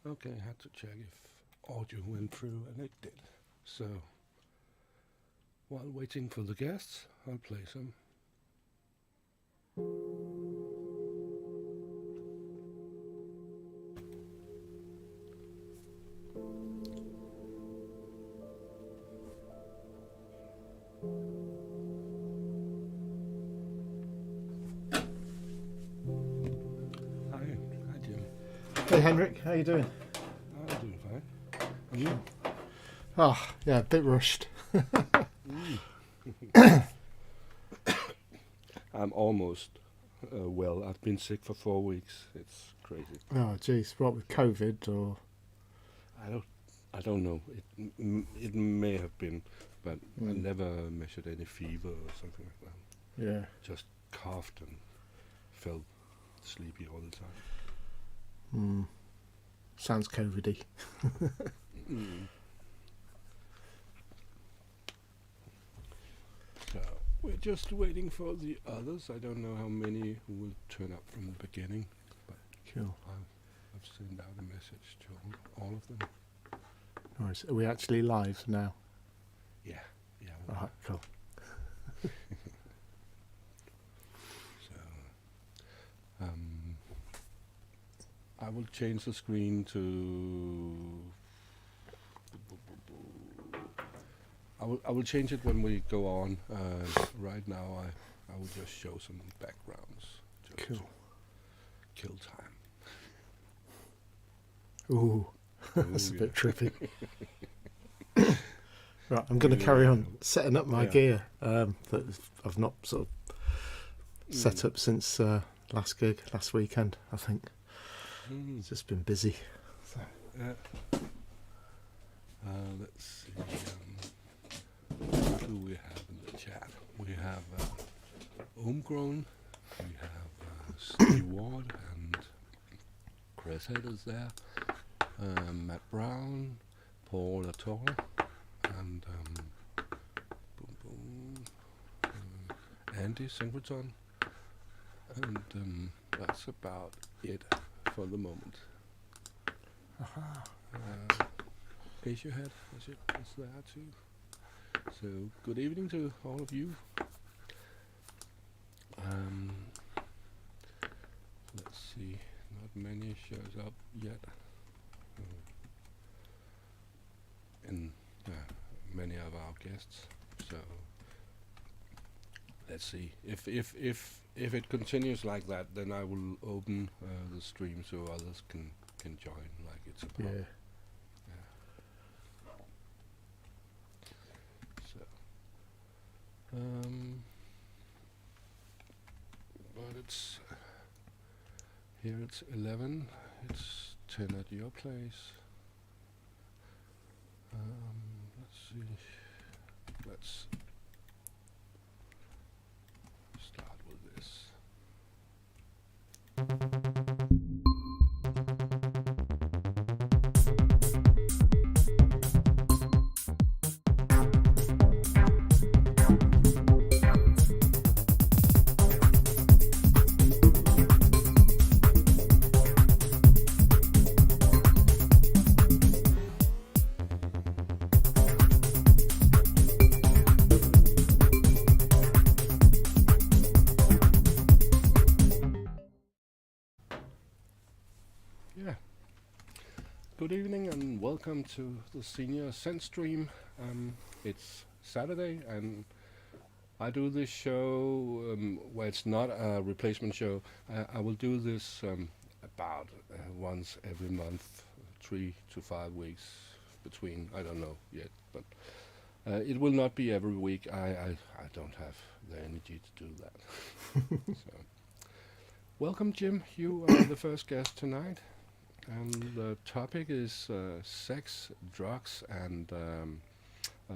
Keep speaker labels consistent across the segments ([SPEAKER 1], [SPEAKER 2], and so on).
[SPEAKER 1] Okay, I had to check if audio went through, and it did. So, while waiting for the guests, I'll play some. Hi, Jim.
[SPEAKER 2] Hey Henrik, how you doing?
[SPEAKER 1] I'm doing fine. And you?
[SPEAKER 2] Oh, yeah, a bit rushed.
[SPEAKER 1] I'm almost well. I've been sick for 4 weeks. It's crazy.
[SPEAKER 2] Oh, geez, what with COVID or?
[SPEAKER 1] I don't know. It may have been, but I never measured any fever or something like that.
[SPEAKER 2] Yeah.
[SPEAKER 1] Just coughed and felt sleepy all the time.
[SPEAKER 2] Sounds COVID-y.
[SPEAKER 1] So we're just waiting for the others. I don't know how many who will turn up from the beginning, but
[SPEAKER 2] Cool.
[SPEAKER 1] I've sent out a message to all of them.
[SPEAKER 2] Nice. Are we actually live now?
[SPEAKER 1] Yeah.
[SPEAKER 2] Alright, cool.
[SPEAKER 1] So, I will change the screen to. I will change it when we go on. Right now, I will just show some backgrounds. Just
[SPEAKER 2] Cool.
[SPEAKER 1] to kill time.
[SPEAKER 2] Ooh, that's a
[SPEAKER 1] Ooh,
[SPEAKER 2] bit trippy. Right, I'm going to carry on setting up my gear that I've not sort of set up since last gig, last weekend, I think. It's just been busy. So.
[SPEAKER 1] Let's see. What do we have in the chat? We have Homegrown, we have Steve Ward, and Chris Head is there, Matt Brown, Paul Latour, and Andy Singleton, and that's about it for the moment. Raise your head as it's there too. So good evening to all of you. Let's see, not many shows up yet, and many of our guests. So let's see if it continues like that, then I will open the stream so others can join, like it's about.
[SPEAKER 2] Yeah.
[SPEAKER 1] But it's here. It's 11. It's 10 at your place. Let's see. Let's start with this. Good evening and welcome to the Senior Synth stream. It's Saturday and I do this show where it's not a replacement show. I will do this about once every month, 3 to 5 weeks between. I don't know yet, but it will not be every week. I don't have the energy to do that. So, welcome, Jim. You are the first guest tonight. And the topic is sex, drugs, and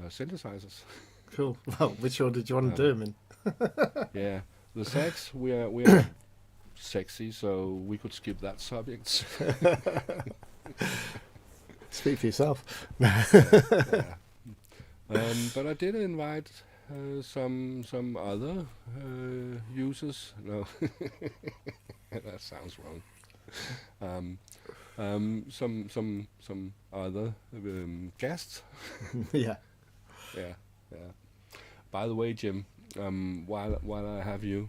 [SPEAKER 1] synthesizers.
[SPEAKER 2] Cool. Well, which one did you want to do them in?
[SPEAKER 1] Yeah, the sex, we are sexy, so we could skip that subject.
[SPEAKER 2] Speak for yourself.
[SPEAKER 1] Yeah. But I did invite some other users. No, that sounds wrong. some other guests.
[SPEAKER 2] Yeah.
[SPEAKER 1] Yeah, yeah. By the way, Jim, while I have you,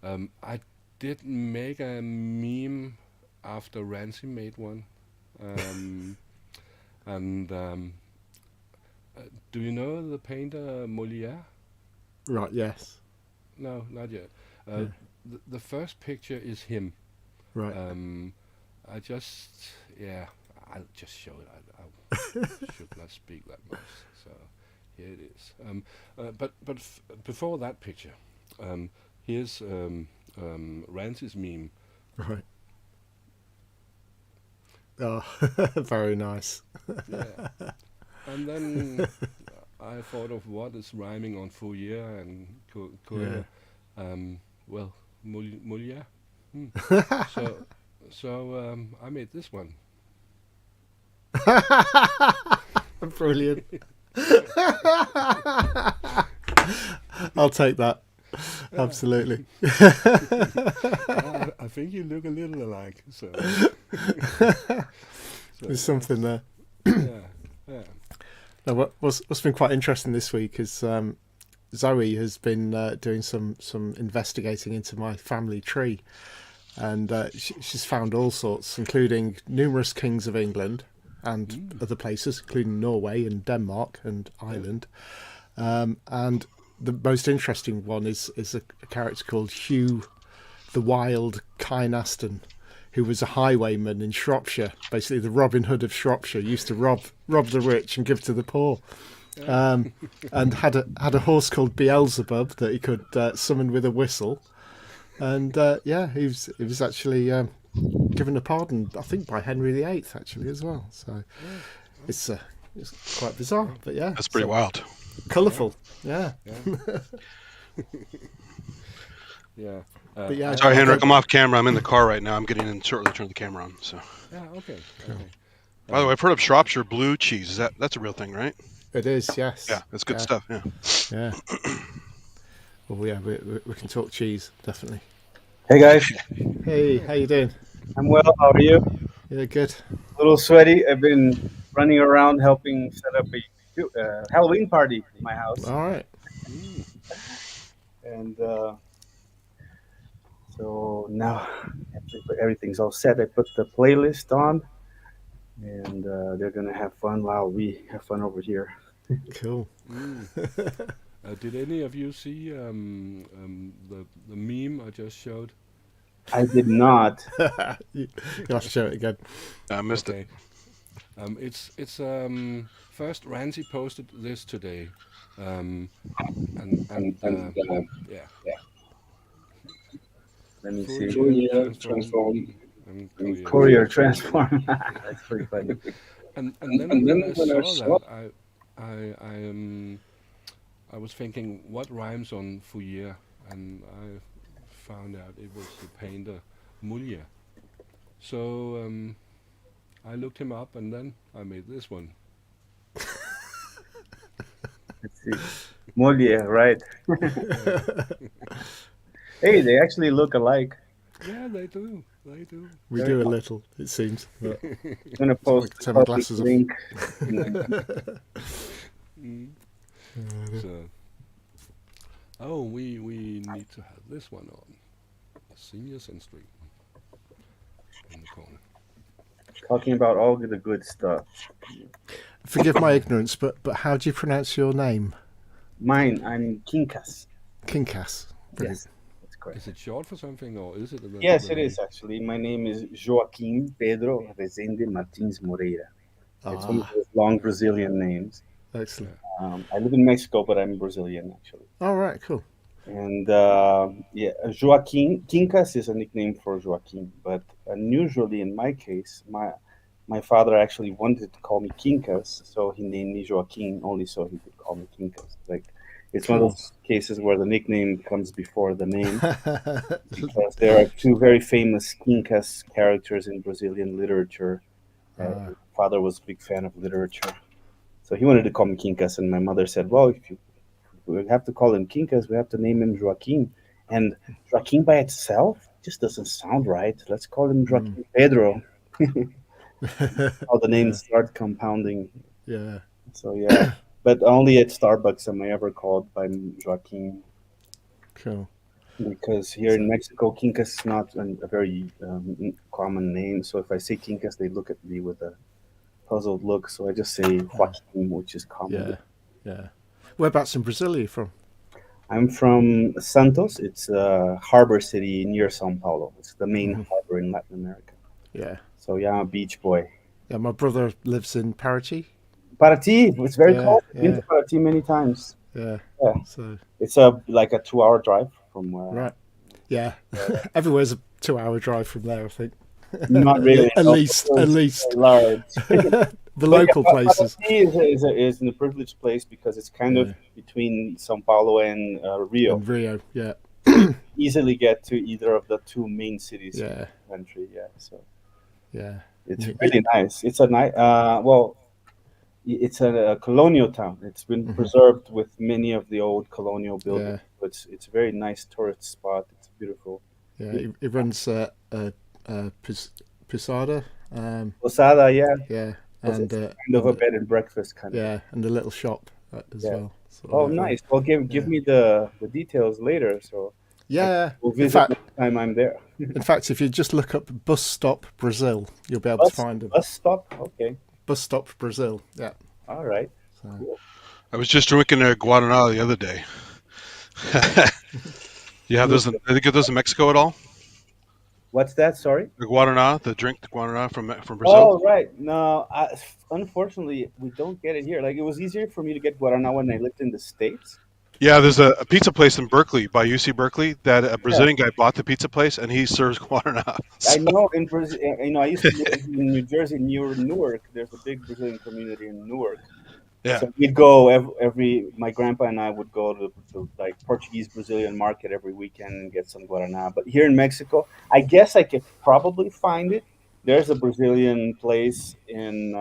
[SPEAKER 1] I did make a meme after Rancy made one. Um, and do you know the painter Molière?
[SPEAKER 2] Right. Yes.
[SPEAKER 1] No, not yet. Uh,
[SPEAKER 2] Yeah.
[SPEAKER 1] the first picture is him.
[SPEAKER 2] Right.
[SPEAKER 1] Um, I just, yeah, I'll just show it. I should not speak that much. So here it is. But before that picture, here's Rancy's meme.
[SPEAKER 2] Right. Oh, very nice.
[SPEAKER 1] Yeah, and then I thought of what is rhyming on Fourier and
[SPEAKER 2] Yeah.
[SPEAKER 1] Courier. Well, Molière. Hmm. So I made this one.
[SPEAKER 2] Brilliant. I'll take that. Absolutely.
[SPEAKER 1] I think you look a little alike. So
[SPEAKER 2] There's something there.
[SPEAKER 1] yeah, yeah.
[SPEAKER 2] Now, what's been quite interesting this week is Zoe has been doing some investigating into my family tree, and she's found all sorts, including numerous kings of England and other places, including Norway and Denmark and Ireland. And the most interesting one is a character called Hugh the Wild Kynaston, who was a highwayman in Shropshire, basically the Robin Hood of Shropshire. Used to rob the rich and give to the poor, and had a horse called Beelzebub that he could summon with a whistle. And he was actually given a pardon, I think, by Henry VIII actually as well. So it's quite bizarre, but yeah,
[SPEAKER 3] That's pretty wild.
[SPEAKER 2] colourful. Yeah.
[SPEAKER 1] Yeah.
[SPEAKER 2] But yeah,
[SPEAKER 3] Sorry, Henrik, I'm off camera. I'm in the car right now. I'm getting in shortly to turn the camera on. So,
[SPEAKER 1] Yeah. Okay.
[SPEAKER 3] by the way, I've heard of Shropshire blue cheese. That's a real thing, right?
[SPEAKER 2] It is, yes.
[SPEAKER 3] Yeah, that's good stuff. Yeah.
[SPEAKER 2] Yeah. Well, yeah, we can talk cheese, definitely.
[SPEAKER 4] Hey guys,
[SPEAKER 2] Hey, how you doing?
[SPEAKER 4] I'm well. How are you?
[SPEAKER 2] Yeah, good.
[SPEAKER 4] A little sweaty. I've been running around helping set up a Halloween party in my house,
[SPEAKER 2] All right.
[SPEAKER 4] and so now everything's all set. I put the playlist on, and they're gonna have fun while we have fun over here.
[SPEAKER 2] Cool.
[SPEAKER 1] Did any of you see the meme I just showed?
[SPEAKER 4] I did not.
[SPEAKER 2] You'll have to show it again.
[SPEAKER 3] I missed it.
[SPEAKER 1] Okay. It's first Rancy posted this today, and yeah.
[SPEAKER 4] Let me see.
[SPEAKER 1] Fourier transform. And
[SPEAKER 4] Courier transform. That's pretty funny.
[SPEAKER 1] And then when I saw that, I was thinking, what rhymes on Fourier? And I found out it was the painter Molière. So I looked him up, and then I made this one.
[SPEAKER 4] Let's see. Molière, right? Hey, they actually look alike.
[SPEAKER 1] Yeah, they do. They do.
[SPEAKER 2] We do a little, it seems. But
[SPEAKER 4] I'm gonna post
[SPEAKER 2] take
[SPEAKER 4] the
[SPEAKER 2] my
[SPEAKER 4] public
[SPEAKER 2] glasses off.
[SPEAKER 4] link.
[SPEAKER 1] So, we need to have this one on. Senior Synth Stream in the corner.
[SPEAKER 4] Talking about all the good stuff.
[SPEAKER 2] Forgive my ignorance, but how do you pronounce your name?
[SPEAKER 4] Mine, I'm Kinkas.
[SPEAKER 2] Kinkas. Brilliant.
[SPEAKER 4] Yes, that's correct.
[SPEAKER 1] Is it short for something, or is it?
[SPEAKER 4] Yes, it is actually. My name is Joaquim Pedro Rezende Martins Moreira. It's one of those long Brazilian names.
[SPEAKER 2] Excellent.
[SPEAKER 4] I live in Mexico, but I'm Brazilian actually.
[SPEAKER 2] All right, cool.
[SPEAKER 4] And Joaquim Kinkas is a nickname for Joaquim, but unusually in my case, my father actually wanted to call me Kinkas, so he named me Joaquim only so he could call me Kinkas. Like, it's one of those cases where the nickname comes before the name, because there are two very famous Kinkas characters in Brazilian literature. Father was a big fan of literature, so he wanted to call me Kinkas, and my mother said, well, if we have to call him Kinkas, we have to name him Joaquim. And Joaquim by itself just doesn't sound right. Let's call him Joaquim Pedro. how the
[SPEAKER 2] Yeah,
[SPEAKER 4] names start compounding.
[SPEAKER 2] yeah,
[SPEAKER 4] So yeah, but only at Starbucks am I ever called by Joaquin,
[SPEAKER 2] cool.
[SPEAKER 4] because here in
[SPEAKER 2] So,
[SPEAKER 4] Mexico, Quincas is not a very common name. So if I say Quincas, they look at me with a puzzled look. So I just say Joaquin, which is common.
[SPEAKER 2] yeah, yeah. Whereabouts in Brazil are you from?
[SPEAKER 4] I'm from Santos. It's a harbor city near São Paulo. It's the main
[SPEAKER 2] Hmm.
[SPEAKER 4] harbor in Latin America.
[SPEAKER 2] Yeah,
[SPEAKER 4] So yeah, I'm a beach boy.
[SPEAKER 2] yeah. My brother lives in Paraty.
[SPEAKER 4] Paraty, it's very
[SPEAKER 2] Yeah,
[SPEAKER 4] cold. I've been to
[SPEAKER 2] yeah,
[SPEAKER 4] Paraty many times.
[SPEAKER 2] yeah.
[SPEAKER 4] Yeah,
[SPEAKER 2] So,
[SPEAKER 4] it's a like a 2 hour drive from where I am.
[SPEAKER 2] right. Yeah, everywhere's a 2 hour drive from there, I think.
[SPEAKER 4] Not really.
[SPEAKER 2] At
[SPEAKER 4] No,
[SPEAKER 2] least,
[SPEAKER 4] Brazil
[SPEAKER 2] at
[SPEAKER 4] is
[SPEAKER 2] least.
[SPEAKER 4] very large.
[SPEAKER 2] The
[SPEAKER 4] But yeah,
[SPEAKER 2] local places.
[SPEAKER 4] Paraty is in a privileged place because it's kind of
[SPEAKER 2] Yeah,
[SPEAKER 4] between São Paulo and Rio.
[SPEAKER 2] and Rio. Yeah,
[SPEAKER 4] So you easily get to either of the two main cities here in
[SPEAKER 2] yeah,
[SPEAKER 4] the country. Yeah, so
[SPEAKER 2] yeah.
[SPEAKER 4] it's
[SPEAKER 2] Y- y-
[SPEAKER 4] really nice. It's a nice, well, it's a colonial town. It's been
[SPEAKER 2] mhm.
[SPEAKER 4] preserved with many of the old colonial buildings.
[SPEAKER 2] Yeah,
[SPEAKER 4] So it's a very nice tourist spot. It's beautiful.
[SPEAKER 2] yeah.
[SPEAKER 4] Beautiful.
[SPEAKER 2] It runs Posada.
[SPEAKER 4] Posada, yeah,
[SPEAKER 2] Yeah,
[SPEAKER 4] because
[SPEAKER 2] and
[SPEAKER 4] it's kind of a bed and breakfast kind of.
[SPEAKER 2] yeah, and a little shop as
[SPEAKER 4] Yeah.
[SPEAKER 2] well. Sort
[SPEAKER 4] Oh,
[SPEAKER 2] of.
[SPEAKER 4] nice. Well, give
[SPEAKER 2] Yeah,
[SPEAKER 4] me the details later, so I
[SPEAKER 2] yeah.
[SPEAKER 4] will
[SPEAKER 2] In
[SPEAKER 4] visit
[SPEAKER 2] fact,
[SPEAKER 4] next time I'm there.
[SPEAKER 2] if you just look up bus stop Brazil, you'll be able to
[SPEAKER 4] Bus
[SPEAKER 2] find them.
[SPEAKER 4] bus stop. Okay.
[SPEAKER 2] Bus stop Brazil. Yeah.
[SPEAKER 4] All right.
[SPEAKER 2] So,
[SPEAKER 4] Cool.
[SPEAKER 3] I was just drinking a Guaraná the other day. You have those? Did they get those in Mexico at all?
[SPEAKER 4] What's that? Sorry.
[SPEAKER 3] The Guaraná, the drink, the Guaraná from Brazil.
[SPEAKER 4] Oh, right. No, unfortunately, we don't get it here. Like, it was easier for me to get guarana when I lived in the States.
[SPEAKER 3] Yeah, there's a pizza place in Berkeley by UC Berkeley that a
[SPEAKER 4] Yeah,
[SPEAKER 3] Brazilian guy bought the pizza place and he serves Guaraná.
[SPEAKER 4] I
[SPEAKER 3] So,
[SPEAKER 4] know in Brazil. I used to live in New Jersey, near Newark. There's a big Brazilian community in Newark.
[SPEAKER 3] yeah,
[SPEAKER 4] So we'd go my grandpa and I would go to the like Portuguese Brazilian market every weekend and get some guarana. But here in Mexico, I guess I could probably find it. There's a Brazilian place in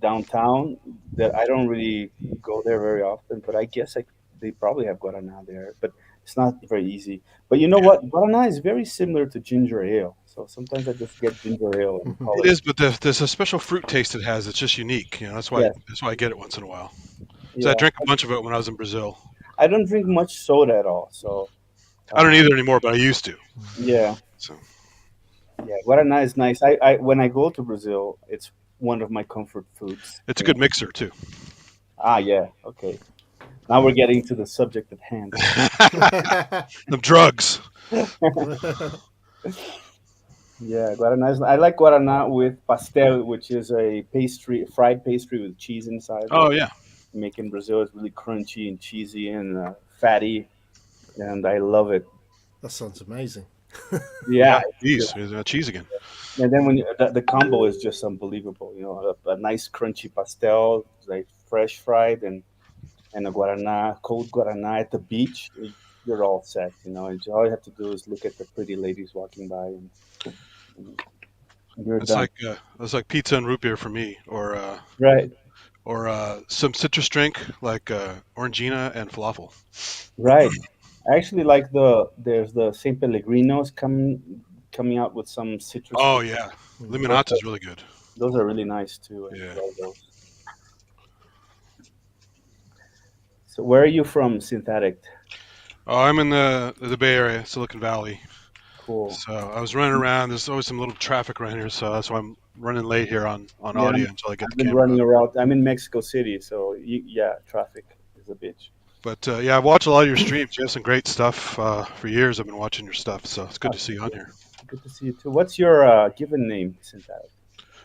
[SPEAKER 4] downtown that I don't really go there very often, but I guess they probably have guarana there, but it's not very easy. But you know
[SPEAKER 3] yeah.
[SPEAKER 4] what? Guarana is very similar to ginger ale, so sometimes I just get ginger ale and call
[SPEAKER 3] It
[SPEAKER 4] it.
[SPEAKER 3] is, but there's a special fruit taste it has. It's just unique. You know,
[SPEAKER 4] Yes,
[SPEAKER 3] that's why I get it once in a while. So I
[SPEAKER 4] yeah.
[SPEAKER 3] drank a bunch of it when I was in Brazil.
[SPEAKER 4] I don't drink much soda at all, so
[SPEAKER 3] I don't
[SPEAKER 4] uh,
[SPEAKER 3] either anymore, but I used to.
[SPEAKER 4] yeah,
[SPEAKER 3] So
[SPEAKER 4] yeah. Guarana is nice. I when I go to Brazil, it's one of my comfort foods.
[SPEAKER 3] it's a
[SPEAKER 4] You know.
[SPEAKER 3] good mixer too.
[SPEAKER 4] Ah, yeah. Okay. Now we're getting to the subject at hand.
[SPEAKER 3] The drugs.
[SPEAKER 4] Yeah, guarana is. I like guarana with pastel, which is a fried pastry with cheese inside.
[SPEAKER 3] Oh yeah,
[SPEAKER 4] Make in Brazil is really crunchy and cheesy and fatty, and I love it.
[SPEAKER 2] that sounds amazing.
[SPEAKER 3] yeah.
[SPEAKER 4] Yeah,
[SPEAKER 3] Cheese. There's cheese again.
[SPEAKER 4] and then the combo is just unbelievable. A nice crunchy pastel, like fresh fried, and a guarana, cold guarana at the beach. You're all set. And all you have to do is look at the pretty ladies walking by, and you're done.
[SPEAKER 3] That's like pizza and root beer for me,
[SPEAKER 4] Right.
[SPEAKER 3] or some citrus drink like Orangina and falafel.
[SPEAKER 4] Right. I actually like there's the Saint Pellegrinos coming out with some citrus
[SPEAKER 3] Oh
[SPEAKER 4] fruit.
[SPEAKER 3] yeah,
[SPEAKER 4] Those
[SPEAKER 3] limonata
[SPEAKER 4] are,
[SPEAKER 3] is really good.
[SPEAKER 4] those are really nice too. I
[SPEAKER 3] Yeah.
[SPEAKER 4] love those. So where are you from, Synthetic?
[SPEAKER 3] Oh, I'm in the Bay Area, Silicon Valley.
[SPEAKER 4] Cool.
[SPEAKER 3] So I was running around. There's always some little traffic around here, so that's why I'm running late here on
[SPEAKER 4] Yeah,
[SPEAKER 3] audio until I get
[SPEAKER 4] I've
[SPEAKER 3] the
[SPEAKER 4] been
[SPEAKER 3] camera
[SPEAKER 4] running
[SPEAKER 3] up.
[SPEAKER 4] around. I'm in Mexico City, so yeah, traffic is a bitch.
[SPEAKER 3] But yeah, I've watched a lot of your streams. You have some great stuff. For years, I've been watching your stuff, so it's good
[SPEAKER 4] Oh,
[SPEAKER 3] to see you on here.
[SPEAKER 4] good to see you too. What's your given name, Synthetic?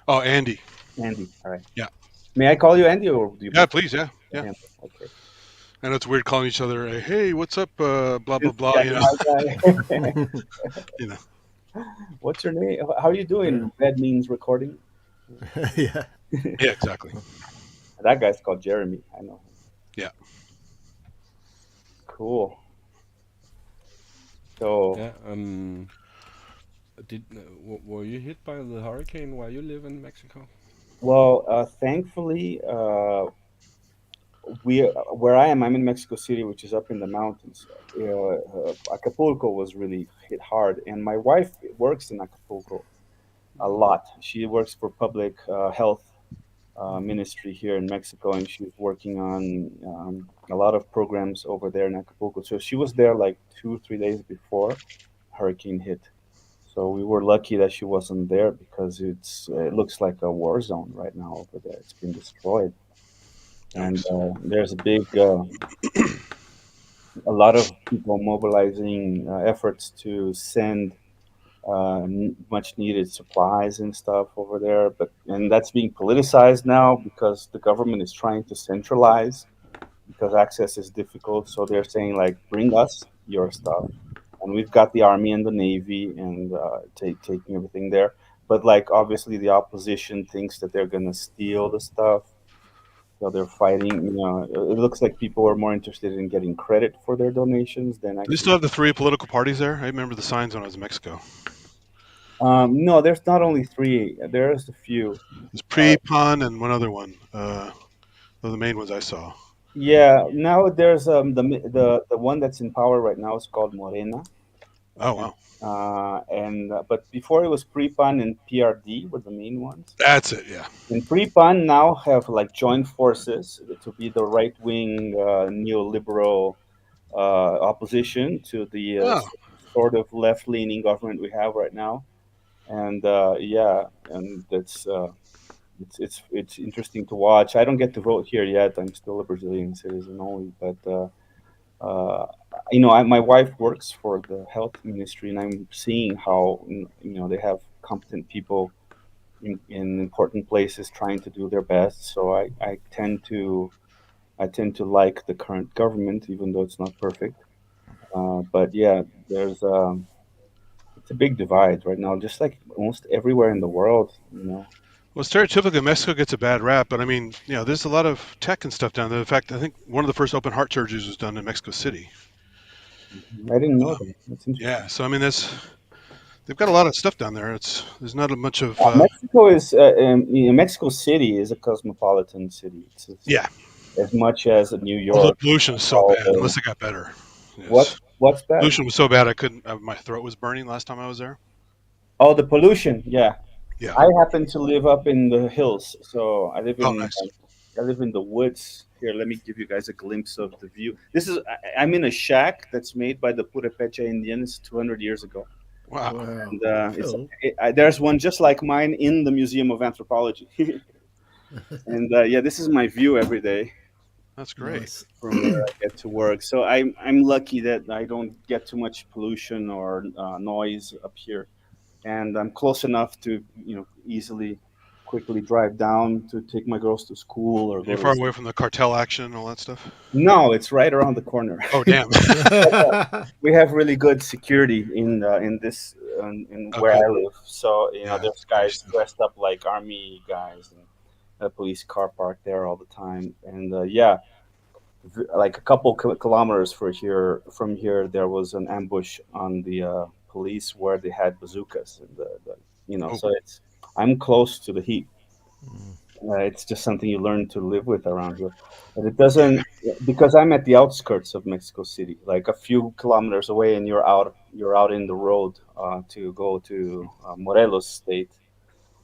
[SPEAKER 3] Oh, Andy.
[SPEAKER 4] Andy. All right.
[SPEAKER 3] Yeah.
[SPEAKER 4] May I call you Andy, or do you
[SPEAKER 3] Yeah,
[SPEAKER 4] prefer
[SPEAKER 3] please. Yeah, yeah.
[SPEAKER 4] him? Okay.
[SPEAKER 3] I know it's weird calling each other. Hey, what's up? Blah blah blah.
[SPEAKER 4] Yeah,
[SPEAKER 3] You know.
[SPEAKER 4] hi, guy.
[SPEAKER 3] You know.
[SPEAKER 4] What's your name? How are you doing? Red means recording.
[SPEAKER 2] Yeah.
[SPEAKER 3] Yeah, exactly.
[SPEAKER 4] That guy's called Jeremy. I know.
[SPEAKER 3] Yeah.
[SPEAKER 4] Cool. So,
[SPEAKER 1] Yeah. Were you hit by the hurricane while you live in Mexico?
[SPEAKER 4] well, thankfully, where I am, I'm in Mexico City, which is up in the mountains. Acapulco was really hit hard, and my wife works in Acapulco. a lot. She works for public health ministry here in Mexico, and she's working on a lot of programs over there in Acapulco. So she was there like 2 3 days before hurricane hit. So we were lucky that she wasn't there because it looks like a war zone right now over there. It's been destroyed, and
[SPEAKER 3] Yikes.
[SPEAKER 4] there's a lot of people mobilizing efforts to send much needed supplies and stuff over there. But and that's being politicized now because the government is trying to centralize because access is difficult. So they're saying like, bring us your stuff, and we've got the army and the navy and taking everything there. But like obviously the opposition thinks that they're gonna steal the stuff. So they're fighting. It looks like people are more interested in getting credit for their donations than
[SPEAKER 3] Do they
[SPEAKER 4] actually.
[SPEAKER 3] still have the three political parties there? I remember the signs when I was in Mexico.
[SPEAKER 4] No, there's not only three. There's a few.
[SPEAKER 3] There's
[SPEAKER 4] Uh,
[SPEAKER 3] Pre-Pon and one other one. Those are the main ones I saw.
[SPEAKER 4] yeah, now there's the one that's in power right now is called Morena,
[SPEAKER 3] Oh,
[SPEAKER 4] and
[SPEAKER 3] wow.
[SPEAKER 4] but before it was Pre-Pan and PRD were the main ones.
[SPEAKER 3] That's it, yeah.
[SPEAKER 4] And Pre-Pan now have like joined forces to be the right wing neoliberal opposition to the
[SPEAKER 3] Oh,
[SPEAKER 4] sort of left leaning government we have right now. And yeah, and that's it's interesting to watch. I don't get to vote here yet. I'm still a Brazilian citizen only, but uh, my wife works for the health ministry, and I'm seeing how they have competent people in important places trying to do their best. So I tend to like the current government, even though it's not perfect. But yeah, it's a big divide right now, just like almost everywhere in the world.
[SPEAKER 3] well, stereotypically, Mexico gets a bad rap, but I mean, there's a lot of tech and stuff down there. In fact, I think one of the first open heart surgeries was done in Mexico City.
[SPEAKER 4] I didn't know that. That's
[SPEAKER 3] Yeah,
[SPEAKER 4] interesting.
[SPEAKER 3] so I mean, they've got a lot of stuff down there. There's not a much of
[SPEAKER 4] Mexico City is a cosmopolitan city. It's
[SPEAKER 3] yeah.
[SPEAKER 4] as much as New
[SPEAKER 3] Although the
[SPEAKER 4] York.
[SPEAKER 3] pollution is so bad,
[SPEAKER 4] Although,
[SPEAKER 3] unless it got better.
[SPEAKER 4] what
[SPEAKER 3] Yes,
[SPEAKER 4] what's that?
[SPEAKER 3] pollution was so bad I couldn't. My throat was burning last time I was there.
[SPEAKER 4] Oh, the pollution. Yeah,
[SPEAKER 3] Yeah.
[SPEAKER 4] I happen to live up in the hills, so
[SPEAKER 3] Oh, nice.
[SPEAKER 4] I live in the woods. Here, let me give you guys a glimpse of the view. I'm in a shack that's made by the Purepecha Indians 200 years ago,
[SPEAKER 3] Wow,
[SPEAKER 2] Wow,
[SPEAKER 4] and
[SPEAKER 2] cool.
[SPEAKER 4] there's one just like mine in the Museum of Anthropology. And yeah, this is my view every day
[SPEAKER 3] that's great.
[SPEAKER 2] Nice.
[SPEAKER 4] from where I get to work. So I'm lucky that I don't get too much pollution or noise up here, and I'm close enough to easily, quickly drive down to take my girls to school or go
[SPEAKER 3] You're
[SPEAKER 4] to the
[SPEAKER 3] far
[SPEAKER 4] city.
[SPEAKER 3] away from the cartel action and all that stuff.
[SPEAKER 4] No, it's right around the corner.
[SPEAKER 3] Oh, damn.
[SPEAKER 4] We have really good security in this in
[SPEAKER 3] Oh,
[SPEAKER 4] where
[SPEAKER 3] good.
[SPEAKER 4] I live. So
[SPEAKER 3] Yeah,
[SPEAKER 4] there's
[SPEAKER 3] great
[SPEAKER 4] guys
[SPEAKER 3] stuff.
[SPEAKER 4] dressed up like army guys and a police car parked there all the time. And yeah, like a couple kilometers from here, there was an ambush on the police where they had bazookas and
[SPEAKER 3] Oh,
[SPEAKER 4] so I'm close to the heat.
[SPEAKER 2] Mm.
[SPEAKER 4] It's just something you learn to live with around here. But it
[SPEAKER 3] yeah.
[SPEAKER 4] doesn't because I'm at the outskirts of Mexico City, like a few kilometers away, and you're out in the road to go to Morelos State.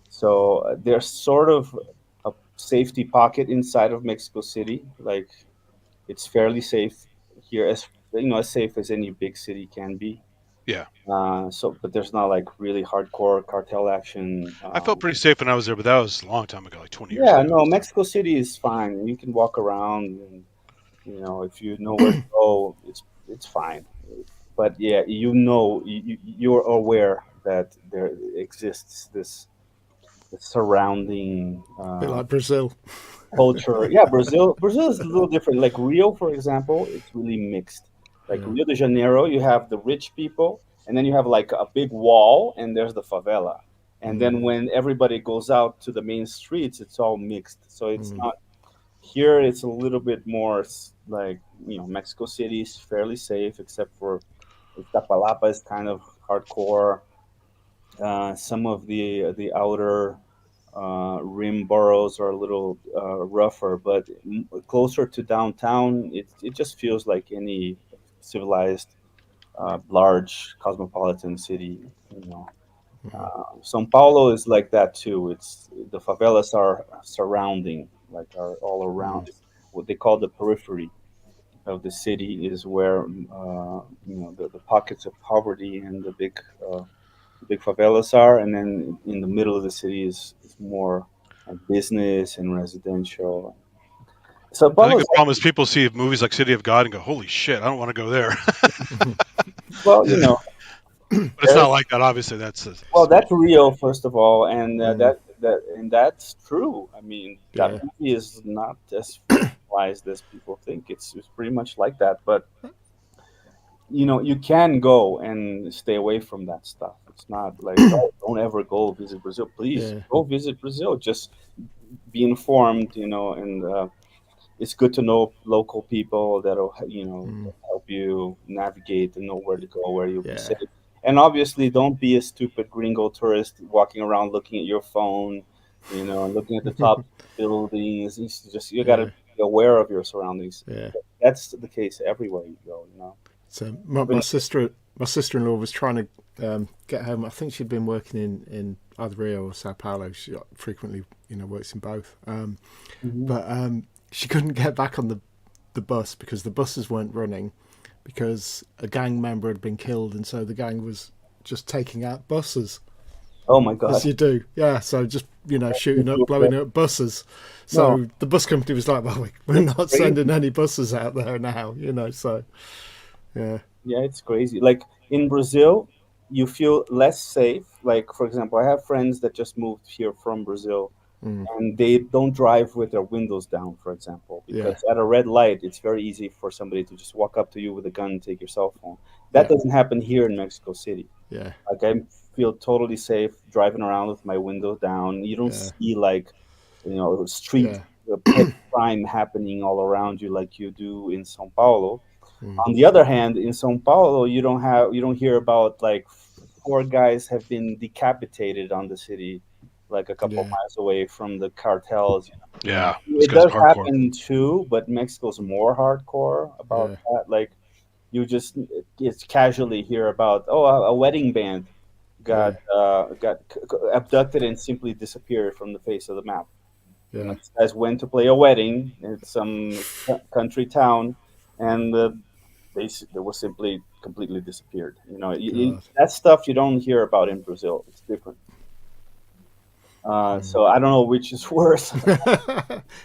[SPEAKER 4] So there's sort of a safety pocket inside of Mexico City. Like it's fairly safe here, as safe as any big city can be.
[SPEAKER 3] Yeah.
[SPEAKER 4] But there's not like really hardcore cartel action.
[SPEAKER 3] I felt pretty safe when I was there, but that was a long time ago, like 20 years
[SPEAKER 4] Yeah,
[SPEAKER 3] ago.
[SPEAKER 4] no, Mexico City is fine. You can walk around, and if you know where to go, it's fine. But yeah, you're aware that there exists this surrounding
[SPEAKER 2] Bit like Brazil.
[SPEAKER 4] culture. Yeah, Brazil is a little different. Like Rio, for example, it's really mixed. Like
[SPEAKER 2] Yeah.
[SPEAKER 4] Rio de Janeiro, you have the rich people, and then you have like a big wall, and there's the favela. And
[SPEAKER 2] Mm,
[SPEAKER 4] then when everybody goes out to the main streets, it's all mixed. So it's
[SPEAKER 2] mm,
[SPEAKER 4] not here. It's a little bit more like Mexico City is fairly safe, except for Iztapalapa is kind of hardcore. Some of the outer rim boroughs are a little rougher, but closer to downtown, it just feels like any civilized, large cosmopolitan city. São Paulo is like that too. It's the favelas are surrounding, like are all around. What they call the periphery of the city is where the pockets of poverty and the big favelas are, and then in the middle of the city is more business and residential. Sao
[SPEAKER 3] I think
[SPEAKER 4] Paulo
[SPEAKER 3] the
[SPEAKER 4] is
[SPEAKER 3] problem is people see movies like City of God and go, "Holy shit, I don't want to go there."
[SPEAKER 4] well,
[SPEAKER 3] But it's not
[SPEAKER 4] there's
[SPEAKER 3] like that. Obviously, that's a
[SPEAKER 4] well,
[SPEAKER 3] small.
[SPEAKER 4] that's real, first of all, and
[SPEAKER 2] Mm.
[SPEAKER 4] that's true. I mean, that
[SPEAKER 2] Yeah.
[SPEAKER 4] movie is not as fictionalized as people think. It's pretty much like that, but you can go and stay away from that stuff. It's not like, oh, don't ever go visit Brazil. Please
[SPEAKER 2] Yeah.
[SPEAKER 4] go visit Brazil. Just be informed, and it's good to know local people that'll
[SPEAKER 2] Mm.
[SPEAKER 4] help you navigate and know where to go, where you'll be
[SPEAKER 2] Yeah.
[SPEAKER 4] safe. And obviously, don't be a stupid gringo tourist walking around looking at your phone, and looking at the top buildings. You got to
[SPEAKER 2] Yeah.
[SPEAKER 4] be aware of your surroundings.
[SPEAKER 2] Yeah.
[SPEAKER 4] That's the case everywhere you go.
[SPEAKER 2] So
[SPEAKER 4] Even
[SPEAKER 2] my sister-in-law was trying to get home. I think she'd been working in either Rio or Sao Paulo. She frequently, works in both.
[SPEAKER 4] Mhm.
[SPEAKER 2] But she couldn't get back on the bus because the buses weren't running because a gang member had been killed, and so the gang was just taking out buses.
[SPEAKER 4] Oh my
[SPEAKER 2] As
[SPEAKER 4] God.
[SPEAKER 2] you do, yeah. So just shooting up, blowing up buses.
[SPEAKER 4] No,
[SPEAKER 2] So the bus company was like, "Well, we're
[SPEAKER 4] it's
[SPEAKER 2] not
[SPEAKER 4] crazy.
[SPEAKER 2] sending any buses out there now," So yeah,
[SPEAKER 4] Yeah, it's crazy. Like in Brazil, you feel less safe. Like, for example, I have friends that just moved here from Brazil,
[SPEAKER 2] mm,
[SPEAKER 4] and they don't drive with their windows down, for example,
[SPEAKER 2] yeah,
[SPEAKER 4] because at a red light, it's very easy for somebody to just walk up to you with a gun and take your cell phone. That
[SPEAKER 2] yeah,
[SPEAKER 4] doesn't happen here in Mexico City.
[SPEAKER 2] yeah,
[SPEAKER 4] Like, I feel totally safe driving around with my windows down. You don't
[SPEAKER 2] yeah,
[SPEAKER 4] see like, street
[SPEAKER 2] yeah,
[SPEAKER 4] petty crime happening all around you like you do in São Paulo.
[SPEAKER 2] mm,
[SPEAKER 4] On the other hand, in São Paulo, you don't hear about like four guys have been decapitated on the city, like a couple
[SPEAKER 2] yeah,
[SPEAKER 4] miles away from the cartels.
[SPEAKER 2] mm,
[SPEAKER 3] Yeah, those
[SPEAKER 4] It
[SPEAKER 3] guys are
[SPEAKER 4] does
[SPEAKER 3] hardcore.
[SPEAKER 4] happen too, but Mexico's more hardcore about
[SPEAKER 2] yeah,
[SPEAKER 4] that. Like you it's casually hear about, oh, a wedding band got
[SPEAKER 2] yeah,
[SPEAKER 4] abducted and simply disappeared from the face of the map.
[SPEAKER 2] yeah.
[SPEAKER 4] These guys went to play a wedding in some country town, and they were simply completely disappeared.
[SPEAKER 2] God,
[SPEAKER 4] That stuff you don't hear about in Brazil. It's different.
[SPEAKER 2] mm.
[SPEAKER 4] So I don't know which is worse.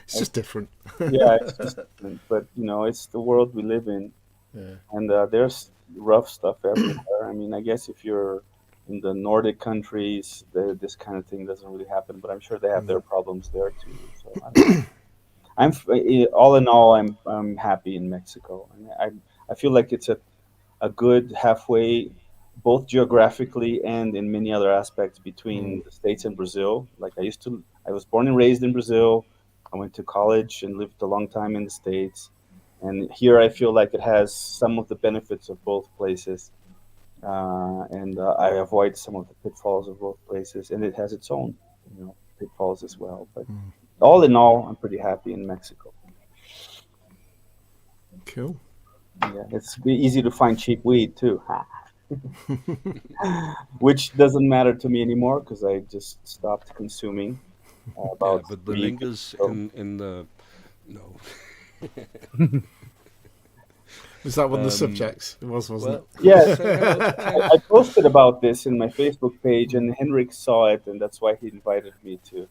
[SPEAKER 2] It's just different.
[SPEAKER 4] Yeah, it's just different. But it's the world we live in,
[SPEAKER 2] Yeah,
[SPEAKER 4] and there's rough stuff everywhere. I mean, I guess if you're in the Nordic countries, this kind of thing doesn't really happen. But I'm sure they have their
[SPEAKER 2] mm,
[SPEAKER 4] problems there too. So I don't know. All in all, I'm happy in Mexico, and I feel like it's a good halfway, both geographically and in many other aspects,
[SPEAKER 2] mm,
[SPEAKER 4] between the States and Brazil. Like I was born and raised in Brazil. I went to college and lived a long time in the States. And here I feel like it has some of the benefits of both places. And I avoid some of the pitfalls of both places. And it has its own, pitfalls as well. But
[SPEAKER 2] mm.
[SPEAKER 4] all in all, I'm pretty happy in Mexico.
[SPEAKER 2] Cool.
[SPEAKER 4] Yeah, it's easy to find cheap weed too. Which doesn't matter to me anymore because I just stopped consuming
[SPEAKER 1] Yeah,
[SPEAKER 4] about
[SPEAKER 1] but the
[SPEAKER 4] 3
[SPEAKER 1] link
[SPEAKER 4] weeks
[SPEAKER 1] is
[SPEAKER 4] ago.
[SPEAKER 1] in the no.
[SPEAKER 2] Was that one of the
[SPEAKER 1] Um,
[SPEAKER 2] subjects? It was, wasn't
[SPEAKER 1] well,
[SPEAKER 4] Yeah,
[SPEAKER 1] let's say hello to
[SPEAKER 4] I
[SPEAKER 1] Kev.
[SPEAKER 4] posted about this in my Facebook page,
[SPEAKER 2] Mm.
[SPEAKER 4] and Henrik saw it, and that's why he invited me to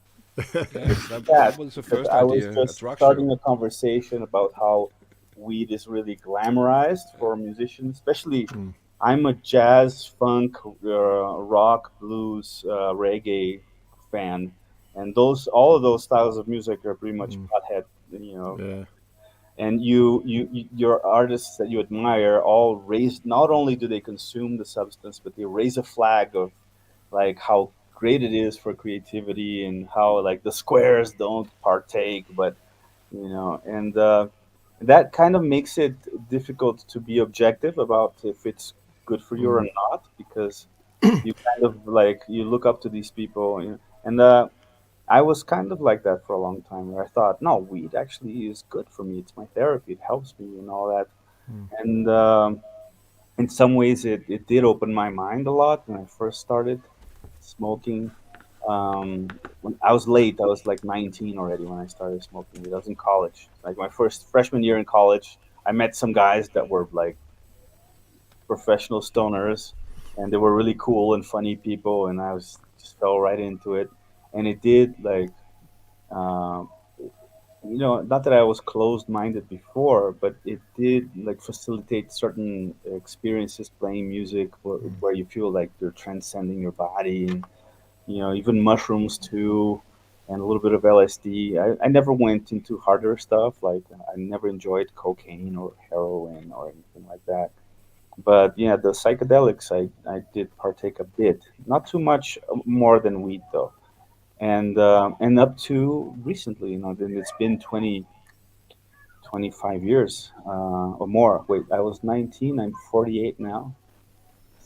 [SPEAKER 1] Yeah, that
[SPEAKER 4] chat
[SPEAKER 1] was the
[SPEAKER 4] because
[SPEAKER 1] first
[SPEAKER 4] I was
[SPEAKER 1] idea at
[SPEAKER 4] just
[SPEAKER 1] Rock Show.
[SPEAKER 4] starting a conversation about how weed is really glamorized for musicians, especially.
[SPEAKER 2] Mm,
[SPEAKER 4] I'm a jazz, funk, rock, blues, reggae fan, and all of those styles of music are pretty much
[SPEAKER 2] mm,
[SPEAKER 4] pothead, you know.
[SPEAKER 2] yeah,
[SPEAKER 4] And your artists that you admire all raise. Not only do they consume the substance, but they raise a flag of like how great it is for creativity and how like the squares don't partake, but and that kind of makes it difficult to be objective about if it's good for you or
[SPEAKER 2] mm,
[SPEAKER 4] not, because you kind of like you look up to these people, and I was kind of like that for a long time, where I thought, no, weed actually is good for me. It's my therapy. It helps me and all that.
[SPEAKER 2] mm,
[SPEAKER 4] And in some ways, it did open my mind a lot when I first started. smoking. When I was late, I was like 19 already when I started smoking weed. I was in college, like my first freshman year in college. I met some guys that were like professional stoners, and they were really cool and funny people, and I was just fell right into it, and it did like. Um, not that I was closed minded before, but it did like facilitate certain experiences playing music where you feel like you're transcending your body, and even mushrooms too, and a little bit of LSD. I never went into harder stuff, like I never enjoyed cocaine or heroin or anything like that. But yeah, the psychedelics I did partake a bit, not too much more than weed though. And up to recently, then it's been 25 years or more. Wait, I was 19, I'm 48 now.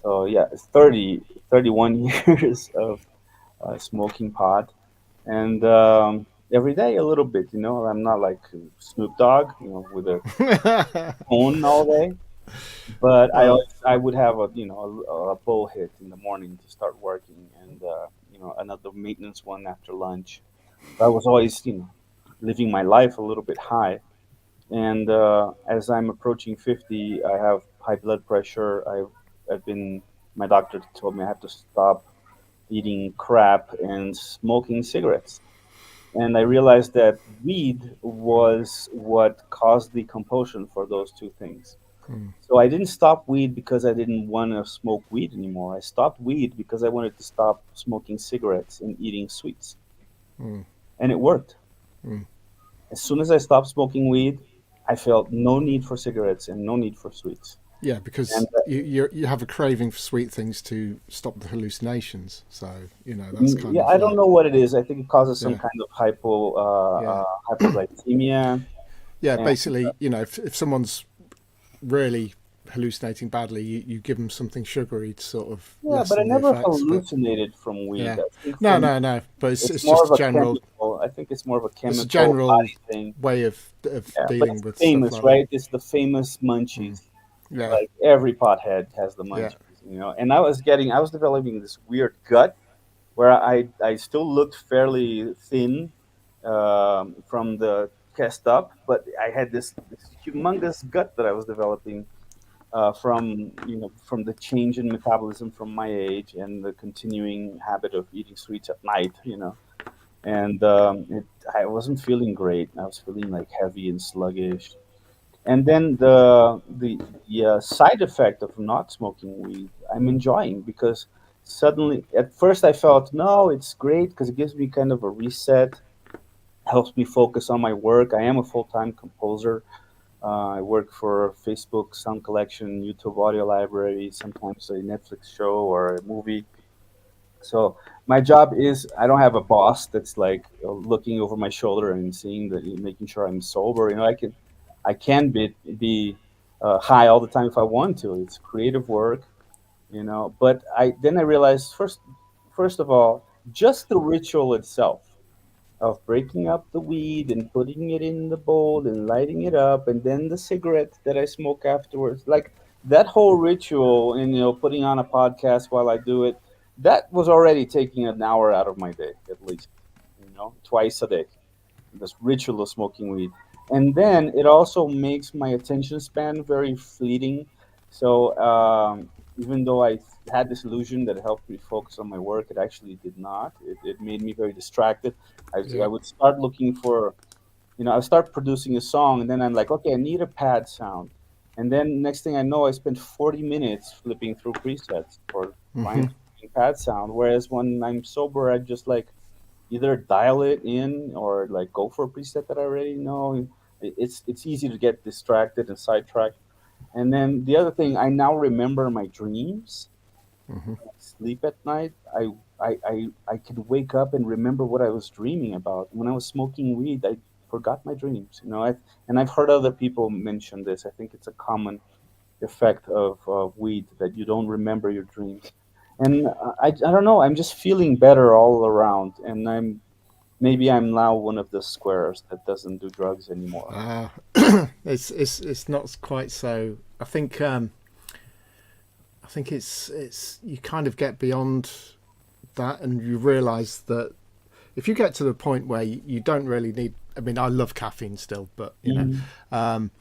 [SPEAKER 4] So yeah, it's 31 years of smoking pot. And every day a little bit, I'm not like Snoop Dogg, with a cone all day. But
[SPEAKER 2] Well,
[SPEAKER 4] I would have a bowl hit in the morning to start working, and another maintenance one after lunch. I was always, living my life a little bit high. And as I'm approaching 50, I have high blood pressure. My doctor told me I have to stop eating crap and smoking cigarettes. And I realized that weed was what caused the compulsion for those two things. So I didn't stop weed because I didn't want to smoke weed anymore. I stopped weed because I wanted to stop smoking cigarettes and eating sweets. And it worked. As soon as I stopped smoking weed, I felt no need for cigarettes and no need for sweets.
[SPEAKER 2] yeah,
[SPEAKER 4] And
[SPEAKER 2] because you have a craving for sweet things to stop the hallucinations. So that's kind
[SPEAKER 4] yeah,
[SPEAKER 2] of
[SPEAKER 4] I don't
[SPEAKER 2] like,
[SPEAKER 4] know what it is. I think it causes some
[SPEAKER 2] yeah,
[SPEAKER 4] kind of
[SPEAKER 2] yeah,
[SPEAKER 4] hypoglycemia.
[SPEAKER 2] yeah.
[SPEAKER 4] And
[SPEAKER 2] Basically, if someone's really hallucinating badly, you give them something sugary to sort of
[SPEAKER 4] yeah, but I
[SPEAKER 2] lessen the
[SPEAKER 4] never
[SPEAKER 2] effects. But
[SPEAKER 4] hallucinated from weed.
[SPEAKER 2] yeah,
[SPEAKER 4] I think
[SPEAKER 2] no,
[SPEAKER 4] for me,
[SPEAKER 2] no, no. But
[SPEAKER 4] it's
[SPEAKER 2] it's
[SPEAKER 4] more
[SPEAKER 2] just
[SPEAKER 4] of
[SPEAKER 2] a
[SPEAKER 4] a
[SPEAKER 2] general.
[SPEAKER 4] chemical. I think it's more of a
[SPEAKER 2] It's a
[SPEAKER 4] chemical
[SPEAKER 2] general
[SPEAKER 4] body thing.
[SPEAKER 2] way of
[SPEAKER 4] Yeah, but
[SPEAKER 2] dealing
[SPEAKER 4] it's
[SPEAKER 2] with stuff
[SPEAKER 4] famous,
[SPEAKER 2] like that.
[SPEAKER 4] right? It's the famous munchies.
[SPEAKER 2] Yeah,
[SPEAKER 4] Like every pothead has the
[SPEAKER 2] yeah.
[SPEAKER 4] munchies. And I was developing this weird gut where I still looked fairly thin from the chest up, but I had this humongous gut that I was developing from the change in metabolism from my age and the continuing habit of eating sweets at night. And I wasn't feeling great. I was feeling like heavy and sluggish. And then the side effect of not smoking weed, I'm enjoying because suddenly, at first, I felt no, it's great because it gives me kind of a reset, helps me focus on my work. I am a full-time composer. I work for Facebook Sound Collection, YouTube Audio Library, sometimes a Netflix show or a movie. So my job is I don't have a boss that's like looking over my shoulder and seeing that, making sure I'm sober. I can be high all the time if I want to. It's creative work. But I realized first of all, just the ritual itself of breaking up the weed and putting it in the bowl and lighting it up, and then the cigarette that I smoke afterwards. Like that whole ritual, and putting on a podcast while I do it, that was already taking an hour out of my day at least. Twice a day, this ritual of smoking weed. And then it also makes my attention span very fleeting. So even though I had this illusion that it helped me focus on my work, it actually did not. It made me very distracted. I
[SPEAKER 2] Yeah.
[SPEAKER 4] would start looking for, I start producing a song, and then I'm like, okay, I need a pad sound. And then next thing I know, I spent 40 minutes flipping through presets for finding pad sound. Whereas when I'm sober, I just like either dial it in or like go for a preset that I already know. It's easy to get distracted and sidetracked. And then the other thing, I now remember my dreams. When I sleep at night, I could wake up and remember what I was dreaming about. When I was smoking weed, I forgot my dreams. I've heard other people mention this. I think it's a common effect of weed that you don't remember your dreams. And I don't know. I'm just feeling better all around, and maybe I'm now one of the squares that doesn't do drugs anymore.
[SPEAKER 2] Uh, it's not quite so. I think it's you kind of get beyond that, and you realise that if you get to the point where you don't really need. I mean, I love caffeine still, but you know,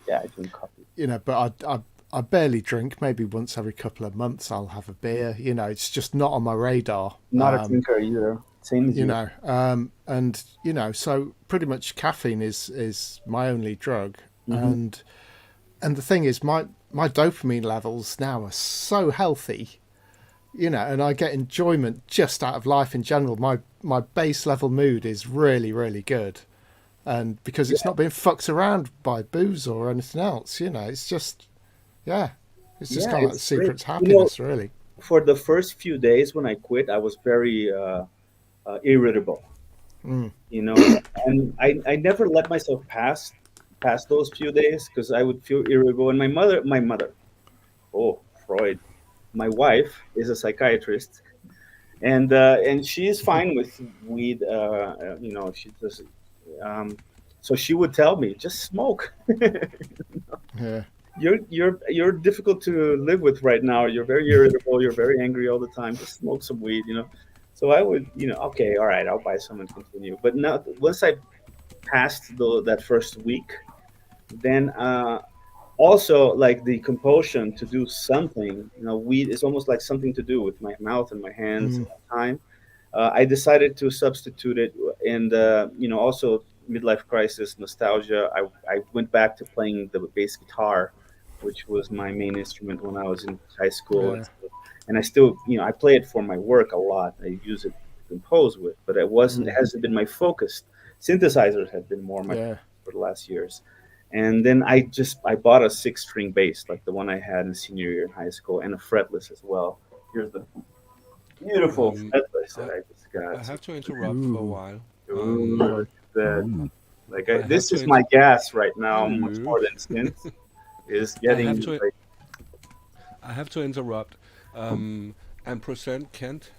[SPEAKER 4] Yeah, I drink coffee.
[SPEAKER 2] you know, but I barely drink. Maybe once every couple of months I'll have a beer. You know, it's just not on my radar.
[SPEAKER 4] Not a drinker either. Same as
[SPEAKER 2] You know, and you know, so pretty much caffeine is my only drug, and the thing is, my dopamine levels now are so healthy, you know, and I get enjoyment just out of life in general. My base level mood is really, really good, and because it's not being fucked around by booze or anything else, you know, it's just, it's just kind of like the secret to happiness, really.
[SPEAKER 4] For the first few days when I quit, I was very irritable, you know, and I never let myself pass those few days because I would feel irritable. And my mother, oh, Freud, my wife is a psychiatrist, and she is fine with weed. You know, she just so she would tell me, just smoke.
[SPEAKER 2] Yeah.
[SPEAKER 4] You're difficult to live with right now. You're very irritable. You're very angry all the time. Just smoke some weed, you know. So I would, you know, okay, all right, I'll buy some and continue. But now, once I passed that first week, then also like the compulsion to do something, you know, weed is almost like something to do with my mouth and my hands at the time. I decided to substitute it, and you know, also midlife crisis, nostalgia. I went back to playing the bass guitar, which was my main instrument when I was in high school.
[SPEAKER 2] Yeah.
[SPEAKER 4] And I still, you know, I play it for my work a lot. I use it to compose with, but it hasn't been my focus. Synthesizers have been more my focus for the last years. And then I bought a 6-string bass, like the one I had in senior year in high school, and a fretless as well. Here's the beautiful fretless that I just got.
[SPEAKER 1] I have to interrupt for a while.
[SPEAKER 4] This is my gas right now, much more than Synth is getting.
[SPEAKER 1] I have to interrupt and present Kent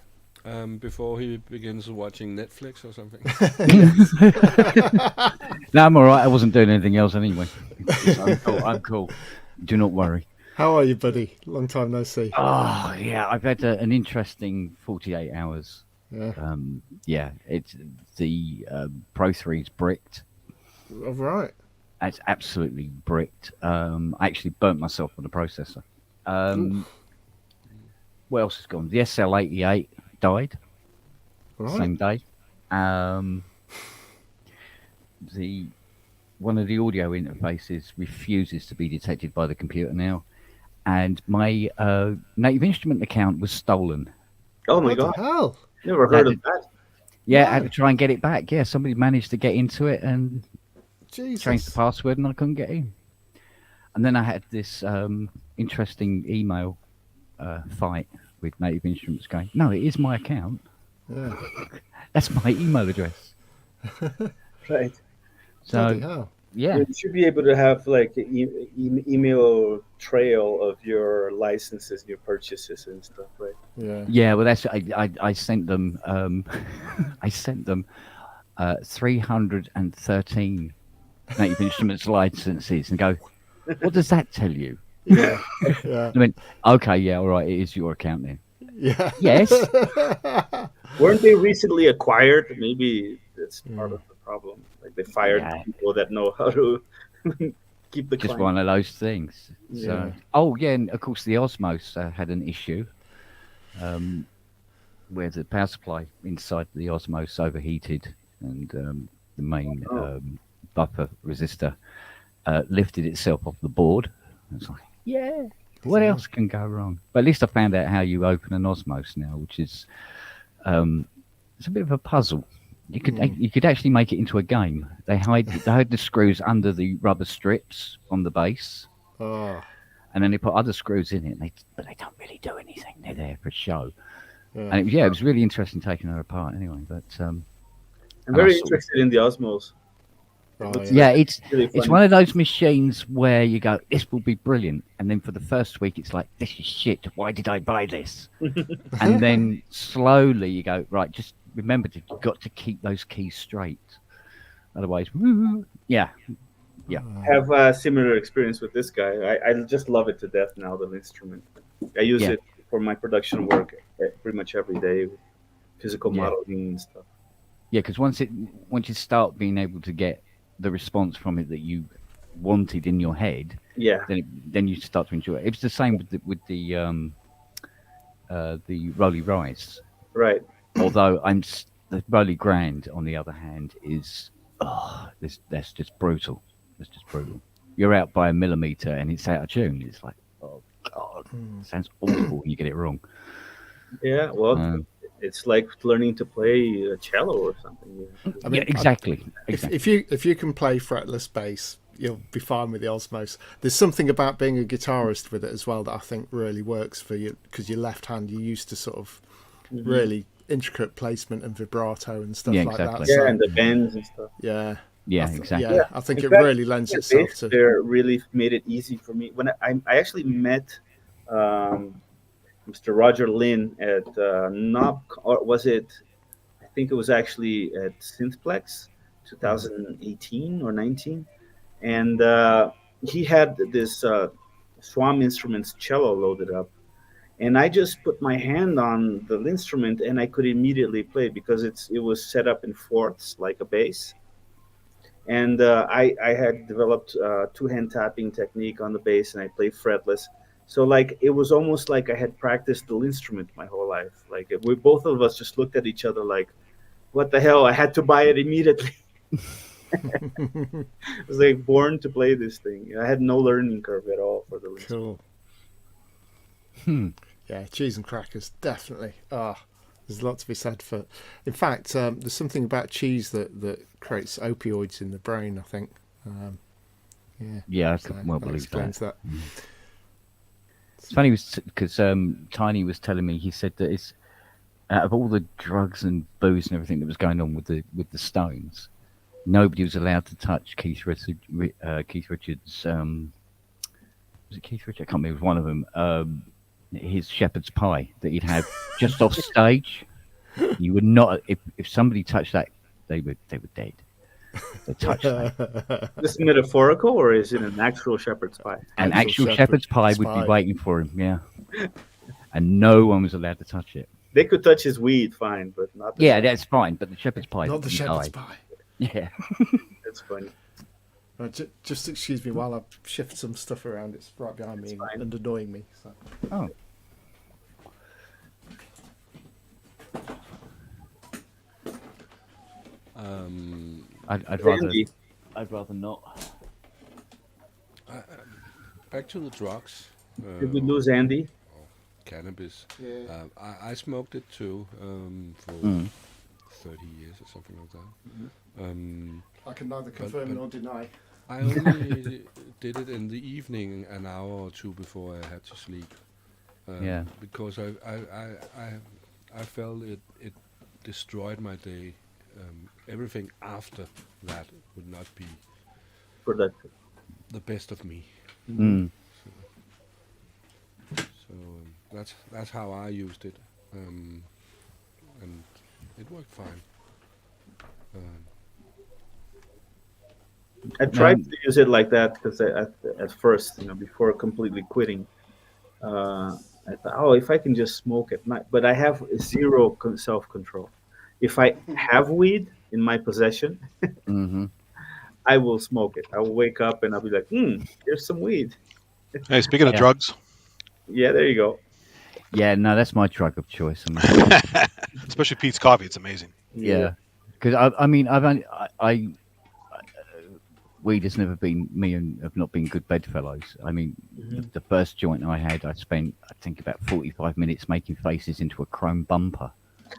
[SPEAKER 1] before he begins watching Netflix or something.
[SPEAKER 5] No, I'm all right. I wasn't doing anything else anyway. I'm cool. Do not worry.
[SPEAKER 2] How are you, buddy? Long time no see.
[SPEAKER 5] Oh, yeah. I've had an interesting 48 hours.
[SPEAKER 2] Yeah.
[SPEAKER 5] It's the Pro 3's bricked.
[SPEAKER 2] All right.
[SPEAKER 5] It's absolutely bricked. I actually burnt myself on the processor. What else has gone? The SL88 died.
[SPEAKER 2] Right.
[SPEAKER 5] Same day. One of the audio interfaces refuses to be detected by the computer now, and my Native Instrument account was stolen.
[SPEAKER 4] Oh my
[SPEAKER 2] What
[SPEAKER 4] God!
[SPEAKER 2] the hell?
[SPEAKER 4] Never heard of that.
[SPEAKER 5] Yeah, I had to try and get it back. Yeah, somebody managed to get into it and change the password, and I couldn't get in. And then I had this interesting email fight with Native Instruments going, no, it is my account.
[SPEAKER 2] Yeah.
[SPEAKER 5] That's my email address.
[SPEAKER 4] Right.
[SPEAKER 5] So, yeah.
[SPEAKER 4] You should be able to have like an email trail of your licenses, your purchases and stuff, right?
[SPEAKER 2] Yeah.
[SPEAKER 5] Yeah, well, that's I sent them 313 Native Instruments licenses and go, what does that tell you?
[SPEAKER 2] Yeah.
[SPEAKER 5] I mean, okay, yeah, all right, it is your account then.
[SPEAKER 2] Yeah.
[SPEAKER 5] Yes.
[SPEAKER 4] Weren't they recently acquired? Maybe that's part of the problem. Like they fired people that know how to keep the
[SPEAKER 5] just
[SPEAKER 4] client.
[SPEAKER 5] one of those things.
[SPEAKER 2] Yeah.
[SPEAKER 5] So, and of course the Osmos had an issue where the power supply inside the Osmos overheated, and the main buffer resistor lifted itself off the board. It's like, what else can go wrong? But at least I found out how you open an Osmos now, which is it's a bit of a puzzle. You could actually make it into a game. They hide the screws under the rubber strips on the base, and then they put other screws in it. But they don't really do anything. They're there for show.
[SPEAKER 2] Yeah.
[SPEAKER 5] And it was really interesting taking her apart. Anyway, but
[SPEAKER 4] I'm very interested in the Osmos.
[SPEAKER 5] It's
[SPEAKER 4] really
[SPEAKER 5] it's one of those machines where you go, this will be brilliant, and then for the first week it's like, this is shit. Why did I buy this? And then slowly you go, right, just remember you've got to keep those keys straight, otherwise, yeah.
[SPEAKER 4] I have a similar experience with this guy. I just love it to death now. The instrument, I use it for my production work pretty much every day. physical
[SPEAKER 5] Yeah.
[SPEAKER 4] modeling and stuff.
[SPEAKER 5] Yeah, because once you start being able to get the response from it that you wanted in your head,
[SPEAKER 4] Yeah,
[SPEAKER 5] then you start to enjoy it. It's the same with the Rolly Rise.
[SPEAKER 4] right.
[SPEAKER 5] Although the Rolly Grand, on the other hand, is that's just brutal. That's just brutal. You're out by a millimeter and it's out of tune. It's like, oh god, sounds awful when you get it wrong.
[SPEAKER 4] Yeah, well,
[SPEAKER 5] Um,
[SPEAKER 4] it's like learning to play a cello or something.
[SPEAKER 2] I mean,
[SPEAKER 5] yeah, exactly.
[SPEAKER 2] if you can play fretless bass, you'll be fine with the Osmos. There's something about being a guitarist with it as well that I think really works for you, because your left hand, you're used to sort of really intricate placement and vibrato and stuff
[SPEAKER 5] Yeah,
[SPEAKER 2] like
[SPEAKER 5] exactly.
[SPEAKER 2] that.
[SPEAKER 4] Yeah,
[SPEAKER 2] So,
[SPEAKER 4] and the bends and stuff.
[SPEAKER 2] yeah,
[SPEAKER 5] Yeah, exactly.
[SPEAKER 2] yeah, I think
[SPEAKER 4] In
[SPEAKER 2] it
[SPEAKER 4] fact,
[SPEAKER 2] really lends
[SPEAKER 4] the
[SPEAKER 2] itself
[SPEAKER 4] bass
[SPEAKER 2] to.
[SPEAKER 4] player really made it easy for me. When I actually met Mr. Roger Lynn at Knob, or was it? I think it was actually at Synthplex, 2018 or 19, and he had this Swam Instruments cello loaded up, and I just put my hand on the instrument and I could immediately play because it was set up in fourths like a bass, and I had developed two hand tapping technique on the bass, and I played fretless. So like it was almost like I had practiced the instrument my whole life. Like we both of us just looked at each other like, "What the hell?" I had to buy it immediately. I was like born to play this thing. I had no learning curve at all for the instrument.
[SPEAKER 2] Cool. Yeah, cheese and crackers, definitely. There's a lot to be said for. In fact, there's something about cheese that creates opioids in the brain, I think.
[SPEAKER 5] Yeah, I
[SPEAKER 2] so
[SPEAKER 5] could well
[SPEAKER 2] that
[SPEAKER 5] believe
[SPEAKER 2] explains
[SPEAKER 5] that.
[SPEAKER 2] that.
[SPEAKER 5] It's funny because Tiny was telling me, he said that it's out of all the drugs and booze and everything that was going on with the Stones, nobody was allowed to touch Keith Richards. Was it Keith Richards? I can't remember. It was one of them. His shepherd's pie that he'd have just off stage. You would not, if somebody touched that, they were dead. They touched that.
[SPEAKER 4] This metaphorical, or is it an actual shepherd's pie?
[SPEAKER 5] An
[SPEAKER 2] Actual
[SPEAKER 5] actual shepherd's pie would
[SPEAKER 2] pie.
[SPEAKER 5] be waiting for him. Yeah, and no one was allowed to touch it.
[SPEAKER 4] They could touch his weed, fine, but not.
[SPEAKER 5] Yeah, that's fine, but the shepherd's pie.
[SPEAKER 2] Not the
[SPEAKER 5] you
[SPEAKER 2] shepherd's
[SPEAKER 5] die.
[SPEAKER 2] pie.
[SPEAKER 5] Yeah.
[SPEAKER 4] That's funny.
[SPEAKER 2] Just excuse me while I shift some stuff around. It's right behind me
[SPEAKER 4] fine.
[SPEAKER 2] and annoying me. So.
[SPEAKER 5] Oh. I'd rather not.
[SPEAKER 1] Back to the drugs.
[SPEAKER 4] Did we lose Andy?
[SPEAKER 1] Cannabis.
[SPEAKER 2] Yeah.
[SPEAKER 1] I smoked it too for 30 years or something like that.
[SPEAKER 2] I can neither confirm nor deny.
[SPEAKER 1] I only did it in the evening, an hour or two before I had to sleep.
[SPEAKER 5] Yeah.
[SPEAKER 1] Because I felt it destroyed my day. Everything after that would not be
[SPEAKER 4] Productive.
[SPEAKER 1] the best of me.
[SPEAKER 5] Mm.
[SPEAKER 1] So that's how I used it, and it worked fine.
[SPEAKER 4] I tried to use it like that because at first, before completely quitting, I thought, oh, if I can just smoke at night, but I have zero self-control. If I have weed in my possession,
[SPEAKER 5] Mm-hmm.
[SPEAKER 4] I will smoke it. I will wake up and I'll be like, here's some weed.
[SPEAKER 3] Hey, speaking of
[SPEAKER 5] Yeah.
[SPEAKER 3] drugs,
[SPEAKER 4] Yeah, there you go.
[SPEAKER 5] Yeah, no, that's my drug of choice. I mean,
[SPEAKER 3] especially Pete's coffee, it's amazing.
[SPEAKER 5] yeah, because I mean, weed has never been me and have not been good bedfellows. I mean, the first joint I had, I spent I think about 45 minutes making faces into a chrome bumper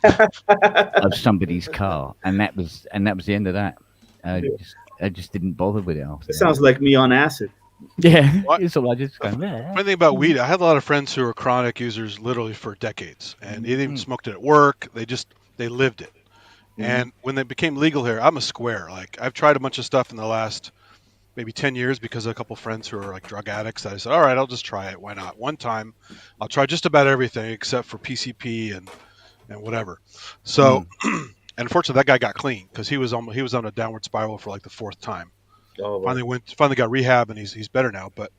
[SPEAKER 5] of somebody's car, and that was the end of that. I just didn't bother with it after.
[SPEAKER 4] It sounds like me on acid.
[SPEAKER 5] Yeah,
[SPEAKER 3] What?
[SPEAKER 5] it's all I just go there.
[SPEAKER 3] Funny thing about weed, I had a lot of friends who were chronic users literally for decades, and they didn't even smoked it at work. They lived it. And when it became legal here, I'm a square. Like I've tried a bunch of stuff in the last maybe 10 years because of a couple friends who are like drug addicts. I said, all right, I'll just try it. Why not? One time, I'll try just about everything except for PCP and whatever. So, and unfortunately, that guy got clean because he was on a downward spiral for like the fourth time.
[SPEAKER 4] Oh, wow.
[SPEAKER 3] Finally got rehab and he's better now. But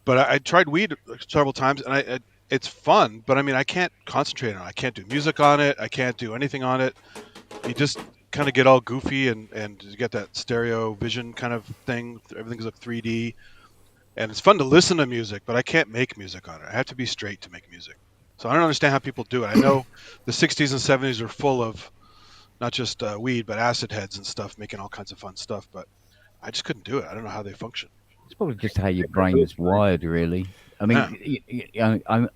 [SPEAKER 3] I tried weed several times and it's fun, but I mean, I can't concentrate on it. I can't do music on it. I can't do anything on it. You just kind of get all goofy and you get that stereo vision kind of thing. Everything's like 3D, and it's fun to listen to music, but I can't make music on it. I have to be straight to make music. So I don't understand how people do it. I know the 60s and 70s are full of not just weed, but acid heads and stuff, making all kinds of fun stuff, but I just couldn't do it. I don't know how they function.
[SPEAKER 5] It's probably just how your brain is wired, really. I mean,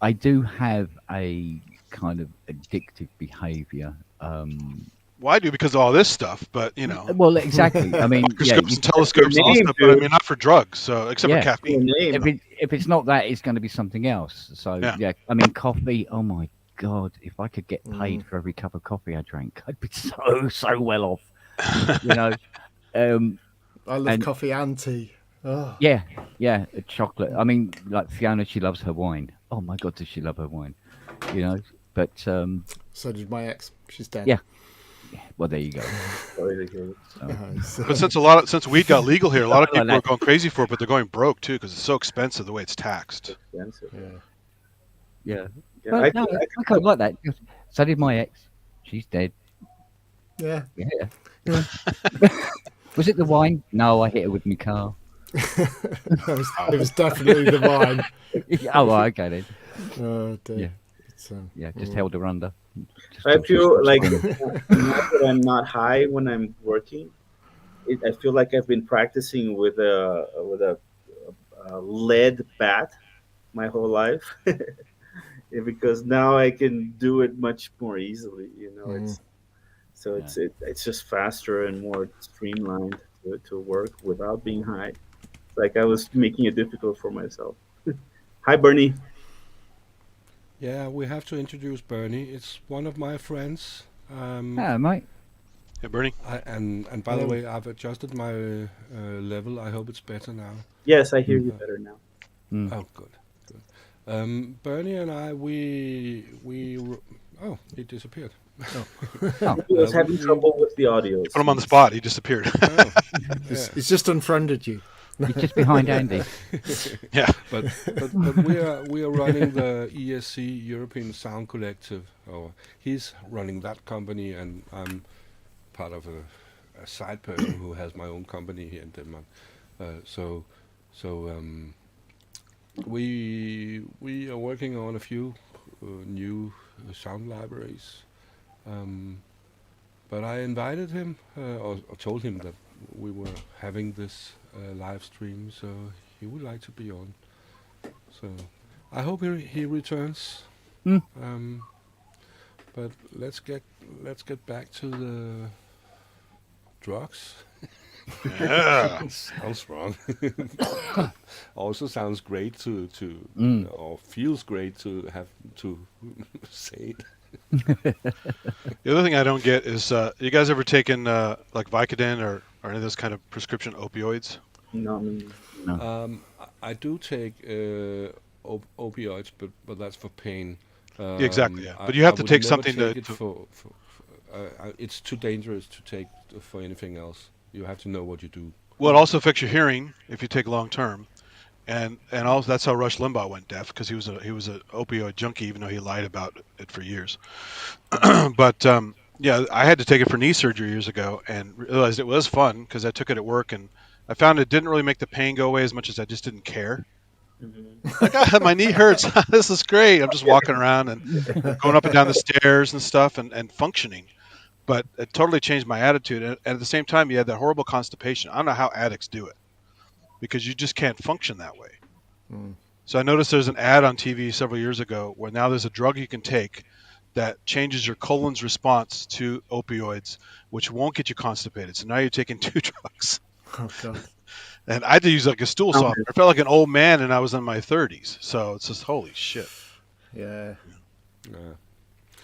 [SPEAKER 5] I do have a kind of addictive behaviour.
[SPEAKER 3] Well, I do because of all this stuff, but you know.
[SPEAKER 5] Well, exactly. I mean,
[SPEAKER 3] microscopes and telescopes and all stuff, but I mean, not for drugs. So, except for caffeine.
[SPEAKER 5] If it's not that, it's going to be something else. So, yeah. I mean, coffee. Oh my God! If I could get paid for every cup of coffee I drank, I'd be so well off. You know.
[SPEAKER 2] I love coffee and tea. Oh.
[SPEAKER 5] Yeah, chocolate. I mean, like Fiona, she loves her wine. Oh my God, does she love her wine? You know, but
[SPEAKER 2] so did my ex. She's dead.
[SPEAKER 5] Yeah. Well, there you go.
[SPEAKER 3] But since weed got legal here, a lot of people are going crazy for it, but they're going broke too because it's so expensive the way it's taxed.
[SPEAKER 5] Yeah. I quite like that. So did my ex. She's dead.
[SPEAKER 2] Yeah.
[SPEAKER 5] Was it the wine? No, I hit her with my car.
[SPEAKER 2] It was definitely the wine.
[SPEAKER 5] Okay then.
[SPEAKER 2] Oh dear.
[SPEAKER 5] Yeah. Just held her under.
[SPEAKER 4] I feel like now that I'm not high when I'm working, I feel like I've been practicing with a lead bat my whole life, because now I can do it much more easily. You know, it's just faster and more streamlined to work without being high. It's like I was making it difficult for myself. Hi, Bernie.
[SPEAKER 1] Yeah, we have to introduce Bernie. It's one of my friends.
[SPEAKER 5] Yeah, mate.
[SPEAKER 3] Hey, Bernie.
[SPEAKER 1] And by the way, I've adjusted my level. I hope it's better now.
[SPEAKER 4] Yes, I hear you better now.
[SPEAKER 1] Oh, good. Bernie and I, we he disappeared.
[SPEAKER 4] He was having trouble with the audio.
[SPEAKER 3] You put him on the spot. He disappeared.
[SPEAKER 2] He's just unfriended you.
[SPEAKER 5] He's just behind Andy.
[SPEAKER 1] Yeah, but we are running the ESC European Sound Collective. He's running that company, and I'm part of a side person who has my own company here in Denmark. So we are working on a few new sound libraries. But I invited him or told him that we were having this live stream, so he would like to be on. So I hope he returns. But let's get back to the drugs.
[SPEAKER 3] Yeah.
[SPEAKER 1] Sounds wrong. Also sounds great to or feels great to have to say it.
[SPEAKER 3] The other thing I don't get is, you guys ever taken like Vicodin or any of those kind of prescription opioids?
[SPEAKER 4] No.
[SPEAKER 1] I do take opioids, but that's for pain.
[SPEAKER 3] Exactly. Yeah. But you have to take something
[SPEAKER 1] it's too dangerous to take for anything else. You have to know what you do.
[SPEAKER 3] Well, it also affects your hearing if you take long term, and also that's how Rush Limbaugh went deaf, because he was an opioid junkie, even though he lied about it for years. But yeah, I had to take it for knee surgery years ago, and realized it was fun because I took it at work, and I found it didn't really make the pain go away as much as I just didn't care. Like, my knee hurts. This is great. I'm just walking around and going up and down the stairs and stuff and functioning. But it totally changed my attitude. And at the same time, you had that horrible constipation. I don't know how addicts do it, because you just can't function that way. So I noticed there's an ad on TV several years ago where now there's a drug you can take that changes your colon's response to opioids, which won't get you constipated. So now you're taking 2 drugs.
[SPEAKER 2] Oh, God.
[SPEAKER 3] And I had to use like a stool softener. I felt like an old man, and I was in my 30s. So it's just holy shit.
[SPEAKER 2] Yeah.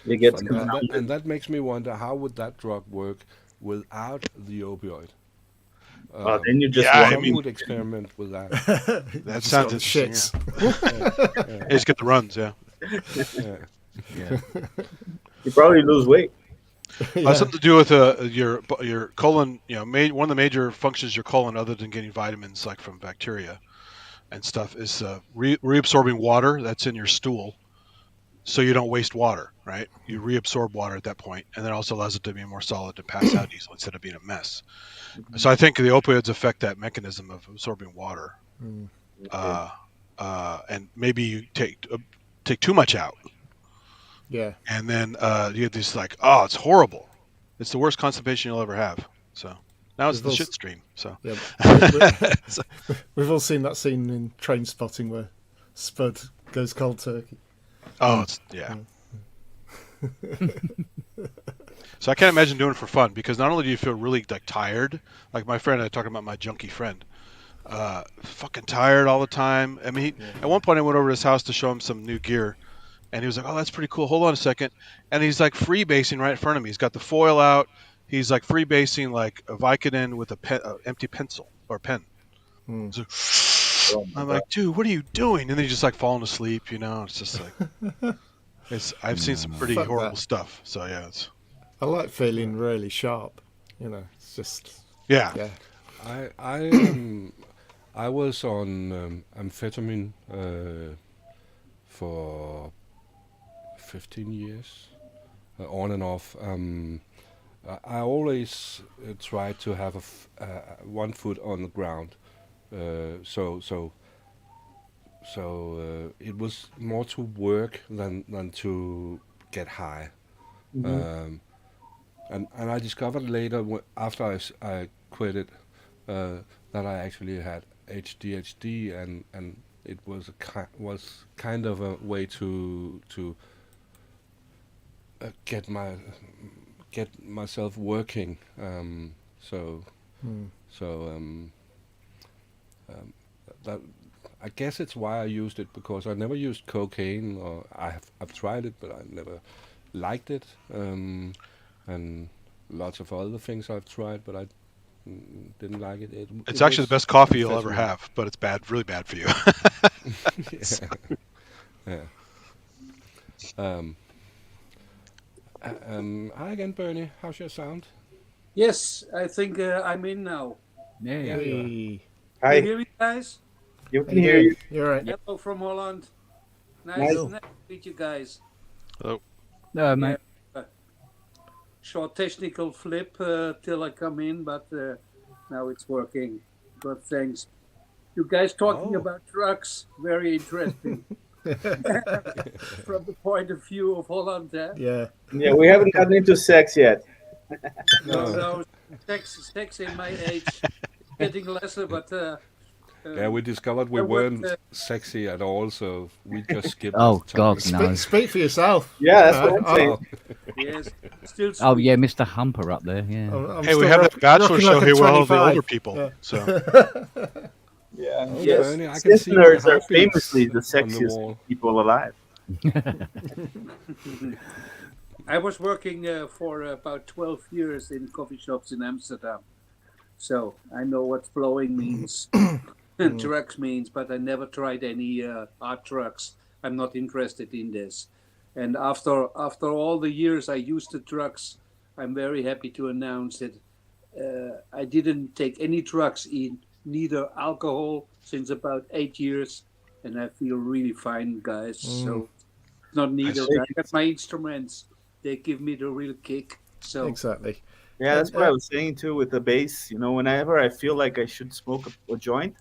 [SPEAKER 4] You get
[SPEAKER 1] and that makes me wonder, how would that drug work without the opioid?
[SPEAKER 4] Then you just
[SPEAKER 1] would experiment with that.
[SPEAKER 3] That sounds interesting.
[SPEAKER 2] Shits.
[SPEAKER 3] Yeah. Just get the runs, yeah.
[SPEAKER 4] You probably lose weight.
[SPEAKER 3] It has something to do with your colon. You know, one of the major functions of your colon, other than getting vitamins like from bacteria and stuff, is reabsorbing water that's in your stool so you don't waste water, right? You reabsorb water at that point, and that also allows it to be more solid to pass out easily instead of being a mess. So I think the opioids affect that mechanism of absorbing water, and maybe you take too much out,
[SPEAKER 2] Yeah.
[SPEAKER 3] and then you get this like, oh, it's horrible. It's the worst constipation you'll ever have. So now it's
[SPEAKER 2] We've
[SPEAKER 3] the
[SPEAKER 2] all
[SPEAKER 3] shit stream. So
[SPEAKER 2] Yeah, we've all seen that scene in Train Spotting where Spud goes cold turkey.
[SPEAKER 3] oh, it's So I can't imagine doing it for fun, because not only do you feel really like tired, like my friend, I talking about my junkie friend, fucking tired all the time. I mean, at one point I went over to his house to show him some new gear, and he was like, "Oh, that's pretty cool. Hold on a second." And he's like freebasing right in front of me. He's got the foil out. He's like freebasing like a Vicodin with a empty pencil or pen. He's like, I'm like, dude, what are you doing? And then he's just like falling asleep. You know, it's just like, I've seen some pretty
[SPEAKER 2] Fuck
[SPEAKER 3] horrible
[SPEAKER 2] that.
[SPEAKER 3] stuff. So yeah,
[SPEAKER 2] I like feeling really sharp. You know, it's just
[SPEAKER 3] yeah.
[SPEAKER 1] I was on amphetamine for 15 years, on and off. I always tried to have one foot on the ground, so it was more to work than to get high. And I discovered later, after I quit it, that I actually had ADHD, and it was was kind of a way to get myself working. So that, I guess it's why I used it, because I never used cocaine, or I've tried it, but I never liked it. And lots of other things I've tried, but I didn't like it.
[SPEAKER 3] It's
[SPEAKER 1] it
[SPEAKER 3] actually
[SPEAKER 1] was
[SPEAKER 3] the best coffee you'll ever
[SPEAKER 1] amphetamine.
[SPEAKER 3] have, but it's bad, really bad for you.
[SPEAKER 1] Hi again, Bernie. How's your sound?
[SPEAKER 6] Yes, I think I'm in now.
[SPEAKER 5] Yeah.
[SPEAKER 2] Hey.
[SPEAKER 4] Hi,
[SPEAKER 6] You hear me, guys?
[SPEAKER 4] you
[SPEAKER 2] How
[SPEAKER 4] can
[SPEAKER 2] you
[SPEAKER 4] hear
[SPEAKER 2] doing?
[SPEAKER 4] you.
[SPEAKER 2] You're right.
[SPEAKER 6] Hello from Holland. Nice,
[SPEAKER 4] Nice.
[SPEAKER 6] nice to meet you guys.
[SPEAKER 5] No, mate.
[SPEAKER 6] Short technical flip till I come in, but now it's working. Good, thanks. You guys talking about drugs, very interesting. From the point of view of Holland, eh?
[SPEAKER 2] Yeah.
[SPEAKER 4] Yeah, we haven't gotten into sex yet.
[SPEAKER 6] No, sex in my age getting lesser, but
[SPEAKER 1] Yeah, we discovered we
[SPEAKER 6] I
[SPEAKER 1] weren't
[SPEAKER 6] worked,
[SPEAKER 1] sexy at all, so we just skipped.
[SPEAKER 5] Oh,
[SPEAKER 1] that
[SPEAKER 5] God,
[SPEAKER 1] topic.
[SPEAKER 5] no.
[SPEAKER 2] Speak for yourself.
[SPEAKER 4] Yeah, that's what I'm saying.
[SPEAKER 6] yes, still.
[SPEAKER 5] Oh,
[SPEAKER 6] sweet.
[SPEAKER 5] yeah, Mr. Humper up there, yeah.
[SPEAKER 2] I'm
[SPEAKER 3] Hey, we
[SPEAKER 2] still
[SPEAKER 3] have that bachelor
[SPEAKER 2] rocking
[SPEAKER 3] show
[SPEAKER 2] like a
[SPEAKER 3] here with all the
[SPEAKER 2] 25.
[SPEAKER 3] older people.
[SPEAKER 2] Yeah.
[SPEAKER 3] So
[SPEAKER 4] Yeah.
[SPEAKER 1] Oh,
[SPEAKER 6] Yes.
[SPEAKER 1] Bernie, I can see my
[SPEAKER 4] Listeners are
[SPEAKER 1] heartbeats
[SPEAKER 4] famously the
[SPEAKER 1] on the
[SPEAKER 4] sexiest
[SPEAKER 1] wall.
[SPEAKER 4] people alive.
[SPEAKER 6] I was working for about 12 years in coffee shops in Amsterdam. So I know what blowing means and drugs means, but I never tried any hard drugs. I'm not interested in this. And after all the years I used the drugs, I'm very happy to announce that I didn't take any drugs in, neither alcohol, since about 8 years. And I feel really fine, guys. So it's not needed. I got my instruments. They give me the real kick. So
[SPEAKER 2] Exactly.
[SPEAKER 4] Yeah, that's what I was saying too with the bass. You know, whenever I feel like I should smoke a joint,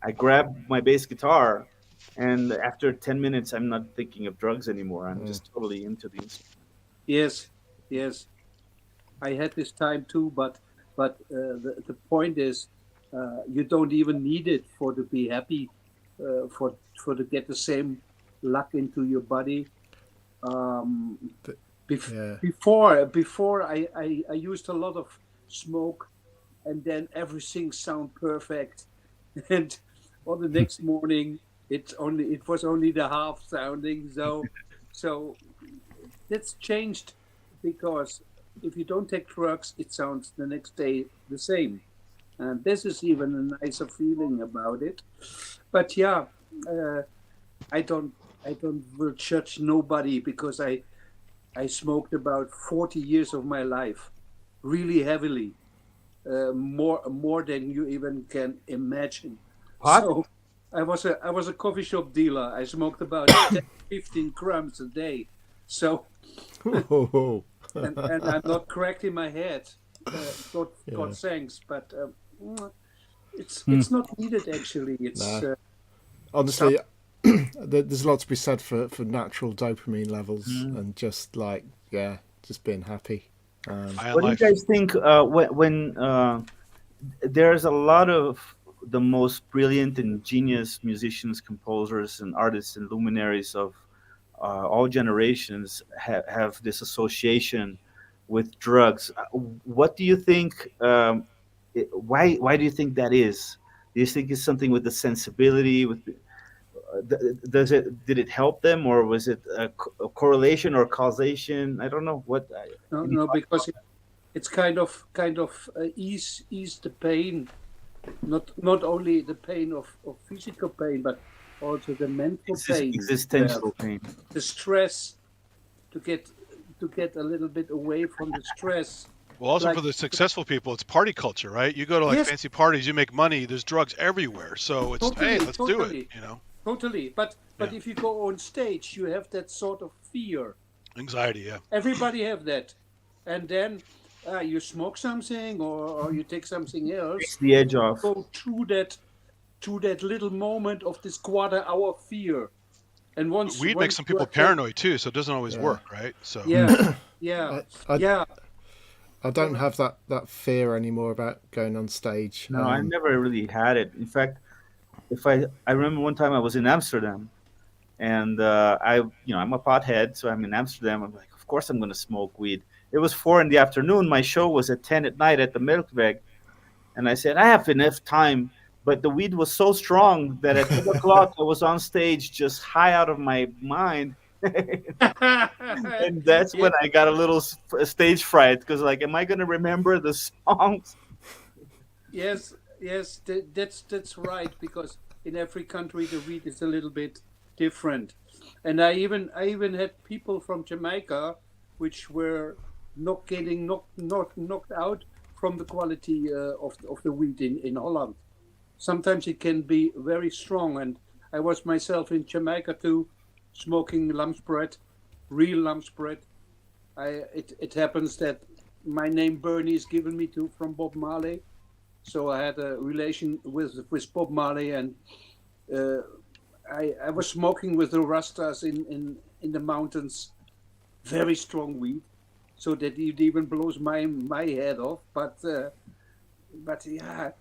[SPEAKER 4] I grab my bass guitar, and after 10 minutes, I'm not thinking of drugs anymore. I'm just totally into the instrument.
[SPEAKER 6] yes, I had this time too. But the point is, you don't even need it for to be happy, for to get the same luck into your body. Before I used a lot of smoke, and then everything sound perfect, and on the next morning it was only the half sounding. So that's changed, because if you don't take drugs, it sounds the next day the same, and this is even a nicer feeling about it. But yeah, I don't will judge nobody, because I smoked about 40 years of my life, really heavily, more than you even can imagine.
[SPEAKER 4] Pot?
[SPEAKER 6] So I was a coffee shop dealer. I smoked about 10, 15 grams a day. So,
[SPEAKER 2] Oh,
[SPEAKER 6] and I'm not correct in my head. God
[SPEAKER 2] Yeah.
[SPEAKER 6] thanks, but it's not needed actually. It's
[SPEAKER 2] No. Honestly, there's a lot to be said for natural dopamine levels and just like, just being happy.
[SPEAKER 3] High on
[SPEAKER 4] What do you
[SPEAKER 3] life.
[SPEAKER 4] guys think when there's a lot of the most brilliant and genius musicians, composers, and artists and luminaries of all generations have this association with drugs. What do you think? Why do you think that is? Do you think it's something with the sensibility? Did it help them, or was it a correlation or causation? I don't know what. Any
[SPEAKER 6] no,
[SPEAKER 4] thoughts
[SPEAKER 6] because it's kind of ease the pain, not only the pain of physical pain, but also the mental pain,
[SPEAKER 4] existential pain?
[SPEAKER 6] the stress, to get a little bit away from the stress.
[SPEAKER 3] Well, also
[SPEAKER 6] Like-
[SPEAKER 3] for the successful people, it's party culture, right? You go to like
[SPEAKER 6] Yes.
[SPEAKER 3] fancy parties, you make money. There's drugs everywhere, so it's hey, let's do
[SPEAKER 6] Totally.
[SPEAKER 3] it. You know,
[SPEAKER 6] Totally, but
[SPEAKER 3] Yeah.
[SPEAKER 6] if you go on stage, you have that sort of fear.
[SPEAKER 3] anxiety. Yeah.
[SPEAKER 6] Everybody have that, and then you smoke something or you take something else.
[SPEAKER 4] Takes the edge off.
[SPEAKER 6] Go through that little moment of this quarter-hour fear, and once
[SPEAKER 3] Weed makes some
[SPEAKER 6] you
[SPEAKER 3] people
[SPEAKER 6] are-
[SPEAKER 3] paranoid too, so it doesn't always
[SPEAKER 2] Yeah.
[SPEAKER 3] work, right? So
[SPEAKER 6] Yeah,
[SPEAKER 2] I
[SPEAKER 6] yeah.
[SPEAKER 2] I don't have that fear anymore about going on stage.
[SPEAKER 4] No, I never really had it. In fact, I remember one time I was in Amsterdam, and I'm a pothead, so I'm in Amsterdam. I'm like, of course I'm going to smoke weed. It was 4 p.m. My show was at 10 at night at the Melkweg, and I said I have enough time. But the weed was so strong that at 2 o'clock I was on stage, just high out of my mind. And that's when I got a little stage fright, because like, am I going to remember the songs?
[SPEAKER 6] Yes, that's right, because in every country the weed is a little bit different, and I even had people from Jamaica which were not getting knocked out from the quality of the weed in Holland. Sometimes it can be very strong, and I was myself in Jamaica too, smoking lamspread, real lamspread. It happens that my name Bernie is given me from Bob Marley. So I had a relation with Bob Marley, and I was smoking with the Rastas in the mountains, very strong weed, so that it even blows my head off. But yeah,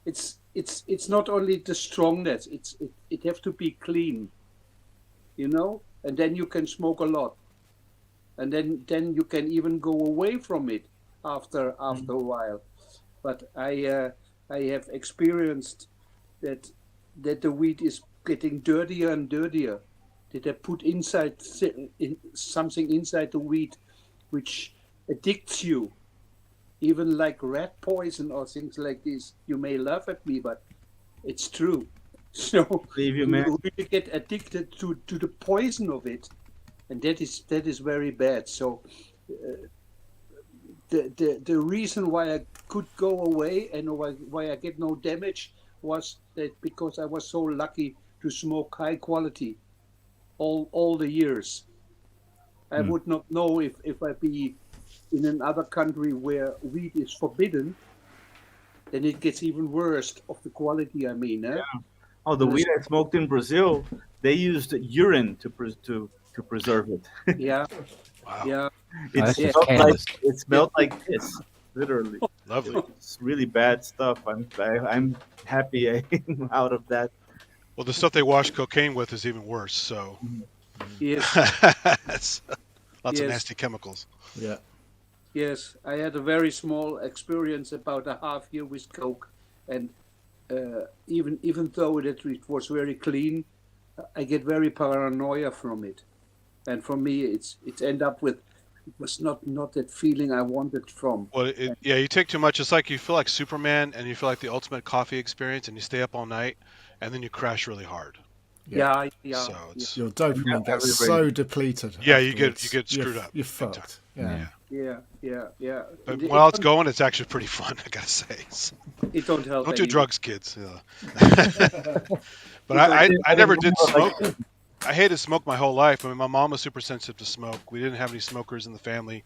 [SPEAKER 6] it's not only the strongness; it have to be clean, and then you can smoke a lot, and then you can even go away from it after a while. But I have experienced that the weed is getting dirtier and dirtier. That they put something inside the weed, which addicts you, even like rat poison or things like this. You may laugh at me, but it's true. So
[SPEAKER 4] Believe you, man.
[SPEAKER 6] you really get addicted to the poison of it, and that is very bad. So. The reason why I could go away and why I get no damage was that because I was so lucky to smoke high quality all the years. I would not know if I'd be in another country where weed is forbidden, then it gets even worse of the quality, I mean. Eh?
[SPEAKER 4] Yeah. Oh, the weed I smoked in Brazil, they used urine to preserve it.
[SPEAKER 6] Yeah.
[SPEAKER 3] Wow.
[SPEAKER 6] Yeah.
[SPEAKER 5] That's just
[SPEAKER 6] Yeah.
[SPEAKER 5] careless.
[SPEAKER 4] It smelled like piss, literally.
[SPEAKER 3] Lovely.
[SPEAKER 4] It's really bad stuff. I'm happy I'm out of that.
[SPEAKER 3] Well, the stuff they wash cocaine with is even worse. So
[SPEAKER 6] Yes.
[SPEAKER 3] it's lots of
[SPEAKER 6] Yes.
[SPEAKER 3] nasty chemicals.
[SPEAKER 2] Yeah.
[SPEAKER 6] Yes, I had a very small experience about a half year with coke, and even though it was very clean, I get very paranoia from it, and for me, it's end up with it was not that feeling I wanted from.
[SPEAKER 3] Well, yeah, you take too much. It's like you feel like Superman, and you feel like the ultimate coffee experience, and you stay up all night, and then you crash really hard.
[SPEAKER 6] Yeah.
[SPEAKER 3] So it's
[SPEAKER 2] Your dopamine gets
[SPEAKER 4] everybody-
[SPEAKER 2] so depleted.
[SPEAKER 3] Yeah, you get
[SPEAKER 2] afterwards.
[SPEAKER 3] screwed up
[SPEAKER 2] You're
[SPEAKER 3] big time.
[SPEAKER 2] fucked. Yeah.
[SPEAKER 6] Yeah.
[SPEAKER 3] But
[SPEAKER 6] It
[SPEAKER 3] while it's
[SPEAKER 6] don't-
[SPEAKER 3] going, it's actually pretty fun. I gotta say. So,
[SPEAKER 6] it don't help.
[SPEAKER 3] don't do
[SPEAKER 6] any.
[SPEAKER 3] drugs, kids. Yeah. But
[SPEAKER 6] It don't-
[SPEAKER 3] I never did
[SPEAKER 4] remember, like,
[SPEAKER 3] smoke. I hated smoke my whole life. I mean, my mom was super sensitive to smoke. We didn't have any smokers in the family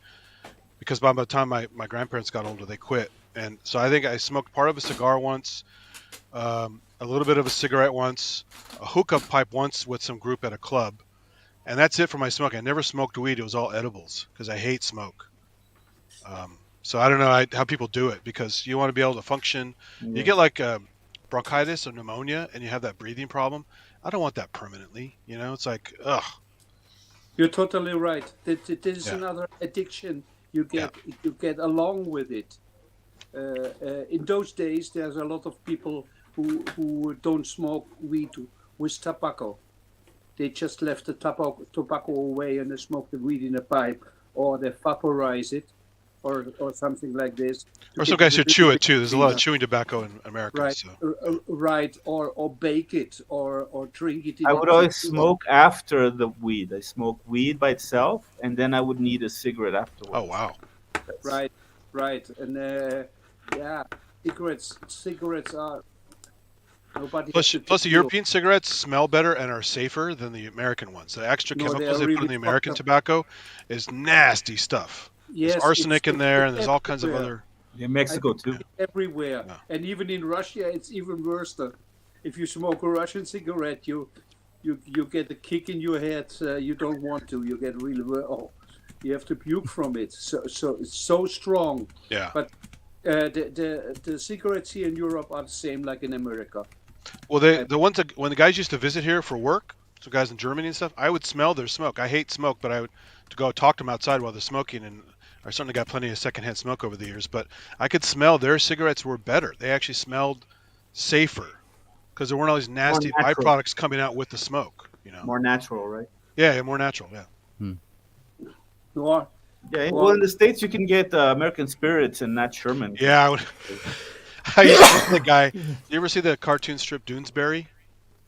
[SPEAKER 3] because by the time my grandparents got older, they quit. And so I think I smoked part of a cigar once, a little bit of a cigarette once, a hookah pipe once with some group at a club. And that's it for my smoke. I never smoked weed. It was all edibles because I hate smoke. So I don't know how people do it because you want to be able to function. You get like bronchitis or pneumonia and you have that breathing problem. I don't want that permanently. It's like, ugh.
[SPEAKER 6] You're totally right. This is
[SPEAKER 3] Yeah.
[SPEAKER 6] another addiction you get along with it. In those days, there's a lot of people who don't smoke weed with tobacco. They just left the tobacco away and they smoke the weed in a pipe, or they vaporize it, or something like this.
[SPEAKER 3] Or some guys who chew it too. There's a lot of chewing tobacco in America.
[SPEAKER 6] Right,
[SPEAKER 3] So.
[SPEAKER 6] right, or bake it, or drink it.
[SPEAKER 4] I would always smoke after the weed. I smoke weed by itself, and then I would need a cigarette afterwards.
[SPEAKER 3] Oh wow.
[SPEAKER 6] Right, and yeah, cigarettes are nobody.
[SPEAKER 3] Plus the European cigarettes smell better and are safer than the American ones. The extra
[SPEAKER 6] No,
[SPEAKER 3] chemicals
[SPEAKER 6] they
[SPEAKER 3] they
[SPEAKER 6] are
[SPEAKER 3] put in
[SPEAKER 6] really
[SPEAKER 3] the American
[SPEAKER 6] fucked up.
[SPEAKER 3] tobacco is nasty stuff.
[SPEAKER 6] Yes,
[SPEAKER 3] There's arsenic in there, and there's all kinds of
[SPEAKER 6] everywhere.
[SPEAKER 3] other.
[SPEAKER 4] In Mexico too.
[SPEAKER 6] Everywhere,
[SPEAKER 3] Yeah.
[SPEAKER 6] and even in Russia, it's even worse. If you smoke a Russian cigarette, you get a kick in your head. You don't want to. You get really you have to puke from it. So it's so strong.
[SPEAKER 3] Yeah.
[SPEAKER 6] But the cigarettes here in Europe are the same like in America.
[SPEAKER 3] Well, the ones that when the guys used to visit here for work, so guys in Germany and stuff, I would smell their smoke. I hate smoke, but I would to go talk to them outside while they're smoking, and I certainly got plenty of secondhand smoke over the years. But I could smell their cigarettes were better. They actually smelled safer because there weren't all these nasty
[SPEAKER 4] natural.
[SPEAKER 3] byproducts coming out with the smoke.
[SPEAKER 4] More natural, right?
[SPEAKER 3] Yeah, more natural. Yeah.
[SPEAKER 6] Or
[SPEAKER 4] Yeah. Well, in the States, you can get American Spirits and Nat Sherman.
[SPEAKER 3] Yeah, I would. I used to see the guy. You ever see the cartoon strip Doonesbury?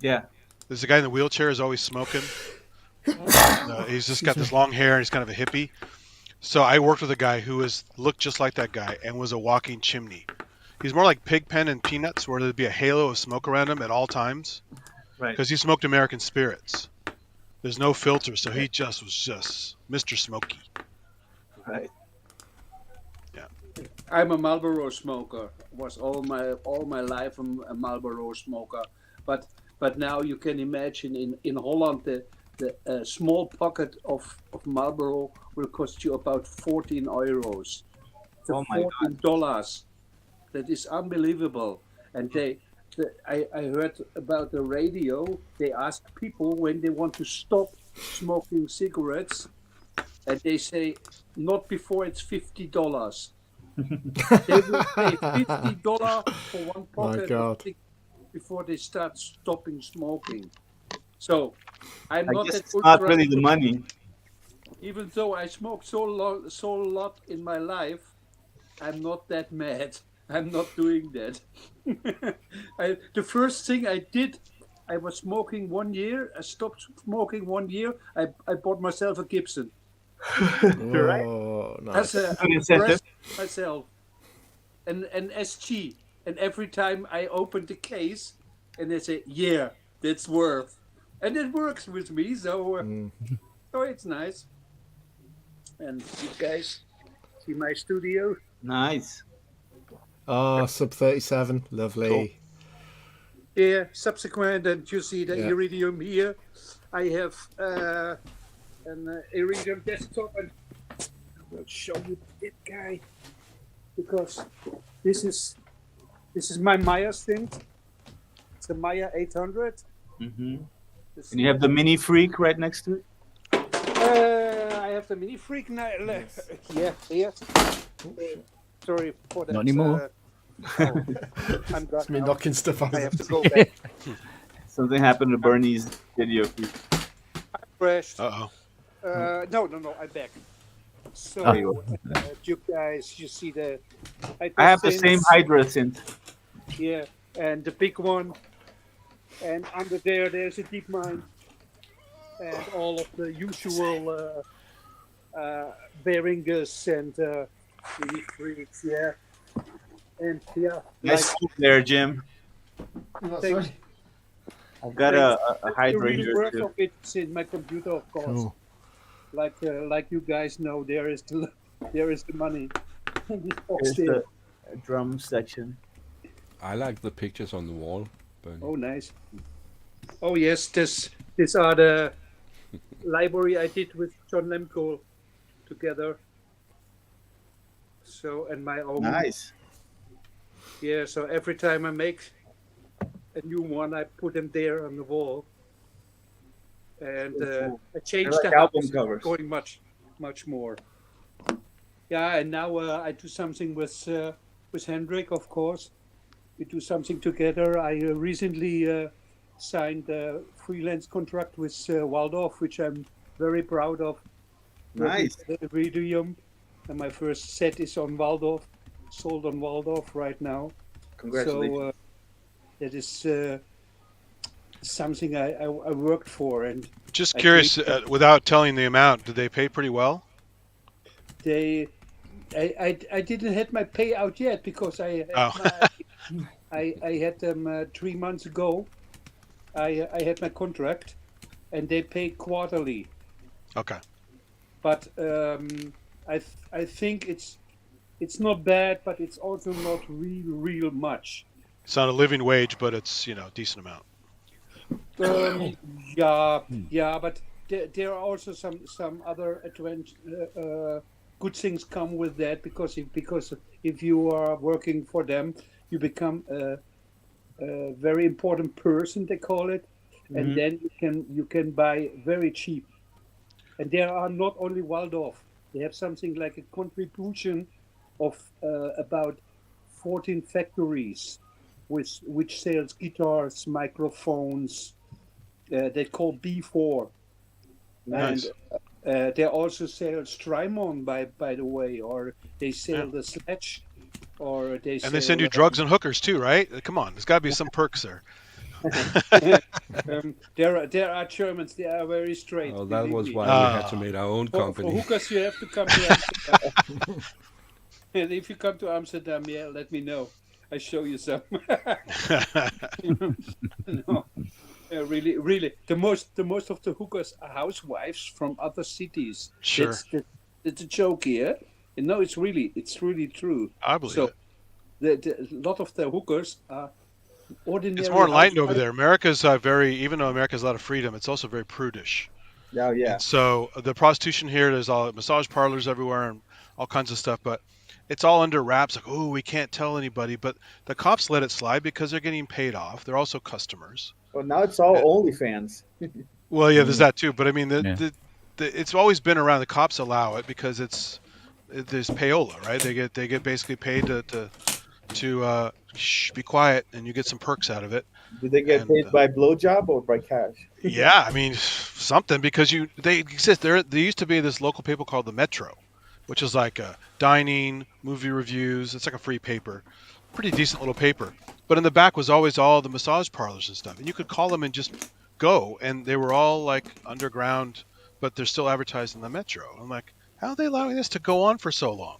[SPEAKER 4] Yeah.
[SPEAKER 3] There's a guy in the wheelchair is always smoking. He's just got this long hair and he's kind of a hippie. So I worked with a guy who looked just like that guy and was a walking chimney. He's more like Pigpen and Peanuts, where there'd be a halo of smoke around him at all times.
[SPEAKER 4] Right.
[SPEAKER 3] Because he smoked American Spirits. There's no filter, so he just was just Mr. Smoky.
[SPEAKER 4] Right.
[SPEAKER 6] I'm a Marlboro smoker. Was all my life a Marlboro smoker. But now you can imagine in Holland the small pocket of Marlboro will cost you about 14 euros. So
[SPEAKER 4] Oh my
[SPEAKER 6] $14. That is unbelievable. And I heard about the radio. They ask people when they want to stop smoking cigarettes, and they say not before it's $50. They will pay $50 for one pocket
[SPEAKER 2] God.
[SPEAKER 6] before they start stopping smoking. So I'm
[SPEAKER 4] I
[SPEAKER 6] not
[SPEAKER 4] guess
[SPEAKER 6] that
[SPEAKER 4] it's not
[SPEAKER 6] ultra-
[SPEAKER 4] really the money.
[SPEAKER 6] Even though I smoked so a lot in my life, I'm not that mad. I'm not doing that. The first thing I did, I was smoking 1 year. I stopped smoking 1 year. I bought myself a Gibson.
[SPEAKER 4] Right.
[SPEAKER 2] Oh,
[SPEAKER 6] As
[SPEAKER 2] nice.
[SPEAKER 6] a
[SPEAKER 4] Incentive.
[SPEAKER 6] rest myself. An SG. And every time I open the case, and they say, yeah, that's worth. And it works with me, so it's nice. And you guys see my studio?
[SPEAKER 4] Nice.
[SPEAKER 2] Oh, sub 37. Lovely.
[SPEAKER 3] Cool.
[SPEAKER 6] Yeah, subsequent, and you see the
[SPEAKER 2] Yeah.
[SPEAKER 6] Iridium here. I have an Iridium desktop, and I will show you that guy because this is my Maya Synth. It's a Maya 800.
[SPEAKER 4] Mm-hmm.
[SPEAKER 6] This-
[SPEAKER 4] And you have the Mini Freak right next to it.
[SPEAKER 6] I have the Mini Freak now. Yeah, here. Sorry for that.
[SPEAKER 5] Not anymore.
[SPEAKER 6] I'm done
[SPEAKER 2] It's me
[SPEAKER 6] now.
[SPEAKER 2] knocking stuff out
[SPEAKER 6] I
[SPEAKER 2] of
[SPEAKER 6] have
[SPEAKER 2] it.
[SPEAKER 6] to go back.
[SPEAKER 4] Something happened to Bernie's video feed.
[SPEAKER 6] Crashed.
[SPEAKER 3] Uh-oh.
[SPEAKER 6] No, I'm back. So,
[SPEAKER 4] Oh, you
[SPEAKER 6] you guys, you see the.
[SPEAKER 4] I have the
[SPEAKER 6] synths,
[SPEAKER 4] same Hydra synth.
[SPEAKER 6] Yeah, and the big one, and under there's a deep mine, and all of the usual Beringus and mini freaks, yeah. And yeah,
[SPEAKER 7] Nice scoop there, Jim.
[SPEAKER 6] thanks.
[SPEAKER 7] I've got
[SPEAKER 6] Thanks.
[SPEAKER 7] a
[SPEAKER 6] The real
[SPEAKER 7] hydrangea
[SPEAKER 6] worth
[SPEAKER 7] too.
[SPEAKER 6] of it is in my computer, of course.
[SPEAKER 2] Cool.
[SPEAKER 6] Like you guys know, there is the money. This box
[SPEAKER 7] Here's
[SPEAKER 6] there.
[SPEAKER 7] the drum section.
[SPEAKER 1] I like the pictures on the wall. Bernie.
[SPEAKER 6] Oh, nice. Oh yes, these are the library I did with John Lemko together. So and my own.
[SPEAKER 7] Nice.
[SPEAKER 6] Yeah. So every time I make a new one, I put them there on the wall, and I changed
[SPEAKER 7] They're like
[SPEAKER 6] the
[SPEAKER 7] album
[SPEAKER 6] house,
[SPEAKER 7] covers.
[SPEAKER 6] going much more. Yeah, and now I do something with Hendrik, of course. We do something together. I recently signed a freelance contract with Waldorf, which I'm very proud of.
[SPEAKER 7] Nice.
[SPEAKER 6] Iridium, and my first set is on Waldorf, sold on Waldorf right now.
[SPEAKER 7] Congratulations.
[SPEAKER 6] So that is something I worked for, and
[SPEAKER 3] Just
[SPEAKER 6] I
[SPEAKER 3] curious,
[SPEAKER 6] think
[SPEAKER 3] without telling the amount, did they pay pretty well?
[SPEAKER 6] I didn't have my payout yet because I had I had them 3 months ago. I had my contract, and they pay quarterly.
[SPEAKER 3] Okay.
[SPEAKER 6] But I think it's not bad, but it's also not real much.
[SPEAKER 3] It's not a living wage, but it's decent amount.
[SPEAKER 6] Yeah, but there are also some other good things come with that because if you are working for them, you become a very important person, they call it, and then you can buy very cheap. And there are not only Waldorf; they have something like a contribution of about 14 factories, which sells guitars, microphones. They call B4,
[SPEAKER 3] Nice.
[SPEAKER 6] and they also sell Strymon, by the way, or they sell the Sledge, or they
[SPEAKER 3] And they send you drugs and hookers too, right? Come on, there's got to be some perks there.
[SPEAKER 6] there are Germans. They are very straight.
[SPEAKER 1] Oh, that
[SPEAKER 6] believe
[SPEAKER 1] was
[SPEAKER 6] me.
[SPEAKER 1] why we had to make our own
[SPEAKER 6] For
[SPEAKER 1] company.
[SPEAKER 6] hookers, you have to come to Amsterdam. And if you come to Amsterdam, yeah, let me know. I show you some. No, really, the most of the hookers are housewives from other cities.
[SPEAKER 3] Sure.
[SPEAKER 6] It's a joke here. No, it's really true.
[SPEAKER 3] I believe
[SPEAKER 6] So
[SPEAKER 3] it.
[SPEAKER 6] a lot of the hookers are ordinary.
[SPEAKER 3] It's more enlightened over
[SPEAKER 6] housewives.
[SPEAKER 3] there. America's even though America has a lot of freedom, it's also very prudish.
[SPEAKER 7] Oh, yeah.
[SPEAKER 3] And so the prostitution here, there's all massage parlors everywhere and all kinds of stuff, but it's all under wraps. Like, oh, we can't tell anybody. But the cops let it slide because they're getting paid off. They're also customers.
[SPEAKER 7] Well, now it's all OnlyFans.
[SPEAKER 3] Well, yeah, there's that too. But I mean,
[SPEAKER 5] Yeah.
[SPEAKER 3] it's always been around. The cops allow it because there's payola, right? They get basically paid to be quiet, and you get some perks out of it.
[SPEAKER 7] Do they get
[SPEAKER 3] And,
[SPEAKER 7] paid by blowjob or by cash?
[SPEAKER 3] Yeah, I mean something because they exist. There used to be this local paper called the Metro, which is like dining, movie reviews. It's like a free paper, pretty decent little paper. But in the back was always all the massage parlors and stuff, and you could call them and just go, and they were all like underground, but they're still advertised in the Metro. I'm like, how are they allowing this to go on for so long?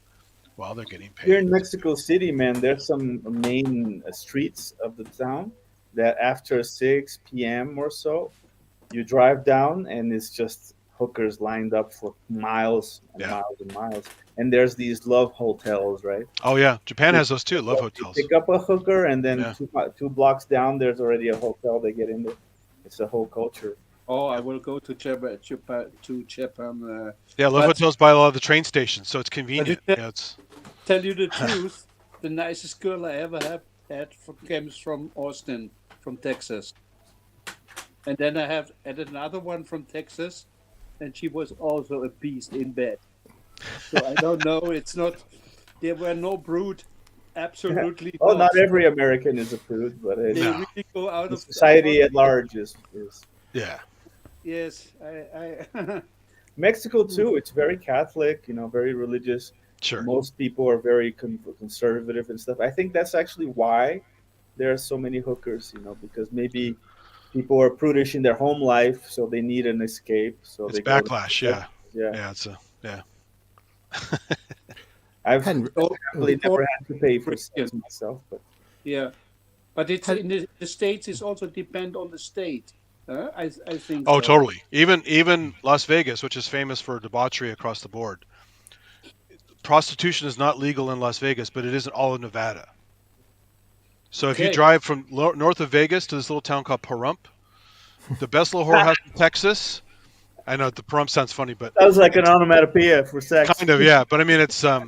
[SPEAKER 3] Well, they're getting paid.
[SPEAKER 7] Here in Mexico City, man, there's some main streets of the town that after 6 p.m. or so, you drive down and it's just hookers lined up for miles and
[SPEAKER 3] Yeah.
[SPEAKER 7] miles and miles. And there's these love hotels, right?
[SPEAKER 3] Oh yeah, Japan has those too. Love
[SPEAKER 7] You
[SPEAKER 3] hotels.
[SPEAKER 7] pick up a hooker, and then
[SPEAKER 3] Yeah.
[SPEAKER 7] two blocks down, there's already a hotel. They get in there. It's a whole culture.
[SPEAKER 6] Oh, I will go to Japan.
[SPEAKER 3] Yeah, love
[SPEAKER 6] But-
[SPEAKER 3] hotels by a lot of the train stations, so it's convenient.
[SPEAKER 6] But-
[SPEAKER 3] Yeah, it's
[SPEAKER 6] Tell you the truth, the nicest girl I ever had comes from Austin, from Texas. And then I had another one from Texas, and she was also a beast in bed. So I don't know. It's not. There were no brood. Absolutely.
[SPEAKER 7] Oh, not every American is a prude, but
[SPEAKER 6] They
[SPEAKER 3] No.
[SPEAKER 6] really go out
[SPEAKER 7] the
[SPEAKER 6] of
[SPEAKER 7] society at large is.
[SPEAKER 3] yeah.
[SPEAKER 6] Yes, I
[SPEAKER 7] Mexico too. It's very Catholic, very religious.
[SPEAKER 3] Sure.
[SPEAKER 7] Most people are very conservative and stuff. I think that's actually why there are so many hookers, because maybe people are prudish in their home life, so they need an escape. So
[SPEAKER 3] It's
[SPEAKER 7] they go to-
[SPEAKER 3] backlash. Yeah.
[SPEAKER 7] yeah.
[SPEAKER 3] Yeah. Yeah.
[SPEAKER 7] I've
[SPEAKER 2] Henry,
[SPEAKER 7] happily never had to pay for
[SPEAKER 6] Brilliant.
[SPEAKER 7] synths myself, but
[SPEAKER 6] Yeah, but it's
[SPEAKER 2] Hen-
[SPEAKER 6] in the States. It's also depend on the state. I think
[SPEAKER 3] Oh,
[SPEAKER 6] so.
[SPEAKER 3] totally. Even Las Vegas, which is famous for debauchery across the board, prostitution is not legal in Las Vegas, but it is in all of Nevada. So if you
[SPEAKER 6] Okay.
[SPEAKER 3] drive from north of Vegas to this little town called Pahrump, the best little whorehouse in Texas. I know the Pahrump sounds funny, but
[SPEAKER 7] sounds like an
[SPEAKER 3] it's
[SPEAKER 7] onomatopoeia for sex.
[SPEAKER 3] kind of, yeah. But I mean, it's the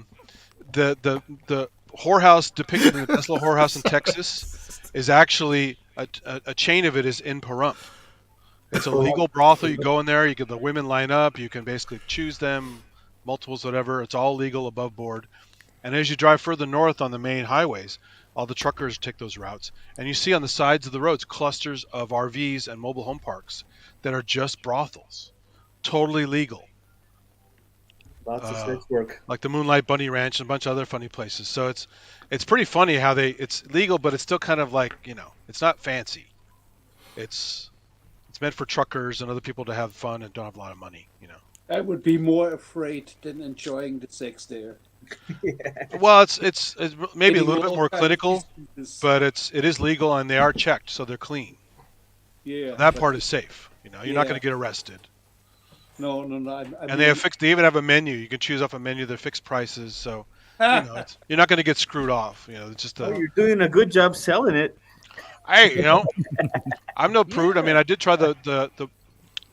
[SPEAKER 3] whorehouse depicted in the best little whorehouse in Texas is actually a chain of it is in Pahrump. It's a legal brothel. You go in there, you get the women line up, you can basically choose them, multiples, whatever. It's all legal above board. And as you drive further north on the main highways, all the truckers take those routes. And you see on the sides of the roads clusters of RVs and mobile home parks that are just brothels. Totally legal.
[SPEAKER 7] Lots of sex work.
[SPEAKER 3] Like the Moonlight Bunny Ranch and a bunch of other funny places. So it's pretty funny how it's legal, but it's still kind of like, it's not fancy. It's meant for truckers and other people to have fun and don't have a lot of money.
[SPEAKER 6] I would be more afraid than enjoying the sex there.
[SPEAKER 3] Well, it's maybe a
[SPEAKER 6] Getting
[SPEAKER 3] little bit
[SPEAKER 6] all
[SPEAKER 3] more
[SPEAKER 6] kinds of
[SPEAKER 3] clinical,
[SPEAKER 6] diseases.
[SPEAKER 3] but it is legal and they are checked, so they're clean.
[SPEAKER 6] Yeah,
[SPEAKER 3] That
[SPEAKER 6] but
[SPEAKER 3] part is safe. You're not
[SPEAKER 6] Yeah.
[SPEAKER 3] going to get arrested.
[SPEAKER 6] no.
[SPEAKER 3] And they even have a menu. You can choose off a menu. They're fixed prices, so you're not going to get screwed off. It's just
[SPEAKER 7] Oh, you're doing a good job selling it.
[SPEAKER 3] hey, I'm no prude. I mean, I did try the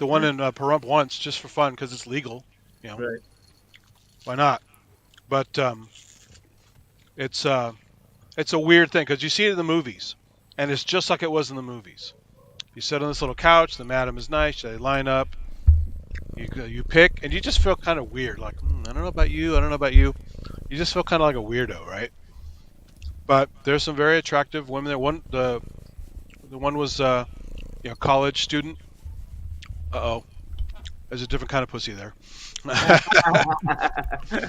[SPEAKER 3] one in Pahrump once just for fun because it's legal.
[SPEAKER 7] Right.
[SPEAKER 3] Why not? But it's a weird thing because you see it in the movies, and it's just like it was in the movies. You sit on this little couch. The madam is nice. They line up. You pick, and you just feel kind of weird. Like I don't know about you. I don't know about you. You just feel kind of like a weirdo, right? But there's some very attractive women there. The one was college student. Uh-oh. There's a different kind of pussy there.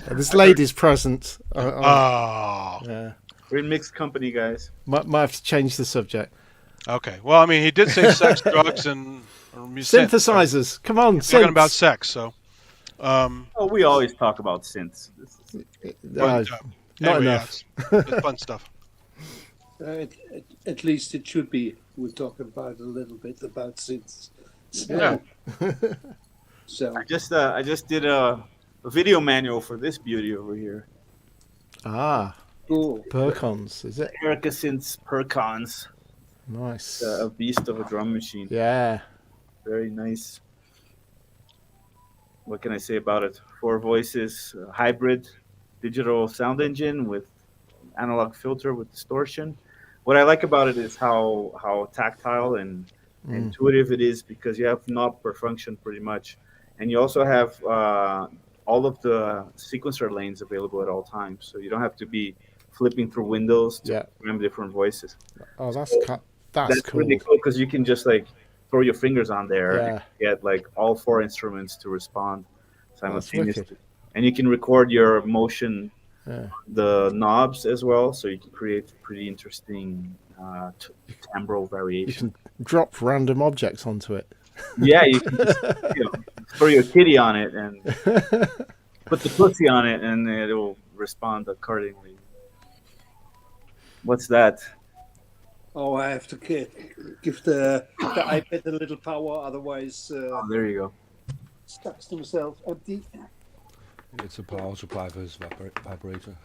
[SPEAKER 2] There's ladies present.
[SPEAKER 3] Oh.
[SPEAKER 2] Yeah.
[SPEAKER 7] We're in mixed company, guys.
[SPEAKER 2] Might have to change the subject.
[SPEAKER 3] Okay. Well, I mean, he did say sex, drugs, and
[SPEAKER 2] Synthesizers. Come on,
[SPEAKER 3] talking about
[SPEAKER 2] synths.
[SPEAKER 3] sex, so.
[SPEAKER 7] Oh, we always talk about synths.
[SPEAKER 2] Not
[SPEAKER 3] Anyway,
[SPEAKER 2] enough.
[SPEAKER 3] it's fun stuff.
[SPEAKER 6] At least it should be. We're talking about a little bit about synths.
[SPEAKER 3] Yeah.
[SPEAKER 6] So
[SPEAKER 7] I just did a video manual for this beauty over here.
[SPEAKER 6] cool.
[SPEAKER 2] Percons, is it?
[SPEAKER 7] Erica Synths Percons.
[SPEAKER 2] Nice.
[SPEAKER 7] A beast of a drum machine.
[SPEAKER 2] Yeah.
[SPEAKER 7] Very nice. What can I say about it? 4 voices, hybrid digital sound engine with analog filter with distortion. What I like about it is how tactile and intuitive it is because you have knob per function pretty much. And you also have all of the sequencer lanes available at all times. So you don't have to be flipping through windows to program different voices.
[SPEAKER 2] Oh, that's cool.
[SPEAKER 7] Really cool because you can just like throw your fingers on there and
[SPEAKER 2] Yeah.
[SPEAKER 7] get like all 4 instruments to respond simultaneously.
[SPEAKER 2] wicked.
[SPEAKER 7] And you can record your motion,
[SPEAKER 2] Yeah.
[SPEAKER 7] the knobs as well, so you can create pretty interesting timbral
[SPEAKER 2] You
[SPEAKER 7] variation.
[SPEAKER 2] can drop random objects onto it.
[SPEAKER 7] Yeah, you can just, throw your kitty on it and put the pussy on it, and it will respond accordingly. What's that?
[SPEAKER 6] Oh, I have to give the iPad a little power, otherwise
[SPEAKER 7] Oh, there you go.
[SPEAKER 6] stucks themselves empty.
[SPEAKER 1] It's a power supply for his vibrator.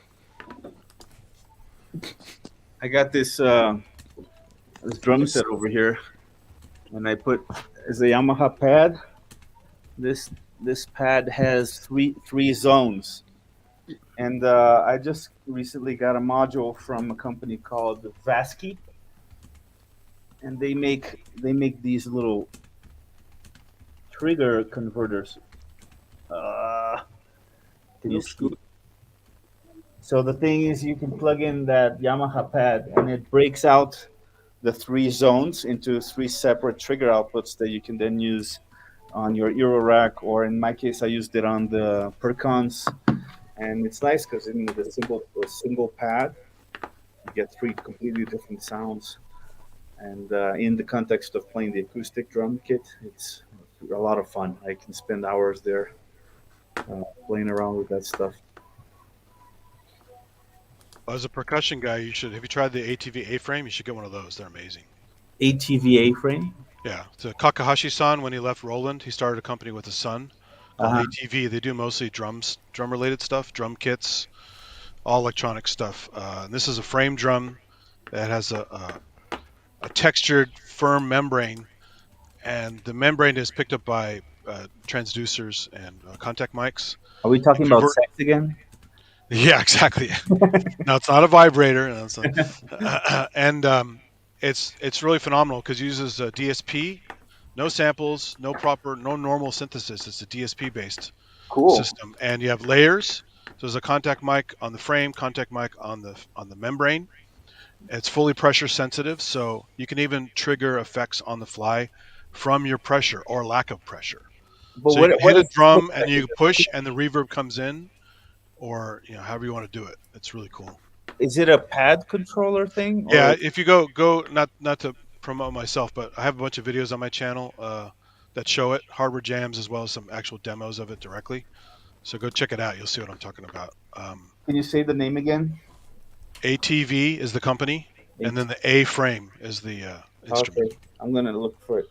[SPEAKER 7] I got this drum set over here, and I put as a Yamaha pad. This pad has three zones, and I just recently got a module from a company called Vasky, and they make these little trigger converters. Can you
[SPEAKER 6] Looks
[SPEAKER 7] see?
[SPEAKER 6] good.
[SPEAKER 7] So the thing is, you can plug in that Yamaha pad, and it breaks out the 3 zones into 3 separate trigger outputs that you can then use on your Euro rack, or in my case, I used it on the Percons, and it's nice because in the single pad, you get 3 completely different sounds, and in the context of playing the acoustic drum kit, it's a lot of fun. I can spend hours there. playing around with that stuff.
[SPEAKER 3] As a percussion guy, you should. Have you tried the ATV A-frame? You should get one of those. They're amazing.
[SPEAKER 7] ATV A-frame?
[SPEAKER 3] Yeah, it's a Kakahashi-san. When he left Roland, he started a company with his son called ATV. They do mostly drum-related stuff, drum kits, all electronic stuff. And this is a frame drum that has a textured, firm membrane, and the membrane is picked up by transducers and contact mics.
[SPEAKER 7] Are we talking about sex again?
[SPEAKER 3] Yeah, exactly. No, it's not a vibrator. No, it's not. And it's really phenomenal because it uses DSP, no samples, no normal synthesis. It's a DSP based system, and you have layers. So there's a contact mic on the frame, contact mic on the membrane. It's fully pressure sensitive, so you can even trigger effects on the fly from your pressure or lack of pressure.
[SPEAKER 7] But
[SPEAKER 3] so you can hit a drum and you push, and the reverb comes in. Or however you want to do it. It's really cool.
[SPEAKER 7] Is it a pad controller thing?
[SPEAKER 3] Yeah, if you go not to promote myself, but I have a bunch of videos on my channel that show it, hardware jams, as well as some actual demos of it directly. So go check it out. You'll see what I'm talking about.
[SPEAKER 7] Can you say the name again?
[SPEAKER 3] ATV is the company, and then the A-frame is the instrument.
[SPEAKER 7] Okay, I'm gonna look for it.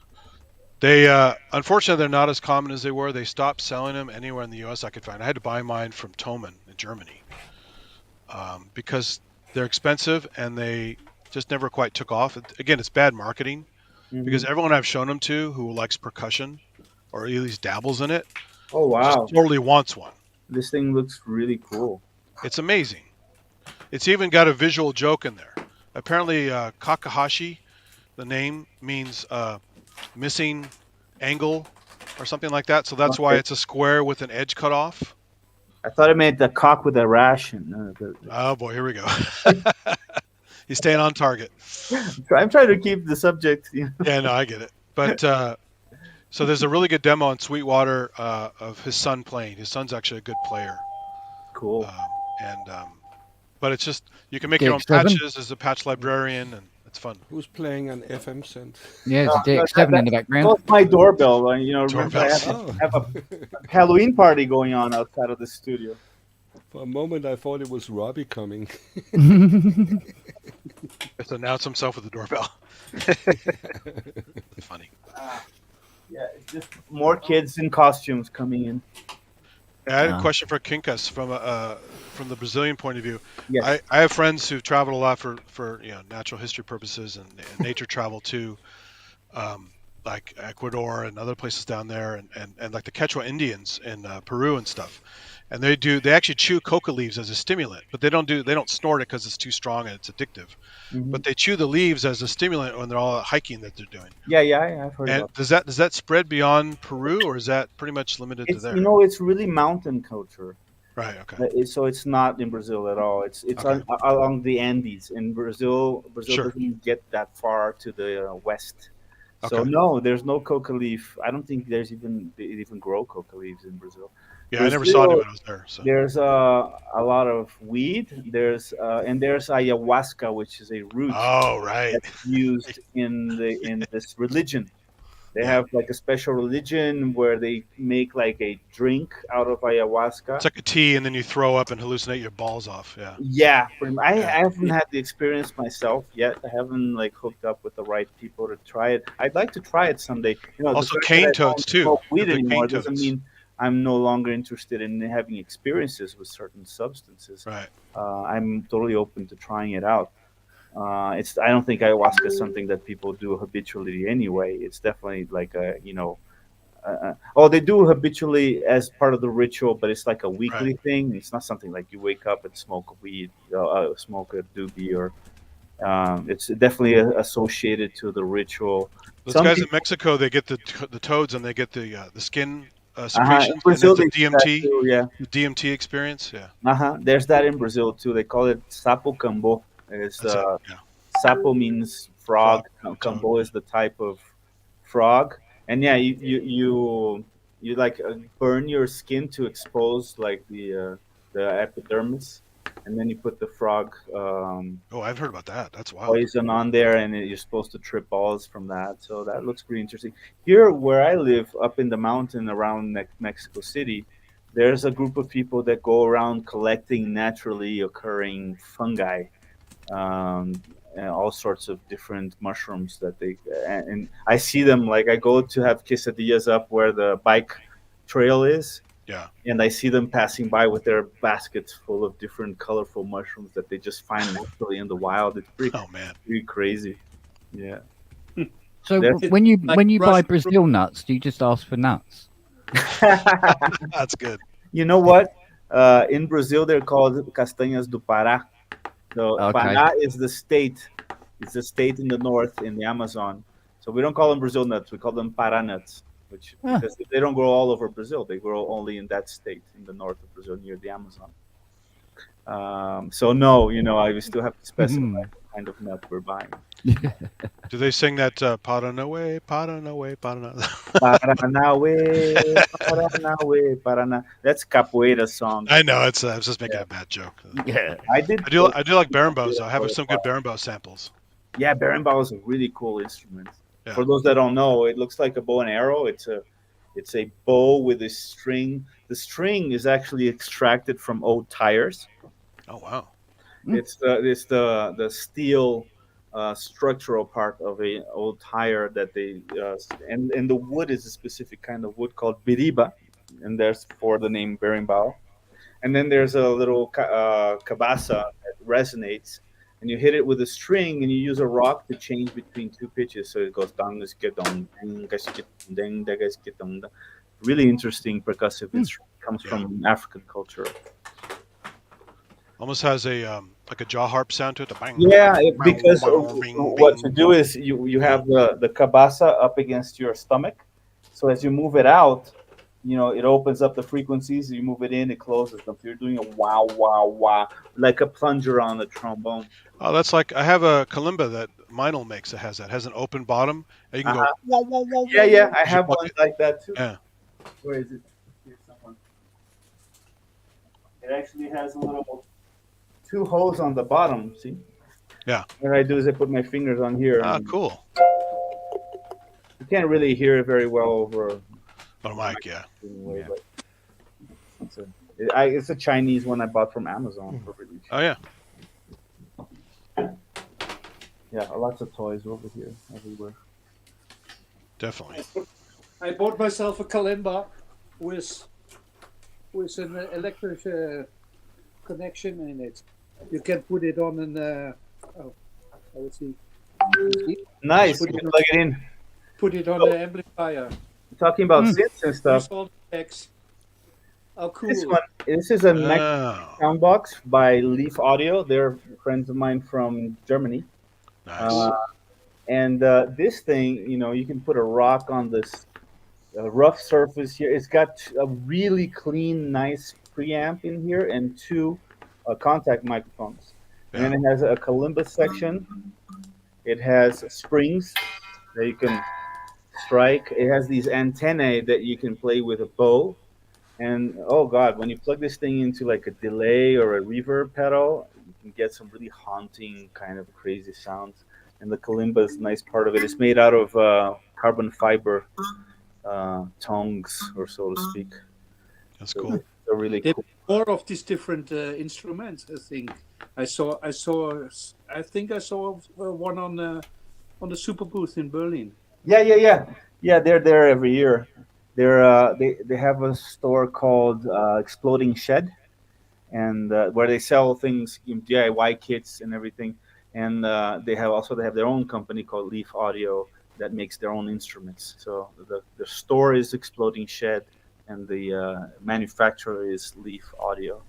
[SPEAKER 3] They unfortunately they're not as common as they were. They stopped selling them anywhere in the U.S. I could find. I had to buy mine from Thomann in Germany because they're expensive and they just never quite took off. Again, it's bad marketing because everyone I've shown them to who likes percussion or at least dabbles in it, just totally wants one.
[SPEAKER 7] This thing looks really cool.
[SPEAKER 3] It's amazing. It's even got a visual joke in there. Apparently, Kakahashi, the name means missing angle or something like that, so that's why it's a square with an edge cut off.
[SPEAKER 7] I thought it meant the cock with a rash.
[SPEAKER 3] Oh boy, here we go. He's staying on target.
[SPEAKER 7] I'm trying to keep the subject.
[SPEAKER 3] Yeah, no, I get it. But so there's a really good demo in Sweetwater of his son playing. His son's actually a good player.
[SPEAKER 7] Cool.
[SPEAKER 3] But it's just you can make your own patches as a patch librarian, and it's fun.
[SPEAKER 1] Who's playing an FM synth?
[SPEAKER 5] Yeah, it's a DX7 in the background.
[SPEAKER 7] That's my doorbell. Remember I have a Halloween party going on outside of the studio.
[SPEAKER 1] For a moment, I thought it was Robbie coming.
[SPEAKER 3] Just announce himself with the doorbell. Funny.
[SPEAKER 7] Yeah, it's just more kids in costumes coming in.
[SPEAKER 3] I had a question for Kinkas from the Brazilian point of view.
[SPEAKER 7] Yes.
[SPEAKER 3] I have friends who've traveled a lot for natural history purposes and nature travel too, like Ecuador and other places down there, and like the Quechua Indians in Peru and stuff. And they actually chew coca leaves as a stimulant, but they don't snort it because it's too strong and it's addictive. Mm-hmm. But they chew the leaves as a stimulant when they're all hiking that they're doing.
[SPEAKER 7] Yeah, I've heard
[SPEAKER 3] and
[SPEAKER 7] about that.
[SPEAKER 3] Does that spread beyond Peru, or is that pretty much limited to there?
[SPEAKER 7] It's really mountain culture.
[SPEAKER 3] Right. Okay.
[SPEAKER 7] So it's not in Brazil at all. It's along the Andes. In Brazil doesn't get that far to the west. So no, there's no coca leaf. I don't think they even grow coca leaves in Brazil.
[SPEAKER 3] Yeah, I never saw it when I was there. So.
[SPEAKER 7] There's a lot of weed. There's ayahuasca, which is a root.
[SPEAKER 3] Oh, right.
[SPEAKER 7] That's used in this religion. They have like a special religion where they make like a drink out of ayahuasca.
[SPEAKER 3] It's like a tea, and then you throw up and hallucinate your balls off. Yeah.
[SPEAKER 7] Yeah. I haven't had the experience myself yet. I haven't like hooked up with the right people to try it. I'd like to try it someday.
[SPEAKER 3] Also, cane toads too.
[SPEAKER 7] Weed anymore doesn't mean I'm no longer interested in having experiences with certain substances.
[SPEAKER 3] Right.
[SPEAKER 7] I'm totally open to trying it out. I don't think ayahuasca is something that people do habitually anyway. It's definitely like they do habitually as part of the ritual, but it's like a weekly thing. It's not something like you wake up and smoke a weed, smoke a doobie, or it's definitely associated to the ritual.
[SPEAKER 3] Those guys in Mexico, they get the toads and they get the skin secretions. Brazil, and the DMT, the DMT experience. Yeah.
[SPEAKER 7] There's that in Brazil too. They call it sapo cambo. Sapo means frog. Cambo is the type of frog. And yeah, you like burn your skin to expose like the epidermis, and then you put the frog.
[SPEAKER 3] I've heard about that. That's wild.
[SPEAKER 7] Poison on there, and you're supposed to trip balls from that. So that looks pretty interesting. Here, where I live, up in the mountain around Mexico City, there's a group of people that go around collecting naturally occurring fungi, and all sorts of different mushrooms that they and I see them, like I go to have quesadillas up where the bike trail is,
[SPEAKER 3] Yeah.
[SPEAKER 7] and I see them passing by with their baskets full of different colorful mushrooms that they just find naturally in the wild. It's pretty,
[SPEAKER 3] Oh man.
[SPEAKER 7] pretty crazy. Yeah.
[SPEAKER 5] So
[SPEAKER 7] That's-
[SPEAKER 5] when you
[SPEAKER 6] like
[SPEAKER 5] when you buy
[SPEAKER 6] Russian
[SPEAKER 5] Brazil nuts, do you just ask for nuts?
[SPEAKER 3] That's good.
[SPEAKER 7] You know what? In Brazil, they're called castanhas do Pará. So
[SPEAKER 5] Okay.
[SPEAKER 7] Pará is the state. It's a state in the north in the Amazon. So we don't call them Brazil nuts. We call them Pará nuts, which
[SPEAKER 5] Ah.
[SPEAKER 7] because they don't grow all over Brazil. They grow only in that state in the north of Brazil near the Amazon. So no, I still have to specify what kind of nut we're buying.
[SPEAKER 3] Do they sing that Paranawe, Paranawe, Paranawe?
[SPEAKER 7] Paranawe, Paranawe, Parana. That's capoeira song.
[SPEAKER 3] I know. I was just making a bad joke.
[SPEAKER 5] Yeah.
[SPEAKER 7] I did.
[SPEAKER 3] I do like berimbos. I have some good berimbau samples.
[SPEAKER 7] Yeah, berimbau is a really cool instrument.
[SPEAKER 3] Yeah.
[SPEAKER 7] For those that don't know, it looks like a bow and arrow. It's a bow with a string. The string is actually extracted from old tires.
[SPEAKER 3] Oh wow.
[SPEAKER 7] It's the steel structural part of a old tire that they and the wood is a specific kind of wood called biriba, and there's for the name berimbau. And then there's a little cabasa that resonates, and you hit it with a string, and you use a rock to change between two pitches, so it goes dong dong dong. Really interesting percussive instrument. Comes from African culture.
[SPEAKER 3] Almost has a like a jaw harp sound to it. The bang.
[SPEAKER 7] Yeah, because
[SPEAKER 3] bing,
[SPEAKER 7] what
[SPEAKER 3] bing.
[SPEAKER 7] you do is you have the cabasa up against your stomach, so as you move it out, it opens up the frequencies. You move it in, it closes them. So you're doing a wow, wow, wow, like a plunger on a trombone.
[SPEAKER 3] Oh, that's like I have a kalimba that Meinl makes that has an open bottom. And you can go whoa, whoa, whoa,
[SPEAKER 7] Yeah,
[SPEAKER 3] whoa,
[SPEAKER 7] yeah,
[SPEAKER 3] whoa,
[SPEAKER 7] I
[SPEAKER 3] as you
[SPEAKER 7] have
[SPEAKER 3] pluck
[SPEAKER 7] one
[SPEAKER 3] it.
[SPEAKER 7] like that too.
[SPEAKER 3] Yeah.
[SPEAKER 7] Where is it? Here's someone. It actually has a little two holes on the bottom. See?
[SPEAKER 3] Yeah.
[SPEAKER 7] What I do is I put my fingers on here.
[SPEAKER 3] Ah,
[SPEAKER 7] and
[SPEAKER 3] cool.
[SPEAKER 7] You can't really hear it very well over.
[SPEAKER 3] Oh, Mike, yeah.
[SPEAKER 7] Anyway,
[SPEAKER 3] Yeah.
[SPEAKER 7] but it's a Chinese one I bought from Amazon for really cheap.
[SPEAKER 3] Oh yeah.
[SPEAKER 7] Yeah, lots of toys over here, everywhere.
[SPEAKER 3] Definitely.
[SPEAKER 6] I bought myself a kalimba with an electric connection in it. You can put it on an let's see.
[SPEAKER 7] Nice.
[SPEAKER 6] Put
[SPEAKER 7] You
[SPEAKER 6] it
[SPEAKER 7] can
[SPEAKER 6] on-
[SPEAKER 7] plug it in.
[SPEAKER 6] Put it on the amplifier.
[SPEAKER 7] Talking about synths and stuff.
[SPEAKER 6] Use all the decks. How cool!
[SPEAKER 7] This is a Mac
[SPEAKER 3] Oh,
[SPEAKER 7] sound box by Leaf Audio. They're friends of mine from Germany.
[SPEAKER 3] nice.
[SPEAKER 7] And this thing, you can put a rock on this rough surface here. It's got a really clean, nice preamp in here and two contact microphones. And then it has a kalimba section. It has springs that you can strike. It has these antennae that you can play with a bow. And oh god, when you plug this thing into like a delay or a reverb pedal, you can get some really haunting kind of crazy sounds. And the kalimba is a nice part of it. It's made out of carbon fiber tongues, or so to speak.
[SPEAKER 3] That's
[SPEAKER 7] So
[SPEAKER 3] cool.
[SPEAKER 7] they're really
[SPEAKER 6] There
[SPEAKER 7] cool.
[SPEAKER 6] are more of these different instruments. I think I saw one on the Super Booth in Berlin.
[SPEAKER 7] Yeah. They're there every year. They have a store called Exploding Shed, and where they sell things, DIY kits and everything. And they have their own company called Leaf Audio that makes their own instruments. So the store is Exploding Shed, and the manufacturer is Leaf Audio.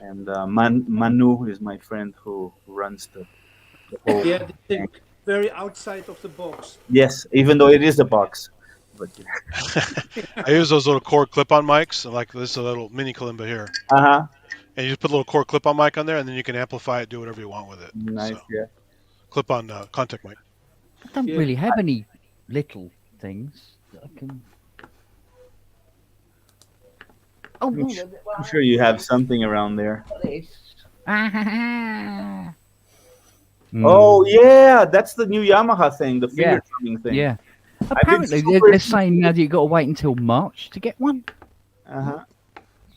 [SPEAKER 7] And Manu is my friend who runs the whole.
[SPEAKER 6] Yeah, they think very outside of the box.
[SPEAKER 7] Yes, even though it is a box. But
[SPEAKER 3] I use those little cord clip-on mics. Like this is a little mini kalimba here,
[SPEAKER 7] uh-huh.
[SPEAKER 3] and you just put a little cord clip-on mic on there, and then you can amplify it, do whatever you want with it.
[SPEAKER 7] Nice,
[SPEAKER 3] So,
[SPEAKER 7] yeah.
[SPEAKER 3] clip-on contact mic.
[SPEAKER 5] I don't
[SPEAKER 6] Yeah.
[SPEAKER 5] really have any little things that I can. Oh,
[SPEAKER 7] I'm sure you have something around there.
[SPEAKER 5] Ah.
[SPEAKER 7] Oh yeah, that's the new Yamaha thing, the finger drumming thing.
[SPEAKER 5] Yeah. Apparently,
[SPEAKER 7] super
[SPEAKER 5] they're saying now that you've got to wait until March to get one.
[SPEAKER 7] Uh-huh.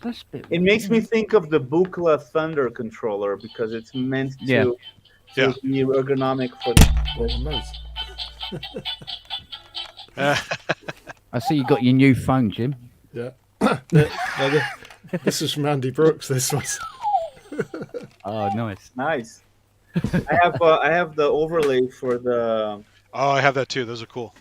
[SPEAKER 5] That's a bit
[SPEAKER 7] It makes me think of the Buchla Thunder controller because it's meant
[SPEAKER 5] Yeah.
[SPEAKER 7] to
[SPEAKER 3] Yeah.
[SPEAKER 7] be ergonomic for the.
[SPEAKER 2] Golden Nose.
[SPEAKER 5] I see you got your new phone, Jim.
[SPEAKER 2] Yeah. This is from Andy Brooks. This was.
[SPEAKER 5] Oh, nice.
[SPEAKER 7] Nice. I have the overlay for the
[SPEAKER 3] Oh, I have that too. Those are cool.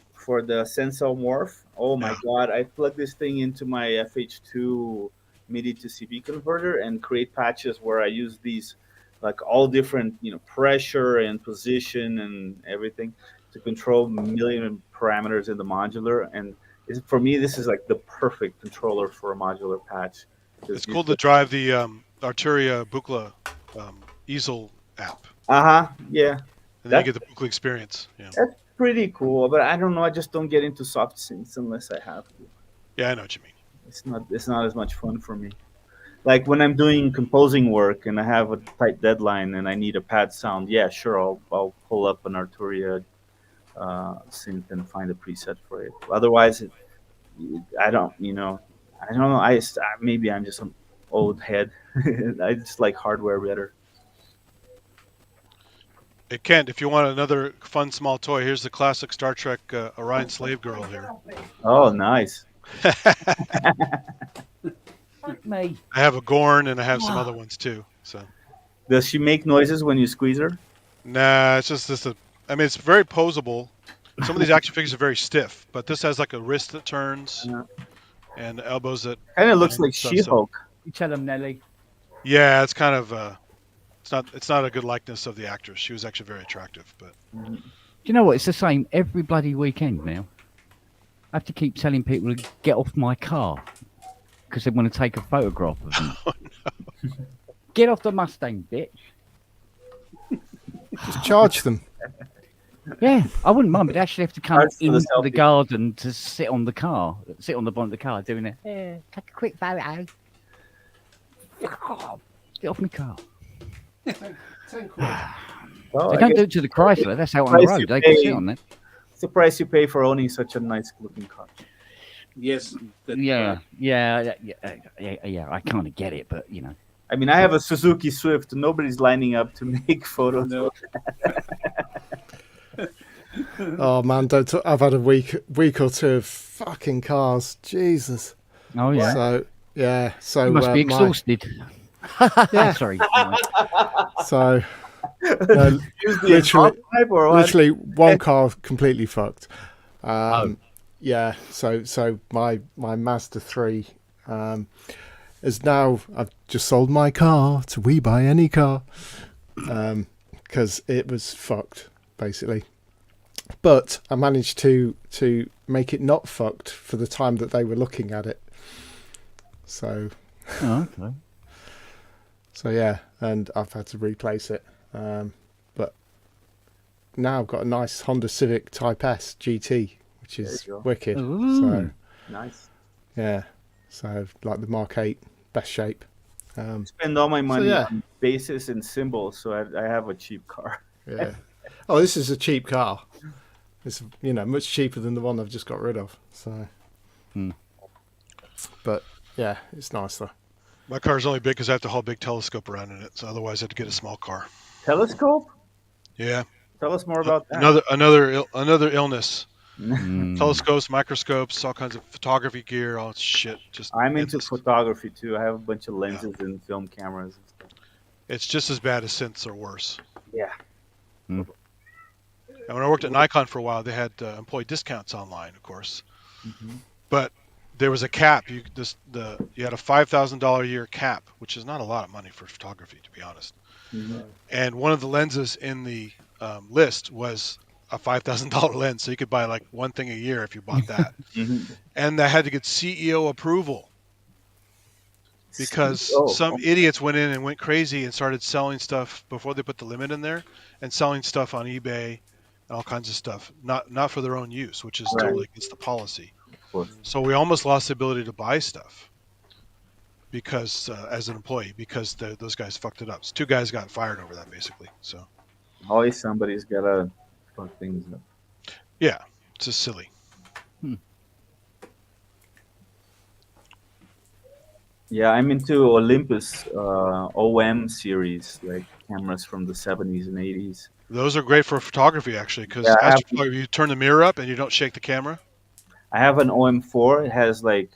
[SPEAKER 7] Sensor Morph. Oh my
[SPEAKER 3] Yeah.
[SPEAKER 7] god! I plug this thing into my FH2 MIDI to CB converter and create patches where I use these, like all different, pressure and position and everything to control a million parameters in the modular. And for me, this is like the perfect controller for a modular patch.
[SPEAKER 3] It's cool to drive the Arturia Buchla easel app.
[SPEAKER 7] Yeah.
[SPEAKER 3] And then you get the Buchla experience. Yeah.
[SPEAKER 7] That's pretty cool, but I don't know. I just don't get into soft synths unless I have to.
[SPEAKER 3] Yeah, I know what you mean.
[SPEAKER 7] It's not as much fun for me. Like when I'm doing composing work and I have a tight deadline and I need a pad sound, yeah, sure, I'll pull up an Arturia synth and find a preset for it. Otherwise, I don't know. Maybe I'm just an old head. I just like hardware better.
[SPEAKER 3] Hey, Kent, if you want another fun small toy, here's the classic Star Trek Orion Slave Girl here.
[SPEAKER 7] Oh, nice.
[SPEAKER 5] Fuck me.
[SPEAKER 3] I have a Gorn and I have some other ones too. So.
[SPEAKER 7] Does she make noises when you squeeze her?
[SPEAKER 3] Nah, it's just this. I mean, it's very posable. Some of these action figures are very stiff, but this has like a wrist that turns and elbows that.
[SPEAKER 7] Kind of looks like
[SPEAKER 3] stuff,
[SPEAKER 7] She-Hulk.
[SPEAKER 5] You tell them, Nelly.
[SPEAKER 3] Yeah, it's kind of. It's not a good likeness of the actress. She was actually very attractive, but.
[SPEAKER 5] Do you know what? It's the same every bloody weekend now. I have to keep telling people to get off my car because they want to take a photograph of them.
[SPEAKER 3] Oh, no.
[SPEAKER 5] Get off the Mustang, bitch.
[SPEAKER 2] Just charge them.
[SPEAKER 5] Yeah, I wouldn't mind, but they actually have to come
[SPEAKER 7] Charge for the
[SPEAKER 5] into the
[SPEAKER 7] selfie.
[SPEAKER 5] garden to sit on the bonnet of the car doing it. Yeah, take a quick photo. Get off my car.
[SPEAKER 7] Well,
[SPEAKER 5] They
[SPEAKER 7] I
[SPEAKER 5] don't
[SPEAKER 7] guess
[SPEAKER 5] do it to the Chrysler. That's out on the
[SPEAKER 7] price
[SPEAKER 5] road.
[SPEAKER 7] you
[SPEAKER 5] They can
[SPEAKER 7] pay-
[SPEAKER 5] sit on it.
[SPEAKER 7] it's the price you pay for owning such a nice looking car.
[SPEAKER 6] Yes. that's
[SPEAKER 5] Yeah,
[SPEAKER 6] right.
[SPEAKER 5] yeah. I kind of get it, but
[SPEAKER 7] I mean, I have a Suzuki Swift. Nobody's lining up to make photos.
[SPEAKER 6] No.
[SPEAKER 2] Oh man, don't talk, I've had a week or two of fucking cars. Jesus.
[SPEAKER 5] Oh yeah.
[SPEAKER 2] So yeah. So
[SPEAKER 5] You must be
[SPEAKER 2] my-
[SPEAKER 5] exhausted.
[SPEAKER 2] Yeah.
[SPEAKER 5] Sorry.
[SPEAKER 2] So
[SPEAKER 7] Use the
[SPEAKER 2] Literally-
[SPEAKER 7] exhaust pipe or what?
[SPEAKER 2] literally one car completely fucked.
[SPEAKER 5] Oh.
[SPEAKER 2] Yeah. So my Mazda 3 is now. I've just sold my car to We Buy Any Car because it was fucked basically. But I managed to make it not fucked for the time that they were looking at it. So
[SPEAKER 5] Oh, okay.
[SPEAKER 2] So yeah, and I've had to replace it. But now I've got a nice Honda Civic Type S GT, which is
[SPEAKER 7] There you go.
[SPEAKER 2] wicked.
[SPEAKER 5] Ooh.
[SPEAKER 2] So
[SPEAKER 7] Nice.
[SPEAKER 2] yeah, so like the Mark 8, best shape.
[SPEAKER 7] Spend all my money
[SPEAKER 2] yeah.
[SPEAKER 7] on bases and cymbals, so I have a cheap car.
[SPEAKER 2] Yeah. Oh, this is a cheap car. It's much cheaper than the one I've just got rid of. So, but yeah, it's nice though.
[SPEAKER 3] My car's only big because I have to haul a big telescope around in it. So otherwise, I have to get a small car.
[SPEAKER 7] Telescope?
[SPEAKER 3] Yeah.
[SPEAKER 7] Tell us more about that.
[SPEAKER 3] Another illness.
[SPEAKER 5] Mm.
[SPEAKER 3] Telescopes, microscopes, all kinds of photography gear, all shit. Just
[SPEAKER 7] I'm into
[SPEAKER 3] endless.
[SPEAKER 7] photography too. I have a bunch of lenses and film cameras and stuff.
[SPEAKER 3] It's just as bad as synths or worse.
[SPEAKER 7] Yeah.
[SPEAKER 3] And when I worked at Nikon for a while, they had employee discounts online, of course. But there was a cap. You had a $5,000 a year cap, which is not a lot of money for photography, to be honest. And one of the lenses in the list was a $5,000 lens, so you could buy like one thing a year if you bought that. And I had to get CEO approval because some idiots went in and went crazy and started selling stuff before they put the limit in there, and selling stuff on eBay and all kinds of stuff, not for their own use, which is totally against the policy. So we almost lost the ability to buy stuff because as an employee, because those guys fucked it up. So 2 guys got fired over that, basically. So
[SPEAKER 7] Always somebody's gotta fuck things up.
[SPEAKER 3] yeah, it's just silly.
[SPEAKER 7] Yeah, I'm into Olympus OM series, like cameras from the 70s and 80s.
[SPEAKER 3] Those are great for photography, actually,
[SPEAKER 7] Yeah,
[SPEAKER 3] because astrophotography, you turn the mirror up and you don't shake the camera.
[SPEAKER 7] I have an OM4. It has like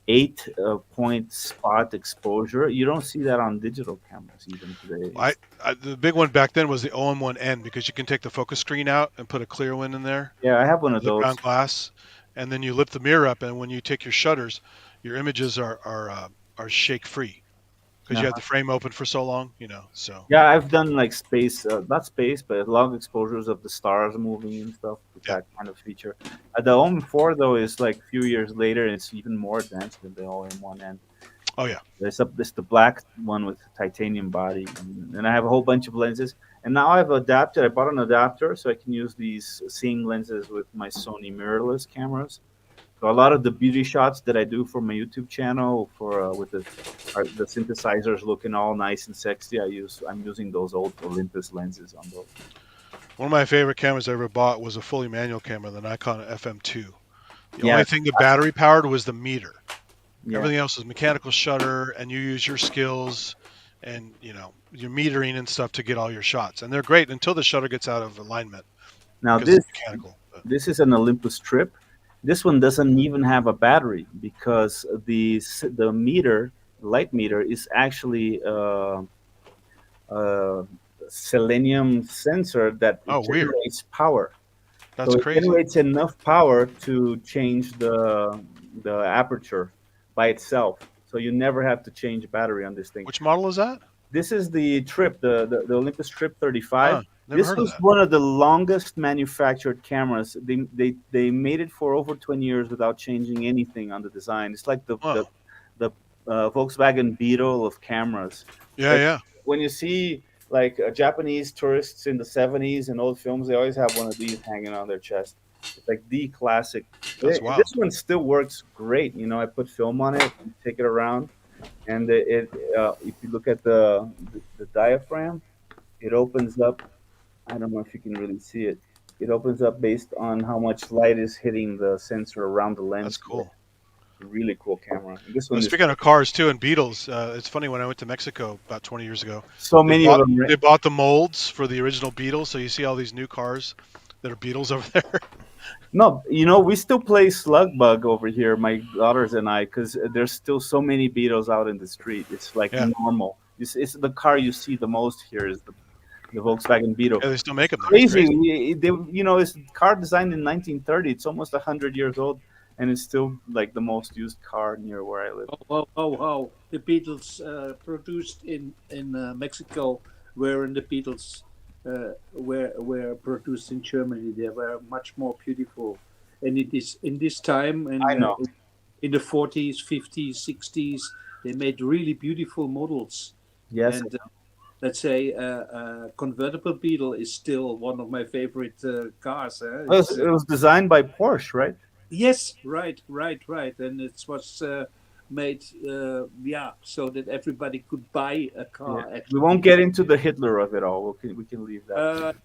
[SPEAKER 7] 8 point spot exposure. You don't see that on digital cameras even today.
[SPEAKER 3] The big one back then was the OM1N, because you can take the focus screen out and put a clear one in there,
[SPEAKER 7] Yeah, I have one of
[SPEAKER 3] the
[SPEAKER 7] those.
[SPEAKER 3] ground glass, and then you lift the mirror up, and when you take your shutters, your images are shake free because you have the frame open for so long, So
[SPEAKER 7] Yeah, I've done like space, not space, but long exposures of the stars moving and stuff with that kind of feature. The OM4 though is like a few years later, and it's even more advanced than the OM1N.
[SPEAKER 3] Oh yeah,
[SPEAKER 7] There's the black one with the titanium body, and I have a whole bunch of lenses. And now I've adapted. I bought an adapter so I can use these same lenses with my Sony mirrorless cameras. So a lot of the beauty shots that I do for my YouTube channel, for with the synthesizers looking all nice and sexy, I'm using those old Olympus lenses on those.
[SPEAKER 3] one of my favorite cameras I ever bought was a fully manual camera, the Nikon FM2. The only thing the battery powered was the meter. Yeah. Everything else is mechanical shutter, and you use your skills and your metering and stuff to get all your shots, and they're great until the shutter gets out of alignment.
[SPEAKER 7] Now this is an Olympus Trip. This one doesn't even have a battery because the meter, light meter, is actually a selenium sensor that generates power.
[SPEAKER 3] That's crazy.
[SPEAKER 7] It generates enough power to change the aperture by itself, so you never have to change battery on this thing.
[SPEAKER 3] Which model is that?
[SPEAKER 7] This is the Trip, the Olympus Trip 35.
[SPEAKER 3] This
[SPEAKER 7] was one of the longest manufactured cameras. They made it for over 20 years without changing anything on the design. It's like the Volkswagen Beetle of cameras.
[SPEAKER 3] Yeah.
[SPEAKER 7] When you see like Japanese tourists in the 70s and old films, they always have one of these hanging on their chest. It's like the classic. This one still works great. I put film on it, take it around, and if you look at the diaphragm, it opens up. I don't know if you can really see it. It opens up based on how much light is hitting the sensor around the lens.
[SPEAKER 3] That's cool.
[SPEAKER 7] Really cool camera.
[SPEAKER 3] Speaking of cars too and Beetles, it's funny, when I went to Mexico about 20 years ago,
[SPEAKER 7] so many of them.
[SPEAKER 3] They bought the molds for the original Beetles, so you see all these new cars that are Beetles over there.
[SPEAKER 7] No, we still play slug bug over here, my daughters and I, because there's still so many Beetles out in the street. It's like normal. It's the car you see the most here is the Volkswagen Beetle.
[SPEAKER 3] Yeah, they still make them.
[SPEAKER 7] Crazy. It's a car designed in 1930. It's almost 100 years old, and it's still like the most used car near where I live.
[SPEAKER 6] Oh! The Beetles produced in Mexico, wherein the Beetles were produced in Germany. They were much more beautiful, and it is in this time and in the 40s, 50s, 60s, they made really beautiful models.
[SPEAKER 7] Yes.
[SPEAKER 6] And, let's say convertible Beetle is still one of my favorite cars.
[SPEAKER 7] It was designed by Porsche, right?
[SPEAKER 6] Yes, right. And it was made, so that everybody could buy a car.
[SPEAKER 7] Yeah. We won't get into the Hitler of it all. We can leave that.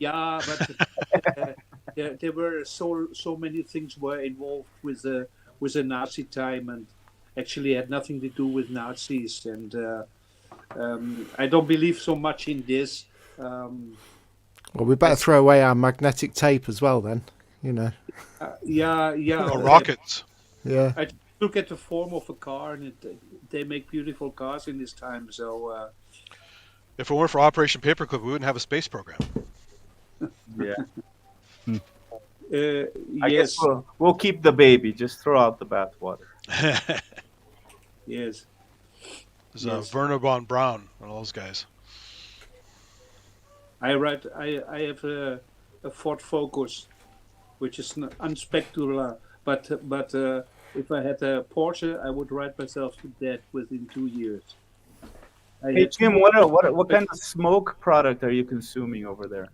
[SPEAKER 6] But there were so many things were involved with the Nazi time, and actually had nothing to do with Nazis. And I don't believe so much in this.
[SPEAKER 2] Well, we better throw away our magnetic tape as well, then.
[SPEAKER 6] Or
[SPEAKER 3] rockets.
[SPEAKER 2] Yeah.
[SPEAKER 6] I look at the form of a car, and they make beautiful cars in this time. So,
[SPEAKER 3] if it weren't for Operation Paperclip, we wouldn't have a space program.
[SPEAKER 7] Yeah.
[SPEAKER 6] I
[SPEAKER 7] guess we'll keep the baby. Just throw out the bathwater.
[SPEAKER 6] Yes.
[SPEAKER 3] There's Werner von Braun and all those guys.
[SPEAKER 6] I have a Ford Focus, which is unspectacular, but if I had a Porsche, I would ride myself to death within 2 years.
[SPEAKER 7] Hey Jim, what kind of smoke product are you consuming over there?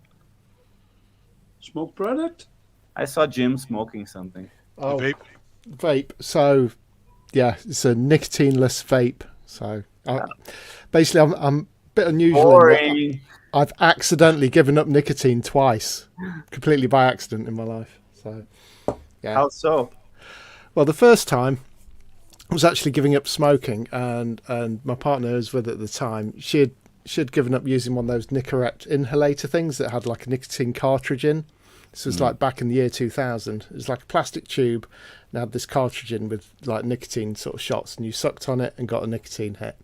[SPEAKER 6] Smoke product?
[SPEAKER 7] I saw Jim smoking something.
[SPEAKER 2] Oh,
[SPEAKER 3] vape.
[SPEAKER 2] So, yeah, it's a nicotineless vape. So, basically, I'm a bit unusual. I've accidentally given up nicotine twice, completely by accident in my life. So, yeah.
[SPEAKER 7] How so?
[SPEAKER 2] Well, the first time, was actually giving up smoking, and my partner who was with at the time, she'd given up using one of those Nicorette inhalator things that had like a nicotine cartridge in. This was like back in the year 2000. It was like a plastic tube and had this cartridge in with like nicotine sort of shots, and you sucked on it and got a nicotine hit.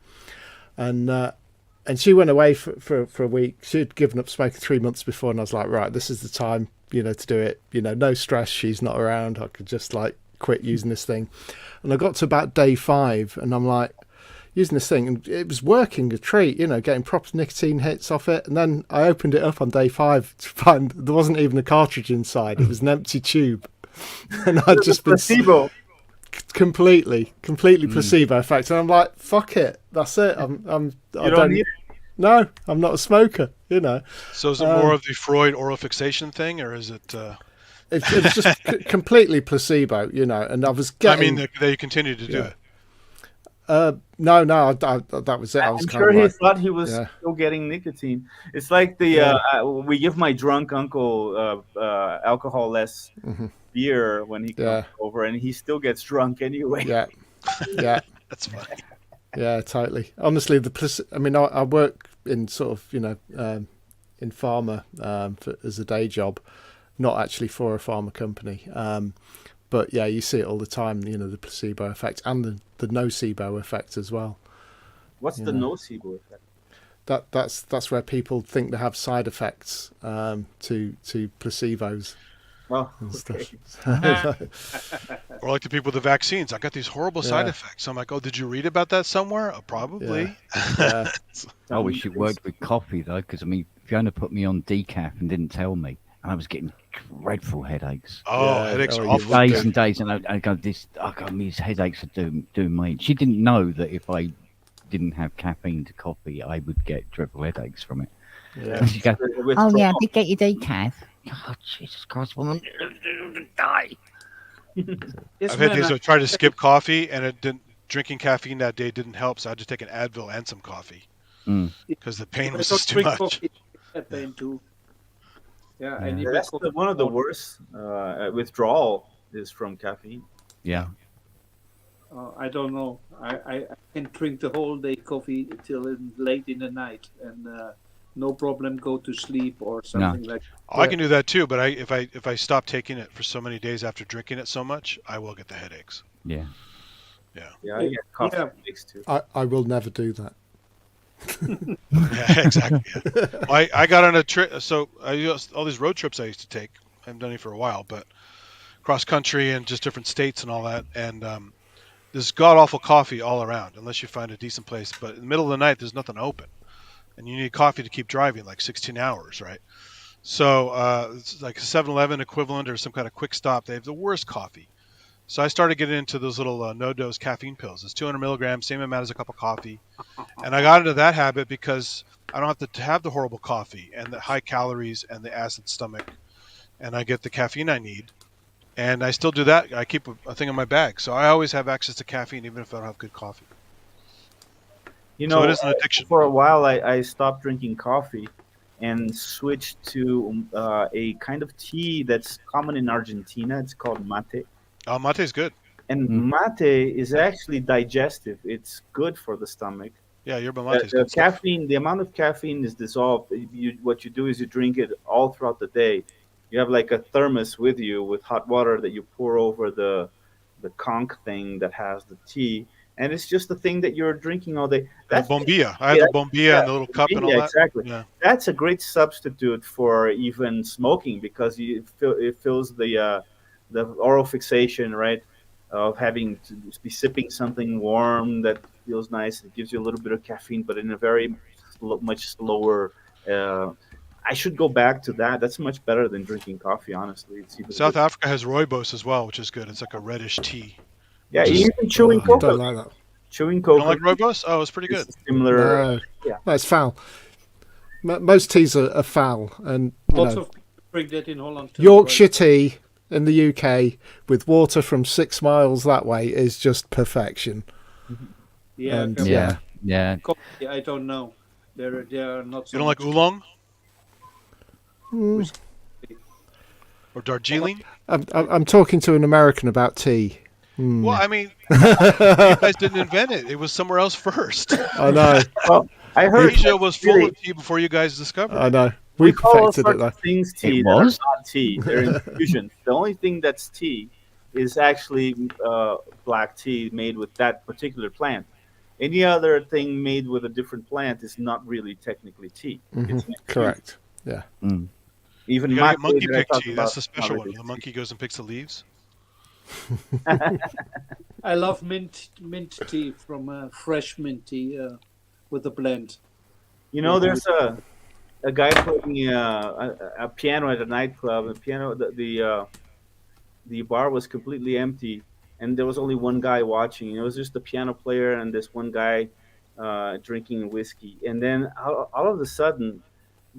[SPEAKER 2] And she went away for a week. She'd given up smoking 3 months before, and I was like, right, this is the time, to do it. No stress. She's not around. I could just like quit using this thing. And I got to about day 5, and I'm like using this thing, and it was working a treat, getting proper nicotine hits off it. And then I opened it up on day 5 to find there wasn't even a cartridge inside. It was an empty tube, and I'd just been
[SPEAKER 7] placebo.
[SPEAKER 2] Completely placebo effect. And I'm like, fuck it, that's it. I don't need it. No, I'm not a smoker.
[SPEAKER 3] So is it more of the Freud oral fixation thing, or is it?
[SPEAKER 2] It was just completely placebo, And I was getting.
[SPEAKER 3] I mean, they continue to do it.
[SPEAKER 2] No, that was it. I was
[SPEAKER 7] I'm
[SPEAKER 2] kind
[SPEAKER 7] sure
[SPEAKER 2] of
[SPEAKER 7] he
[SPEAKER 2] like,
[SPEAKER 7] thought he was still getting nicotine. It's like we give my drunk uncle alcohol-less beer when he comes over, and he still gets drunk anyway.
[SPEAKER 2] Yeah.
[SPEAKER 3] That's funny.
[SPEAKER 2] Yeah, totally. Honestly, I work in sort of, in pharma as a day job, not actually for a pharma company. But yeah, you see it all the time, the placebo effect and the nocebo effect as well.
[SPEAKER 7] What's the nocebo effect?
[SPEAKER 2] That's where people think they have side effects to placebos.
[SPEAKER 7] Oh,
[SPEAKER 2] and
[SPEAKER 7] okay.
[SPEAKER 2] stuff.
[SPEAKER 3] Or like the people with the vaccines. I got these horrible side effects. I'm like, oh, did you read about that somewhere? Oh, probably.
[SPEAKER 2] Yeah.
[SPEAKER 5] I wish it worked with coffee though, because Fiona put me on decaf and didn't tell me, and I was getting dreadful headaches.
[SPEAKER 3] Oh, headaches are awful.
[SPEAKER 5] Days and days, and I go, these headaches are doing me. She didn't know that if I didn't have caffeine to coffee, I would get dreadful headaches from it.
[SPEAKER 2] Yeah.
[SPEAKER 5] And she goes, oh yeah, I did get your decaf. Oh, Jesus Christ, woman, die.
[SPEAKER 3] I've had these. I tried to skip coffee, and drinking caffeine that day didn't help, so I had to take an Advil and some coffee because the pain was just too much.
[SPEAKER 6] Coffee, pain too. Yeah, and
[SPEAKER 7] that's one of the worst withdrawal is from caffeine.
[SPEAKER 5] Yeah.
[SPEAKER 6] I don't know. I can drink the whole day coffee till late in the night, and no problem go to sleep or something like that.
[SPEAKER 3] Oh, I can do that too, but if I stop taking it for so many days after drinking it so much, I will get the headaches.
[SPEAKER 5] Yeah.
[SPEAKER 7] Yeah, I get coffee headaches too.
[SPEAKER 2] I will never do that.
[SPEAKER 3] Yeah, exactly. Yeah. Well, I got on a trip, so all these road trips I used to take. I haven't done it for a while, but cross country and just different states and all that. And there's god awful coffee all around, unless you find a decent place. But in the middle of the night, there's nothing open, and you need coffee to keep driving like 16 hours, right? So it's like a 7-Eleven equivalent or some kind of quick stop. They have the worst coffee. So I started getting into those little no-dose caffeine pills. It's 200 milligrams, same amount as a cup of coffee. And I got into that habit because I don't have to have the horrible coffee and the high calories and the acid stomach. And I get the caffeine I need. And I still do that. I keep a thing in my bag. So I always have access to caffeine even if I don't have good coffee.
[SPEAKER 7] So
[SPEAKER 3] it is an addiction.
[SPEAKER 7] For a while, I stopped drinking coffee and switched to a kind of tea that's common in Argentina. It's called mate.
[SPEAKER 3] Oh, mate is good.
[SPEAKER 7] And mate is actually digestive. It's good for the stomach.
[SPEAKER 3] Yeah, yerba mate is
[SPEAKER 7] The
[SPEAKER 3] good stuff.
[SPEAKER 7] caffeine, the amount of caffeine is dissolved. What you do is you drink it all throughout the day. You have like a thermos with you with hot water that you pour over the conch thing that has the tea. And it's just the thing that you're drinking all day.
[SPEAKER 3] That's bombilla. I have the bombilla and the little cup and all that.
[SPEAKER 7] Exactly.
[SPEAKER 3] Yeah.
[SPEAKER 7] That's a great substitute for even smoking because it fills the oral fixation, right, of having to be sipping something warm that feels nice. It gives you a little bit of caffeine, but in a very much slower. I should go back to that. That's much better than drinking coffee, honestly.
[SPEAKER 3] South Africa has rooibos as well, which is good. It's like a reddish tea.
[SPEAKER 7] Yeah, even chewing
[SPEAKER 2] I
[SPEAKER 7] cocoa.
[SPEAKER 2] don't like that.
[SPEAKER 7] Chewing
[SPEAKER 3] You
[SPEAKER 7] cocoa.
[SPEAKER 3] don't like rooibos? Oh, it's pretty good.
[SPEAKER 7] Similar.
[SPEAKER 2] No, it's foul. Most teas are foul, and
[SPEAKER 6] Lots of people drink that in Holland too.
[SPEAKER 2] Yorkshire tea in the UK with water from 6 miles that way is just perfection.
[SPEAKER 6] Yeah,
[SPEAKER 2] And,
[SPEAKER 5] Yeah.
[SPEAKER 6] coffee, I don't know. They are not. So
[SPEAKER 3] You don't like
[SPEAKER 6] much-
[SPEAKER 3] oolong
[SPEAKER 2] Mm.
[SPEAKER 3] or Darjeeling?
[SPEAKER 2] I'm talking to an American about tea.
[SPEAKER 3] Well, I mean, you guys didn't invent it. It was somewhere else first.
[SPEAKER 2] I know.
[SPEAKER 7] Well, I heard
[SPEAKER 3] Asia was full
[SPEAKER 7] really,
[SPEAKER 3] of tea before you guys discovered
[SPEAKER 2] I
[SPEAKER 3] it.
[SPEAKER 2] know.
[SPEAKER 7] we
[SPEAKER 2] We
[SPEAKER 7] call all
[SPEAKER 2] perfected it
[SPEAKER 7] sorts
[SPEAKER 2] though.
[SPEAKER 7] of things tea
[SPEAKER 5] It
[SPEAKER 7] that are
[SPEAKER 5] was?
[SPEAKER 7] not tea. They're infusions. The only thing that's tea is actually black tea made with that particular plant. Any other thing made with a different plant is not really technically tea. It's an infusion.
[SPEAKER 2] Correct. Yeah.
[SPEAKER 5] Mm.
[SPEAKER 7] Even
[SPEAKER 3] You gotta get
[SPEAKER 7] mate
[SPEAKER 3] monkey
[SPEAKER 7] that I
[SPEAKER 3] pick
[SPEAKER 7] talked
[SPEAKER 3] tea.
[SPEAKER 7] about
[SPEAKER 3] That's the
[SPEAKER 7] is not
[SPEAKER 3] special one.
[SPEAKER 7] really
[SPEAKER 3] The monkey goes and picks the leaves.
[SPEAKER 6] I love mint tea from fresh mint tea with a blend.
[SPEAKER 7] You know, there's a guy playing a piano at a nightclub. The bar was completely empty, and there was only one guy watching. It was just the piano player and this one guy drinking whiskey. And then all of a sudden,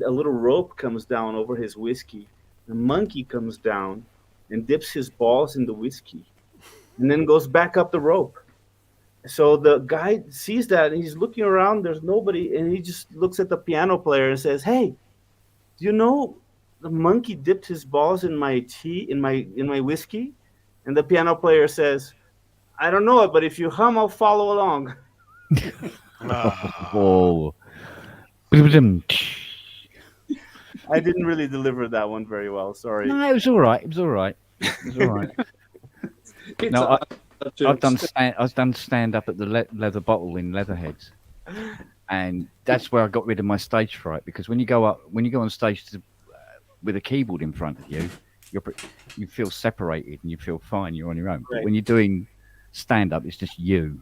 [SPEAKER 7] a little rope comes down over his whiskey. The monkey comes down and dips his balls in the whiskey, and then goes back up the rope. So the guy sees that, and he's looking around. There's nobody, and he just looks at the piano player and says, "Hey, do you know the monkey dipped his balls in my tea, in my whiskey?" And the piano player says, "I don't know it, but if you hum, I'll follow along."
[SPEAKER 5] Whoa. No,
[SPEAKER 7] I didn't really deliver that one very well. Sorry.
[SPEAKER 5] it was all right. It was all right. It was all right.
[SPEAKER 6] It's
[SPEAKER 5] No,
[SPEAKER 6] a-
[SPEAKER 5] I've done stand up at the Leather Bottle in Leatherheads, and that's where I got rid of my stage fright. Because when you go on stage with a keyboard in front of you, you feel separated and you feel fine. You're on your own. But
[SPEAKER 7] Right.
[SPEAKER 5] when you're doing stand up, it's just you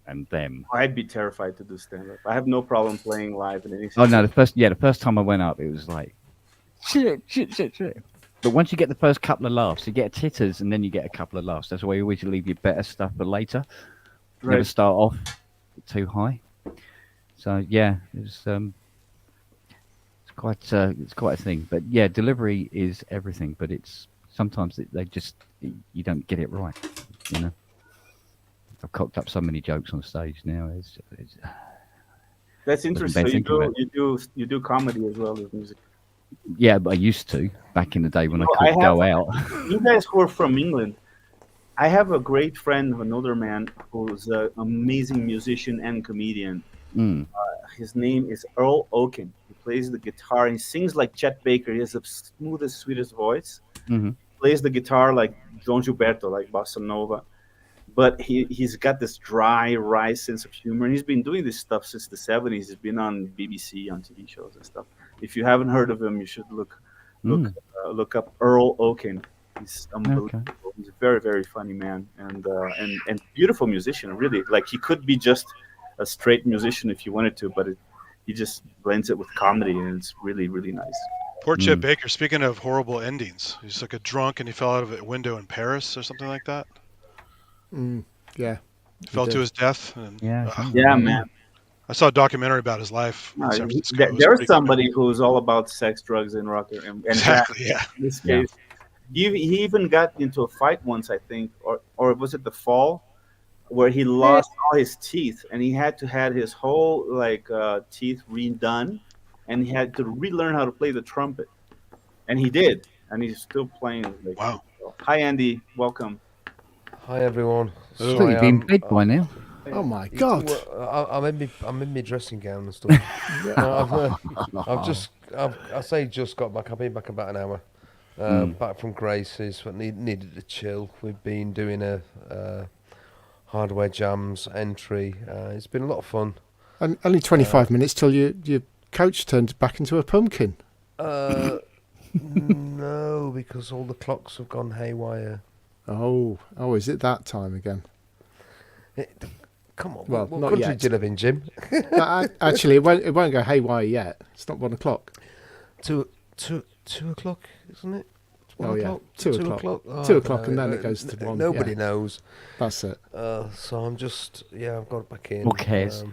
[SPEAKER 5] and them.
[SPEAKER 7] I'd be terrified to do stand up. I have no problem playing live in any.
[SPEAKER 5] Oh no, the first time I went up, it was like shit. But once you get the first couple of laughs, you get titters, and then you get a couple of laughs. That's why you always leave your better stuff for later. Never
[SPEAKER 7] Right.
[SPEAKER 5] start off too high. So yeah, it's quite a thing. But yeah, delivery is everything. But it's sometimes you don't get it right. You know, I've cocked up so many jokes on stage now. It's
[SPEAKER 7] That's interesting. So
[SPEAKER 5] think of it.
[SPEAKER 7] you do comedy as well as music.
[SPEAKER 5] yeah, but I used to back in the day when I
[SPEAKER 7] Well,
[SPEAKER 5] couldn't go out.
[SPEAKER 7] You guys who are from England, I have a great friend, an older man, who's an amazing musician and comedian.
[SPEAKER 5] Mm.
[SPEAKER 7] His name is Earl Oaken. He plays the guitar and he sings like Chet Baker. He has the smoothest, sweetest voice.
[SPEAKER 5] Mhm.
[SPEAKER 7] Plays the guitar like João Gilberto, like Bossa Nova. But he's got this dry, wry sense of humor. And he's been doing this stuff since the 70s. He's been on BBC, on TV shows and stuff. If you haven't heard of him, you should look up Earl Oaken. He's unbelievable.
[SPEAKER 5] Okay.
[SPEAKER 7] He's a very, very funny man and beautiful musician. Really, like he could be just a straight musician if you wanted to, but he just blends it with comedy, and it's really, really nice.
[SPEAKER 3] Poor Chet Baker. Speaking of horrible endings, he's like a drunk and he fell out of a window in Paris or something like that.
[SPEAKER 2] Yeah.
[SPEAKER 3] Fell to his death. And,
[SPEAKER 7] Yeah, man.
[SPEAKER 3] I saw a documentary about his life in San Francisco. It was
[SPEAKER 7] There's
[SPEAKER 3] pretty
[SPEAKER 7] somebody who's all about sex, drugs, and rock and
[SPEAKER 3] Exactly, yeah.
[SPEAKER 7] In this case, he even got into a fight once, I think, or was it the Fall, where he lost all his teeth and he had to have his whole teeth redone, and he had to relearn how to play the trumpet, and he did, and he's still playing.
[SPEAKER 3] Wow.
[SPEAKER 7] Hi, Andy. Welcome.
[SPEAKER 8] Hi everyone.
[SPEAKER 5] I thought you'd been big by now.
[SPEAKER 2] Oh my God!
[SPEAKER 8] Well, I'm in my dressing gown and stuff. I say just got back. I've been back about an hour. Back from Grace's, but needed to chill. We've been doing a hardware jams entry. It's been a lot of fun.
[SPEAKER 2] And only 25 minutes till your coach turned back into a pumpkin.
[SPEAKER 8] No, because all the clocks have gone haywire.
[SPEAKER 2] Oh, is it that time again?
[SPEAKER 8] Come on,
[SPEAKER 2] Well,
[SPEAKER 8] what
[SPEAKER 2] not
[SPEAKER 8] country
[SPEAKER 2] yet.
[SPEAKER 8] do you live in, Jim?
[SPEAKER 2] Actually, it won't go haywire yet. It's not 1 o'clock.
[SPEAKER 8] 2 o'clock, isn't it? It's 1
[SPEAKER 2] Oh, yeah.
[SPEAKER 8] o'clock?
[SPEAKER 2] 2
[SPEAKER 8] 2
[SPEAKER 2] o'clock.
[SPEAKER 8] o'clock?
[SPEAKER 2] 2 o'clock, and then it goes to 1.
[SPEAKER 8] Nobody
[SPEAKER 2] yeah.
[SPEAKER 8] knows.
[SPEAKER 2] That's it.
[SPEAKER 8] So I'm just, I've got back in.
[SPEAKER 5] Who cares?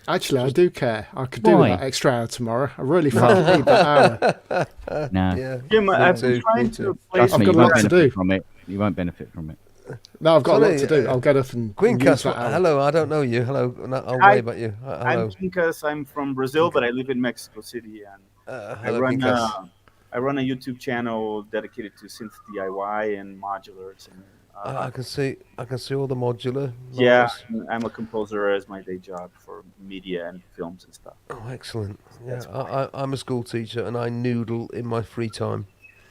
[SPEAKER 2] Actually, I do care. I could do
[SPEAKER 5] Why?
[SPEAKER 2] that extra hour tomorrow. I really fucking need that hour.
[SPEAKER 5] No.
[SPEAKER 8] Yeah.
[SPEAKER 7] Jim, I've
[SPEAKER 8] too,
[SPEAKER 7] been trying
[SPEAKER 8] me
[SPEAKER 7] to
[SPEAKER 8] too.
[SPEAKER 7] play.
[SPEAKER 5] Trust
[SPEAKER 2] I've
[SPEAKER 5] me,
[SPEAKER 2] got
[SPEAKER 5] you
[SPEAKER 2] a
[SPEAKER 5] won't
[SPEAKER 2] lot to
[SPEAKER 5] benefit
[SPEAKER 2] do.
[SPEAKER 5] from it. You won't benefit from it.
[SPEAKER 2] No, I've got a lot to
[SPEAKER 8] Sorry,
[SPEAKER 2] do. I'll get up and use
[SPEAKER 8] Quincas,
[SPEAKER 2] that hour.
[SPEAKER 8] hello, I don't know you. Hello, I'll
[SPEAKER 7] Hi.
[SPEAKER 8] wave at you.
[SPEAKER 7] I'm
[SPEAKER 8] Hello.
[SPEAKER 7] Quincas. I'm from Brazil, but I live in Mexico City, and
[SPEAKER 8] Hello, Quincas.
[SPEAKER 7] I run a YouTube channel dedicated to synth DIY and modulars, and
[SPEAKER 8] I can see all the modular.
[SPEAKER 7] Yeah,
[SPEAKER 8] Nice.
[SPEAKER 7] I'm a composer as my day job for media and films and stuff.
[SPEAKER 8] Oh, excellent. Yeah,
[SPEAKER 7] That's
[SPEAKER 8] I'm a school teacher and I noodle in my free time,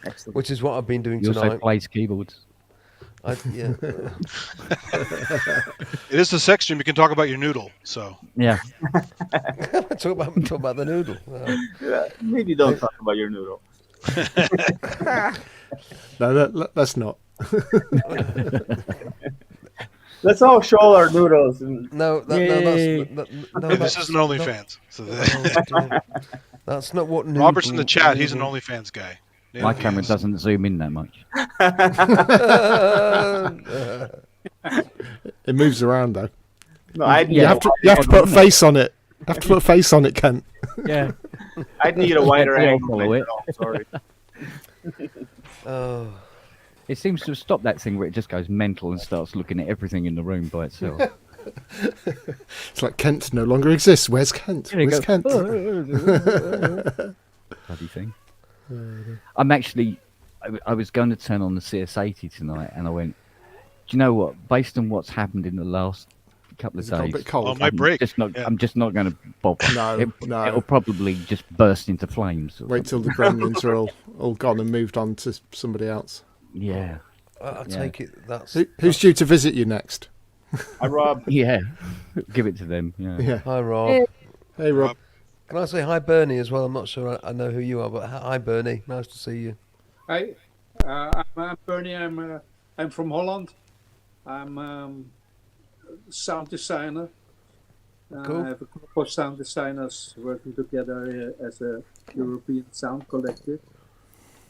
[SPEAKER 7] Excellent.
[SPEAKER 8] which is what I've been doing
[SPEAKER 5] He also
[SPEAKER 8] tonight.
[SPEAKER 5] plays keyboards.
[SPEAKER 8] Yeah.
[SPEAKER 3] It is the sex stream. You can talk about your noodle. So
[SPEAKER 5] Yeah.
[SPEAKER 8] talk about the noodle.
[SPEAKER 7] Maybe don't talk about your noodle.
[SPEAKER 2] No, let's not.
[SPEAKER 7] Let's all show our noodles. And
[SPEAKER 8] No,
[SPEAKER 5] Yay.
[SPEAKER 3] this isn't OnlyFans. So
[SPEAKER 8] that's not what noodle.
[SPEAKER 3] Robert's in the chat. He's an OnlyFans guy.
[SPEAKER 5] My camera doesn't zoom in that much.
[SPEAKER 2] It moves around though.
[SPEAKER 7] no, I'd
[SPEAKER 2] You have to put a face on it. You have to put a face on it, Kent.
[SPEAKER 5] Yeah.
[SPEAKER 7] I'd need a wider
[SPEAKER 5] Yeah,
[SPEAKER 7] angle.
[SPEAKER 5] follow it.
[SPEAKER 7] Sorry.
[SPEAKER 8] Oh,
[SPEAKER 5] It seems to have stopped that thing where it just goes mental and starts looking at everything in the room by itself.
[SPEAKER 2] It's like Kent no longer exists. Where's Kent?
[SPEAKER 5] Yeah, it
[SPEAKER 2] Where's
[SPEAKER 5] goes,
[SPEAKER 2] Kent?
[SPEAKER 5] Bloody thing. I'm actually, I was going to turn on the CS80 tonight, and I went, do you know what? Based on what's happened in the last couple of
[SPEAKER 2] It's got a
[SPEAKER 5] days,
[SPEAKER 2] bit cold.
[SPEAKER 3] Oh, my break.
[SPEAKER 5] I'm just not going to bother.
[SPEAKER 2] No, no.
[SPEAKER 5] It'll probably just burst into flames. or
[SPEAKER 2] Wait till the gremlins are all gone and moved on to somebody else.
[SPEAKER 5] something. Yeah.
[SPEAKER 8] I take it that's.
[SPEAKER 2] Who's due to visit you next?
[SPEAKER 7] Hi, Rob.
[SPEAKER 5] Yeah. Give it to them. Yeah.
[SPEAKER 2] Yeah.
[SPEAKER 8] Hi, Rob.
[SPEAKER 2] Hey, Rob.
[SPEAKER 8] Can I say hi, Bernie, as well? I'm not sure I know who you are, but hi, Bernie. Nice to see you.
[SPEAKER 6] Hi, I'm Bernie. I'm from Holland. I'm sound designer.
[SPEAKER 8] Cool.
[SPEAKER 6] I have a group of sound designers working together as a European sound collective.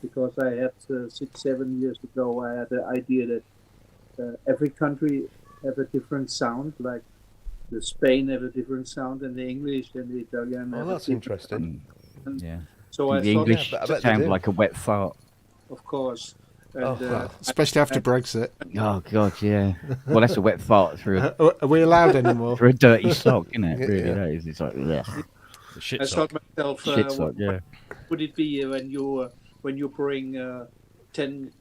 [SPEAKER 6] Because I had 6-7 years ago, I had the idea that every country have a different sound. Like the Spain have a different sound, and the English and the Italian.
[SPEAKER 8] Oh,
[SPEAKER 6] have a
[SPEAKER 8] that's
[SPEAKER 6] different
[SPEAKER 8] interesting.
[SPEAKER 6] sound.
[SPEAKER 5] Yeah.
[SPEAKER 6] So I
[SPEAKER 5] The
[SPEAKER 6] thought,
[SPEAKER 5] English
[SPEAKER 8] Yeah, I bet they
[SPEAKER 5] sound
[SPEAKER 8] do.
[SPEAKER 5] like a wet fart.
[SPEAKER 6] of course. And,
[SPEAKER 8] Oh, wow.
[SPEAKER 2] Especially after Brexit.
[SPEAKER 5] Oh God, yeah. Well, that's a wet fart through
[SPEAKER 2] Are we allowed anymore?
[SPEAKER 5] through a dirty sock, isn't it?
[SPEAKER 8] Yeah,
[SPEAKER 5] Really,
[SPEAKER 8] yeah.
[SPEAKER 5] that is. It's like yeah.
[SPEAKER 9] The shit
[SPEAKER 6] I
[SPEAKER 9] sock.
[SPEAKER 6] thought myself,
[SPEAKER 5] Shit sock. Yeah.
[SPEAKER 6] what would it be when you bring 10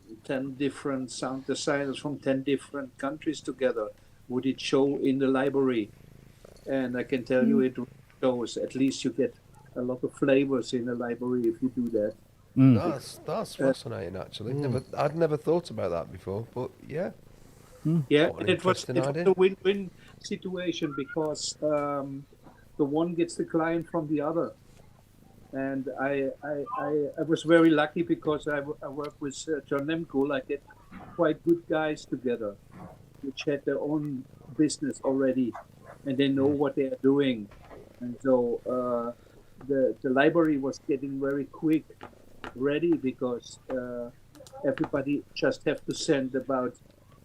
[SPEAKER 6] different sound designers from 10 different countries together? Would it show in the library? And I can tell you, it shows. At least you get a lot of flavors in the library if you do that.
[SPEAKER 8] That's fascinating, actually. I'd never thought about that before, but yeah.
[SPEAKER 6] Yeah,
[SPEAKER 8] What an
[SPEAKER 6] it was
[SPEAKER 8] interesting idea.
[SPEAKER 6] a win-win situation because the one gets the client from the other. And I was very lucky because I work with John Nemcool. I get quite good guys together, which had their own business already, and they know what they are doing. And so the library was getting very quick ready because everybody just have to send about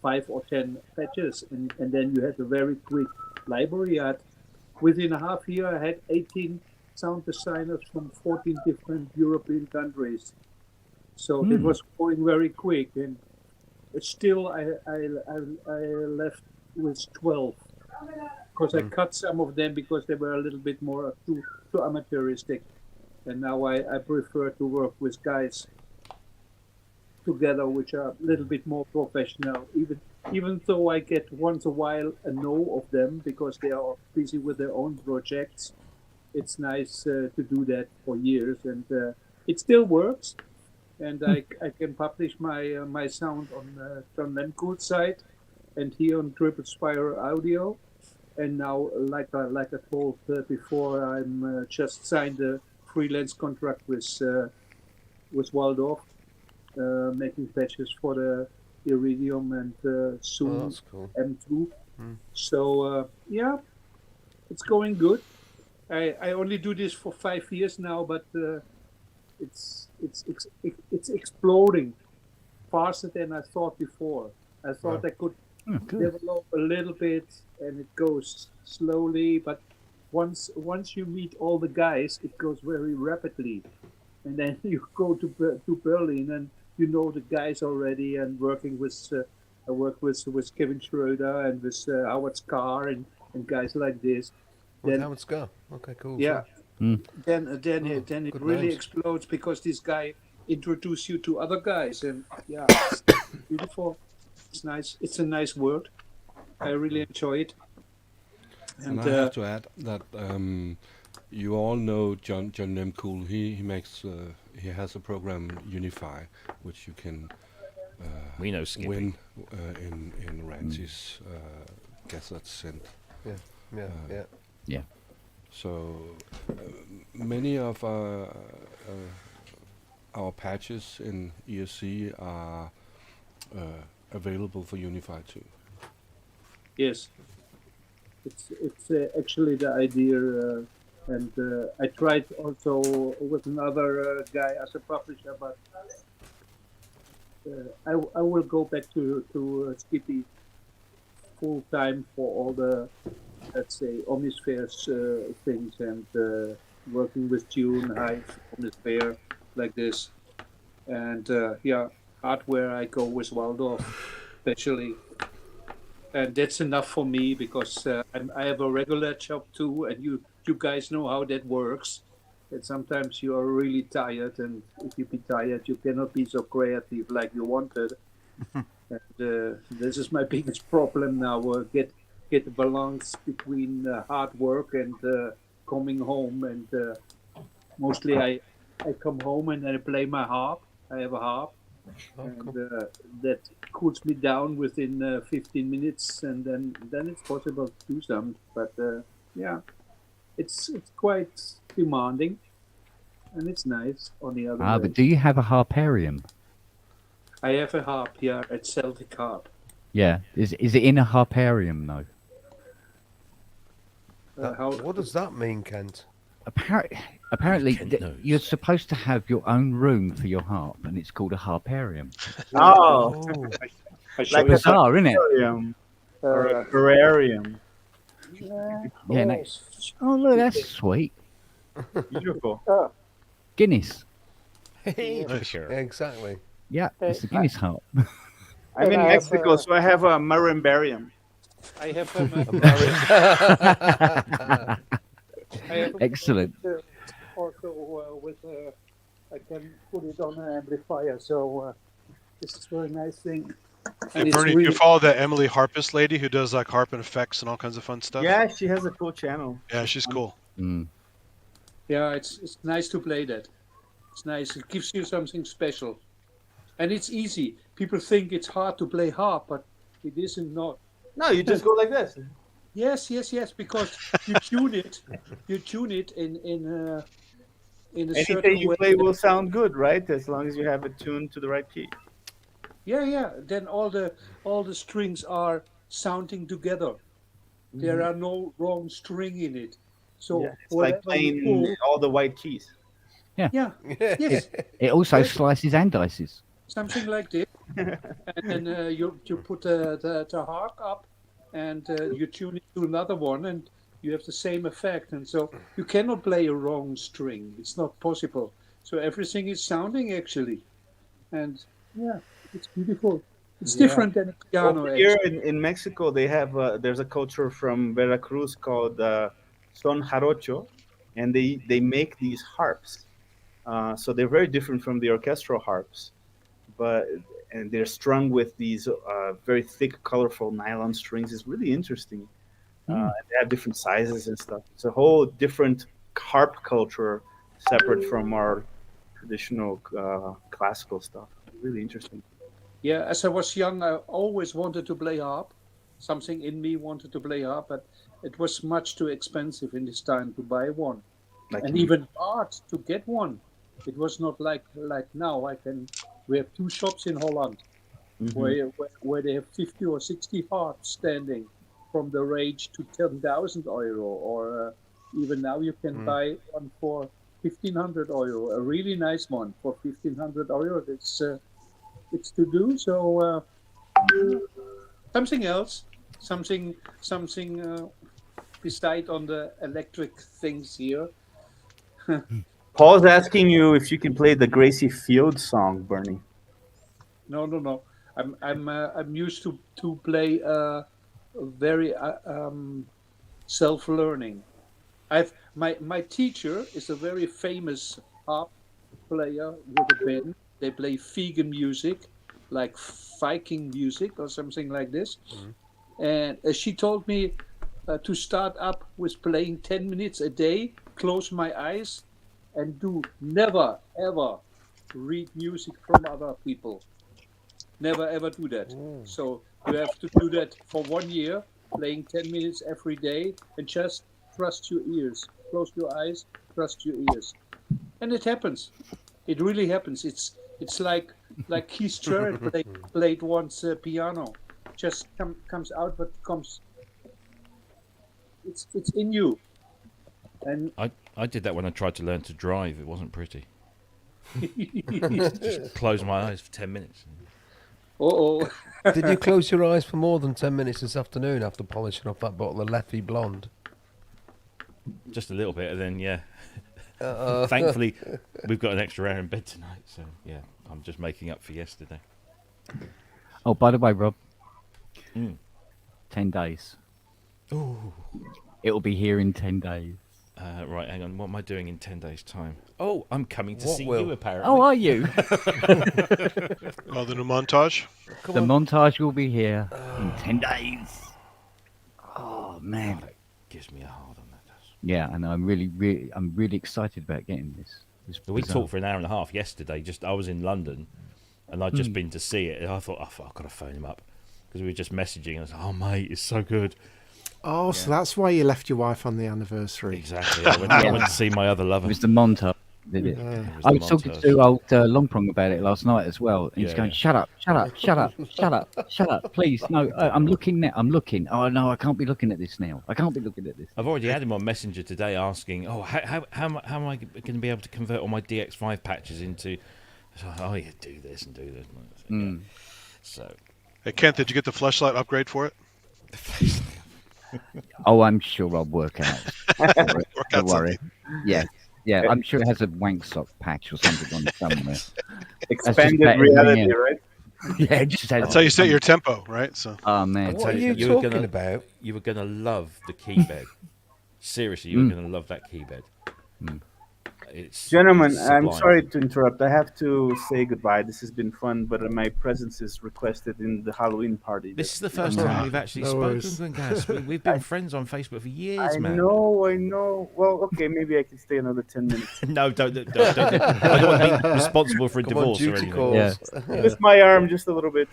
[SPEAKER 6] 5 or 10 patches, and then you had a very quick library. Within a half year, I had 18 sound designers from 14 different European countries. So it was going very quick, and still I left with 12 because I cut some of them because they were a little bit more too amateuristic, and now I prefer to work with guys together which are a little bit more professional, even though I get once a while a no of them because they are busy with their own projects. It's nice to do that for years, and it still works. And I can publish my sound on John Lemcool's site, and here on Triple Spire Audio. And now, like I told before, I'm just signed a freelance contract with Waldorf, making patches for the Iridium and soon
[SPEAKER 8] Oh, that's cool.
[SPEAKER 6] M2. So yeah, it's going good. I only do this for 5 years now, but it's exploding faster than I thought before. I thought I could develop a little bit, and it goes slowly. But once you meet all the guys, it goes very rapidly. And then you go to Berlin, and you know the guys already, and working with I work with Kevin Schroeder and with Howard Scar and guys like this.
[SPEAKER 8] With
[SPEAKER 6] Then
[SPEAKER 8] Howard Scar. Okay, cool.
[SPEAKER 6] yeah, then it
[SPEAKER 8] good
[SPEAKER 6] really
[SPEAKER 8] names.
[SPEAKER 6] explodes because this guy introduces you to other guys, and yeah, it's beautiful. It's nice. It's a nice word. I really enjoy it.
[SPEAKER 1] And I have to add that you all know John Nemcool. He makes he has a program Unify, which you can
[SPEAKER 9] We know Skippy.
[SPEAKER 1] win in Rancy's Guess That's Synth.
[SPEAKER 8] Yeah.
[SPEAKER 1] So many of our patches in ESC are available for Unify too.
[SPEAKER 6] Yes, it's actually the idea, and I tried also with another guy as a publisher, but I will go back to Skippy full time for all the, let's say, Omnispheres things, and working with Tune, Hive, Omnisphere, like this. And hardware I go with Waldorf, especially. And that's enough for me, because I have a regular job too, and you guys know how that works. That sometimes you are really tired, and if you be tired, you cannot be so creative like you wanted. And this is my biggest problem now: get the balance between hard work and coming home. And mostly I come home and I play my harp. I have a harp, and that cools me down within 15 minutes, and then it's possible to do something. But it's quite demanding, and it's nice on the other hand.
[SPEAKER 5] But do you have a harparium?
[SPEAKER 6] I have a harp here at Celtic Harp.
[SPEAKER 5] Yeah. Is it in a harparium though?
[SPEAKER 8] What does that mean, Kent?
[SPEAKER 5] Apparently,
[SPEAKER 9] Kent knows.
[SPEAKER 5] you're supposed to have your own room for your harp, and it's called a harparium.
[SPEAKER 7] Oh,
[SPEAKER 6] Like
[SPEAKER 5] Bizarre, isn't it?
[SPEAKER 7] aquarium or a terrarium.
[SPEAKER 5] Yeah. Oh, look, that's sweet.
[SPEAKER 7] Beautiful.
[SPEAKER 5] Guinness.
[SPEAKER 9] Hey, for sure.
[SPEAKER 8] Exactly.
[SPEAKER 5] Yeah, it's the Guinness harp.
[SPEAKER 7] I'm in Mexico, so I have a marimbarium.
[SPEAKER 6] I have
[SPEAKER 5] Excellent.
[SPEAKER 6] also with I can put it on an amplifier, so this is a very nice thing.
[SPEAKER 3] Hey, Bernie, do you follow that Emily Harpist lady who does like harp and effects and all kinds of fun stuff?
[SPEAKER 7] Yeah, she has a cool channel.
[SPEAKER 3] Yeah, she's cool.
[SPEAKER 5] Mm.
[SPEAKER 6] Yeah, it's nice to play that. It's nice. It gives you something special, and it's easy. People think it's hard to play harp, but it isn't. Not.
[SPEAKER 7] No, you just go like this.
[SPEAKER 6] Yes, because you tune it. You tune it in a
[SPEAKER 7] Anything
[SPEAKER 6] certain
[SPEAKER 7] you
[SPEAKER 6] way.
[SPEAKER 7] play will sound good, right? As long as you have it tuned to the right key.
[SPEAKER 6] Yeah. Then all the strings are sounding together. There are no wrong string in it. So
[SPEAKER 7] It's like playing all the white keys.
[SPEAKER 6] Yeah. Yes.
[SPEAKER 5] It also slices and dices.
[SPEAKER 6] Something like this. And then you put the harp up, and you tune it to another one, and you have the same effect. And so you cannot play a wrong string. It's not possible. So everything is sounding actually, and it's beautiful. It's different than a piano.
[SPEAKER 7] Here in Mexico, they have there's a culture from Veracruz called son jarocho, and they make these harps. So they're very different from the orchestral harps, and they're strung with these very thick, colorful nylon strings. It's really interesting. And they have different sizes and stuff. It's a whole different harp culture, separate from our traditional classical stuff. Really interesting.
[SPEAKER 6] Yeah, as I was young, I always wanted to play harp. Something in me wanted to play harp, but it was much too expensive in this time to buy one, and even hard to get one. It was not like now. We have 2 shops in Holland where they have 50 or 60 harps standing from the range to 10,000 euro, or even now you can buy one for 1,500 euro. A really nice one for 1,500 euro. It's to do. So something else, something beside on the electric things here.
[SPEAKER 7] Paul's asking you if you can play the Gracie Field song, Bernie.
[SPEAKER 6] No. I'm used to play very self-learning. My teacher is a very famous harp player with a band. They play vegan music, like Viking music or something like this. And she told me to start up with playing 10 minutes a day, close my eyes, and do never ever read music from other people. Never ever do that. So you have to do that for 1 year, playing 10 minutes every day, and just trust your ears. Close your eyes, trust your ears, and it happens. It really happens. It's like Keith Jarrett played once piano. Just comes out, but comes. It's in you. And
[SPEAKER 9] I did that when I tried to learn to drive. It wasn't pretty. Just close my eyes for 10 minutes.
[SPEAKER 6] oh.
[SPEAKER 8] Did you close your eyes for more than 10 minutes this afternoon after polishing off that bottle of Leffy Blonde?
[SPEAKER 9] Just a little bit, and then, yeah. Thankfully, we've got an extra hour in bed tonight, so, yeah, I'm just making up for yesterday.
[SPEAKER 5] Oh, by the way, Rob, 10 days.
[SPEAKER 9] Ooh.
[SPEAKER 5] It'll be here in 10 days.
[SPEAKER 9] Right, hang on. What am I doing in 10 days' time? Oh, I'm coming to see
[SPEAKER 8] will?
[SPEAKER 9] you, apparently.
[SPEAKER 5] Oh, are you?
[SPEAKER 3] Oh, the new montage?
[SPEAKER 5] The montage will be here in 10 days. Oh, man.
[SPEAKER 9] That gives me a hard on that. Does.
[SPEAKER 5] Yeah, and I'm really excited about getting this.
[SPEAKER 9] We talked for an hour and a half yesterday. I was in London, and I'd just been to see it. And I thought, I've got to phone him up. Because we were just messaging, and I was like, oh, mate, it's so good.
[SPEAKER 2] Oh, so that's why you left your wife on the anniversary.
[SPEAKER 9] Exactly. I went to see my other lover.
[SPEAKER 5] It was the montage, did it?
[SPEAKER 2] Yeah.
[SPEAKER 5] I was talking to old Longprong about it last night as well. And he's
[SPEAKER 9] Yeah,
[SPEAKER 5] going,
[SPEAKER 9] yeah.
[SPEAKER 5] shut up, shut up, shut up, shut up, shut up, please. No, I'm looking now. I'm looking. Oh, no, I can't be looking at this now. I can't be looking at this.
[SPEAKER 9] I've already had him on Messenger today asking, how am I going to be able to convert all my DX5 patches into... So, oh, yeah, do this and do this. Yeah. So...
[SPEAKER 3] Hey, Kent, did you get the fleshlight upgrade for it?
[SPEAKER 5] Oh, I'm sure I'll work out. Don't worry.
[SPEAKER 3] Something.
[SPEAKER 5] Yeah, I'm sure it has a wank sock patch or something on it somewhere.
[SPEAKER 7] Expanded
[SPEAKER 5] better,
[SPEAKER 7] reality,
[SPEAKER 5] yeah.
[SPEAKER 7] right?
[SPEAKER 5] Yeah, it just has.
[SPEAKER 3] That's how you set your tempo, right? So.
[SPEAKER 5] Oh man,
[SPEAKER 8] What are you
[SPEAKER 9] you were
[SPEAKER 8] talking about?
[SPEAKER 9] You were going to love the key bed. Seriously, you were going to love that key bed. It's
[SPEAKER 4] Gentlemen, I'm
[SPEAKER 9] sublime.
[SPEAKER 4] sorry to interrupt. I have to say goodbye. This has been fun, but my presence is requested in the Halloween party.
[SPEAKER 9] This is the first time we've actually spoken, guys. We've been friends on Facebook for years,
[SPEAKER 4] I
[SPEAKER 9] man.
[SPEAKER 4] know. Well, okay, maybe I can stay another 10 minutes.
[SPEAKER 9] No, don't. I don't want to be responsible for a divorce or anything.
[SPEAKER 8] Calls.
[SPEAKER 4] Lift my arm just a little bit.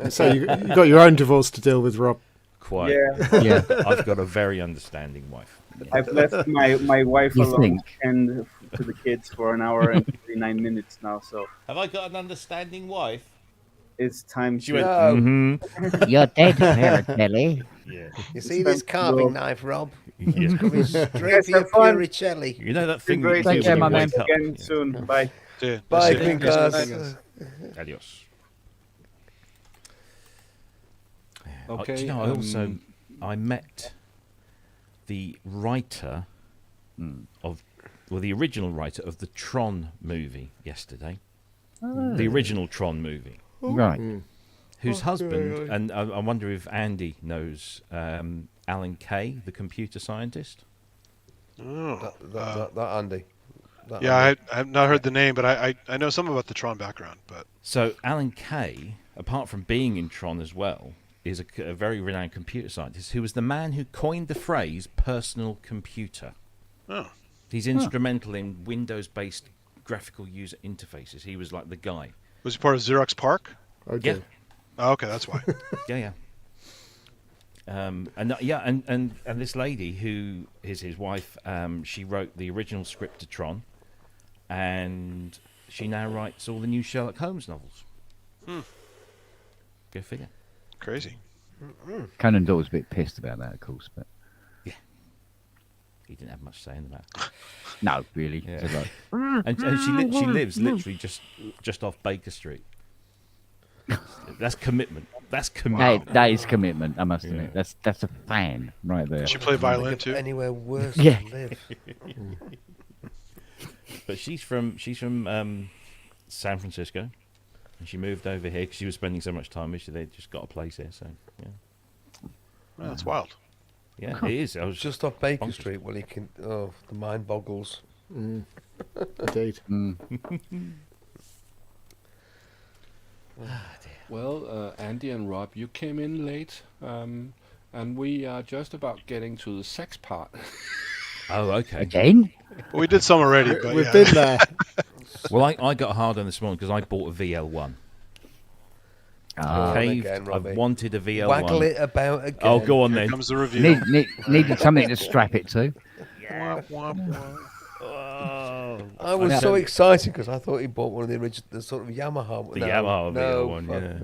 [SPEAKER 2] So you got your own divorce to deal with, Rob.
[SPEAKER 9] Quite.
[SPEAKER 4] Yeah.
[SPEAKER 9] I've got a very understanding wife. Yeah.
[SPEAKER 4] I've left my wife
[SPEAKER 5] You
[SPEAKER 4] alone
[SPEAKER 5] think?
[SPEAKER 4] and to the kids for an hour and 39 minutes now, so
[SPEAKER 9] Have I got an understanding wife?
[SPEAKER 4] it's time
[SPEAKER 9] She
[SPEAKER 4] to...
[SPEAKER 9] went,
[SPEAKER 5] You're dead, Paratelli.
[SPEAKER 9] Yeah.
[SPEAKER 8] You see this carving knife, Rob?
[SPEAKER 9] Yes.
[SPEAKER 8] Coming straight
[SPEAKER 4] Guys,
[SPEAKER 8] for your
[SPEAKER 4] have fun.
[SPEAKER 8] Puricelli.
[SPEAKER 9] You know that
[SPEAKER 4] Been
[SPEAKER 9] thing
[SPEAKER 4] great
[SPEAKER 9] that you
[SPEAKER 5] Take
[SPEAKER 9] do
[SPEAKER 5] care,
[SPEAKER 9] when
[SPEAKER 5] my
[SPEAKER 9] you
[SPEAKER 5] man.
[SPEAKER 9] wake up?
[SPEAKER 4] again soon. Bye.
[SPEAKER 3] Yeah.
[SPEAKER 8] Bye,
[SPEAKER 3] That's it.
[SPEAKER 8] Pinkers.
[SPEAKER 9] Adios.
[SPEAKER 1] Okay.
[SPEAKER 9] Do you know, I met the writer the original writer of the Tron movie yesterday. The original Tron movie.
[SPEAKER 5] Right.
[SPEAKER 9] Whose husband, and I wonder if Andy knows Alan Kay, the computer scientist.
[SPEAKER 3] Oh.
[SPEAKER 8] That Andy. That
[SPEAKER 3] Yeah,
[SPEAKER 8] Andy.
[SPEAKER 3] I have not heard the name, but I know some about the Tron background. But
[SPEAKER 9] So Alan Kay, apart from being in Tron as well, is a very renowned computer scientist who was the man who coined the phrase personal computer.
[SPEAKER 3] oh,
[SPEAKER 9] He's instrumental in Windows-based graphical user interfaces. He was like the guy.
[SPEAKER 3] was he part of Xerox Park?
[SPEAKER 2] Okay.
[SPEAKER 9] Yeah.
[SPEAKER 3] Oh, okay, that's why.
[SPEAKER 9] Yeah. And this lady who is his wife, she wrote the original script to Tron, and she now writes all the new Sherlock Holmes novels. Go figure.
[SPEAKER 3] Crazy.
[SPEAKER 5] Conan Doyle was a bit pissed about that, of course, but
[SPEAKER 9] He didn't have much say in the matter.
[SPEAKER 5] no, really.
[SPEAKER 9] Yeah.
[SPEAKER 5] It's like,
[SPEAKER 9] And she lives literally just off Baker Street. That's commitment. That's commitment.
[SPEAKER 5] that is commitment, I must admit. That's a fan right there.
[SPEAKER 3] Did she play violin too?
[SPEAKER 8] Anywhere worse
[SPEAKER 5] Yeah.
[SPEAKER 8] to live.
[SPEAKER 9] But she's from San Francisco, and she moved over here because she was spending so much time. They just got a place here, so yeah.
[SPEAKER 3] Oh, that's wild.
[SPEAKER 9] Yeah, it is. I was
[SPEAKER 8] Just off Baker
[SPEAKER 9] bonkers.
[SPEAKER 8] Street. Well, you can. Oh, the mind boggles.
[SPEAKER 2] Indeed.
[SPEAKER 9] Ah, dear.
[SPEAKER 1] Well, Andy and Rob, you came in late, and we are just about getting to the sex part.
[SPEAKER 9] Oh, okay.
[SPEAKER 5] Again?
[SPEAKER 3] We did some already, but
[SPEAKER 2] We've
[SPEAKER 3] yeah.
[SPEAKER 2] been there.
[SPEAKER 9] Well, I got hard on this morning because I bought a VL1.
[SPEAKER 5] Ah,
[SPEAKER 9] Caved.
[SPEAKER 8] again, Robbie.
[SPEAKER 9] I've wanted a VL1.
[SPEAKER 8] Waggle it about again.
[SPEAKER 9] Oh, go on
[SPEAKER 3] Here
[SPEAKER 9] then.
[SPEAKER 3] comes the review.
[SPEAKER 5] needed something to strap it to.
[SPEAKER 3] Womp, womp, womp.
[SPEAKER 8] I was so excited because I thought he bought one of the original, the sort of Yamaha.
[SPEAKER 9] The
[SPEAKER 8] no,
[SPEAKER 9] Yamaha
[SPEAKER 8] no,
[SPEAKER 9] one,
[SPEAKER 8] fuck,
[SPEAKER 9] yeah.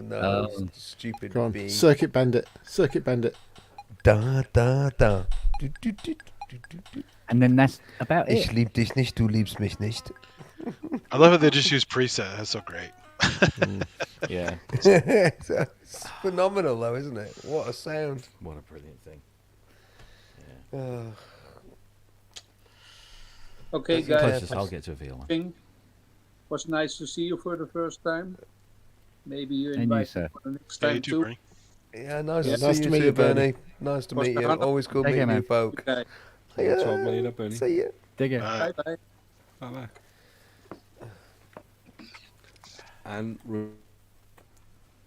[SPEAKER 8] No, stupid
[SPEAKER 2] Go on,
[SPEAKER 8] bee.
[SPEAKER 2] circuit bend it. Circuit bend it.
[SPEAKER 8] Da da da. Du, du, du, du, du, du.
[SPEAKER 5] And then that's about
[SPEAKER 8] Ich
[SPEAKER 5] it.
[SPEAKER 8] lieb dich nicht, du liebst mich nicht.
[SPEAKER 3] I love how they just use preset. That's so great.
[SPEAKER 9] Yeah.
[SPEAKER 8] It's phenomenal, though, isn't it? What a sound.
[SPEAKER 9] What a brilliant thing.
[SPEAKER 6] Okay,
[SPEAKER 8] That's
[SPEAKER 6] guys.
[SPEAKER 9] Closest I'll get to a VL1.
[SPEAKER 6] It was nice to see you for the first time. Maybe you
[SPEAKER 5] And you,
[SPEAKER 6] invite
[SPEAKER 5] sir.
[SPEAKER 6] me for the next
[SPEAKER 3] Yeah,
[SPEAKER 6] time
[SPEAKER 3] you too,
[SPEAKER 6] too.
[SPEAKER 3] Bernie.
[SPEAKER 8] Yeah, nice
[SPEAKER 2] Yeah,
[SPEAKER 8] to
[SPEAKER 2] nice
[SPEAKER 8] see
[SPEAKER 2] to
[SPEAKER 8] you
[SPEAKER 2] meet
[SPEAKER 8] too,
[SPEAKER 2] you, Bernie.
[SPEAKER 8] Bernie. Nice to
[SPEAKER 6] Was
[SPEAKER 8] meet you.
[SPEAKER 6] that-
[SPEAKER 8] Always good
[SPEAKER 5] Take care,
[SPEAKER 8] meeting you
[SPEAKER 5] man.
[SPEAKER 8] folk.
[SPEAKER 6] Okay.
[SPEAKER 1] We'll talk later, Bernie.
[SPEAKER 8] See you.
[SPEAKER 5] Dig it.
[SPEAKER 6] Bye bye.
[SPEAKER 1] Bye-bye. And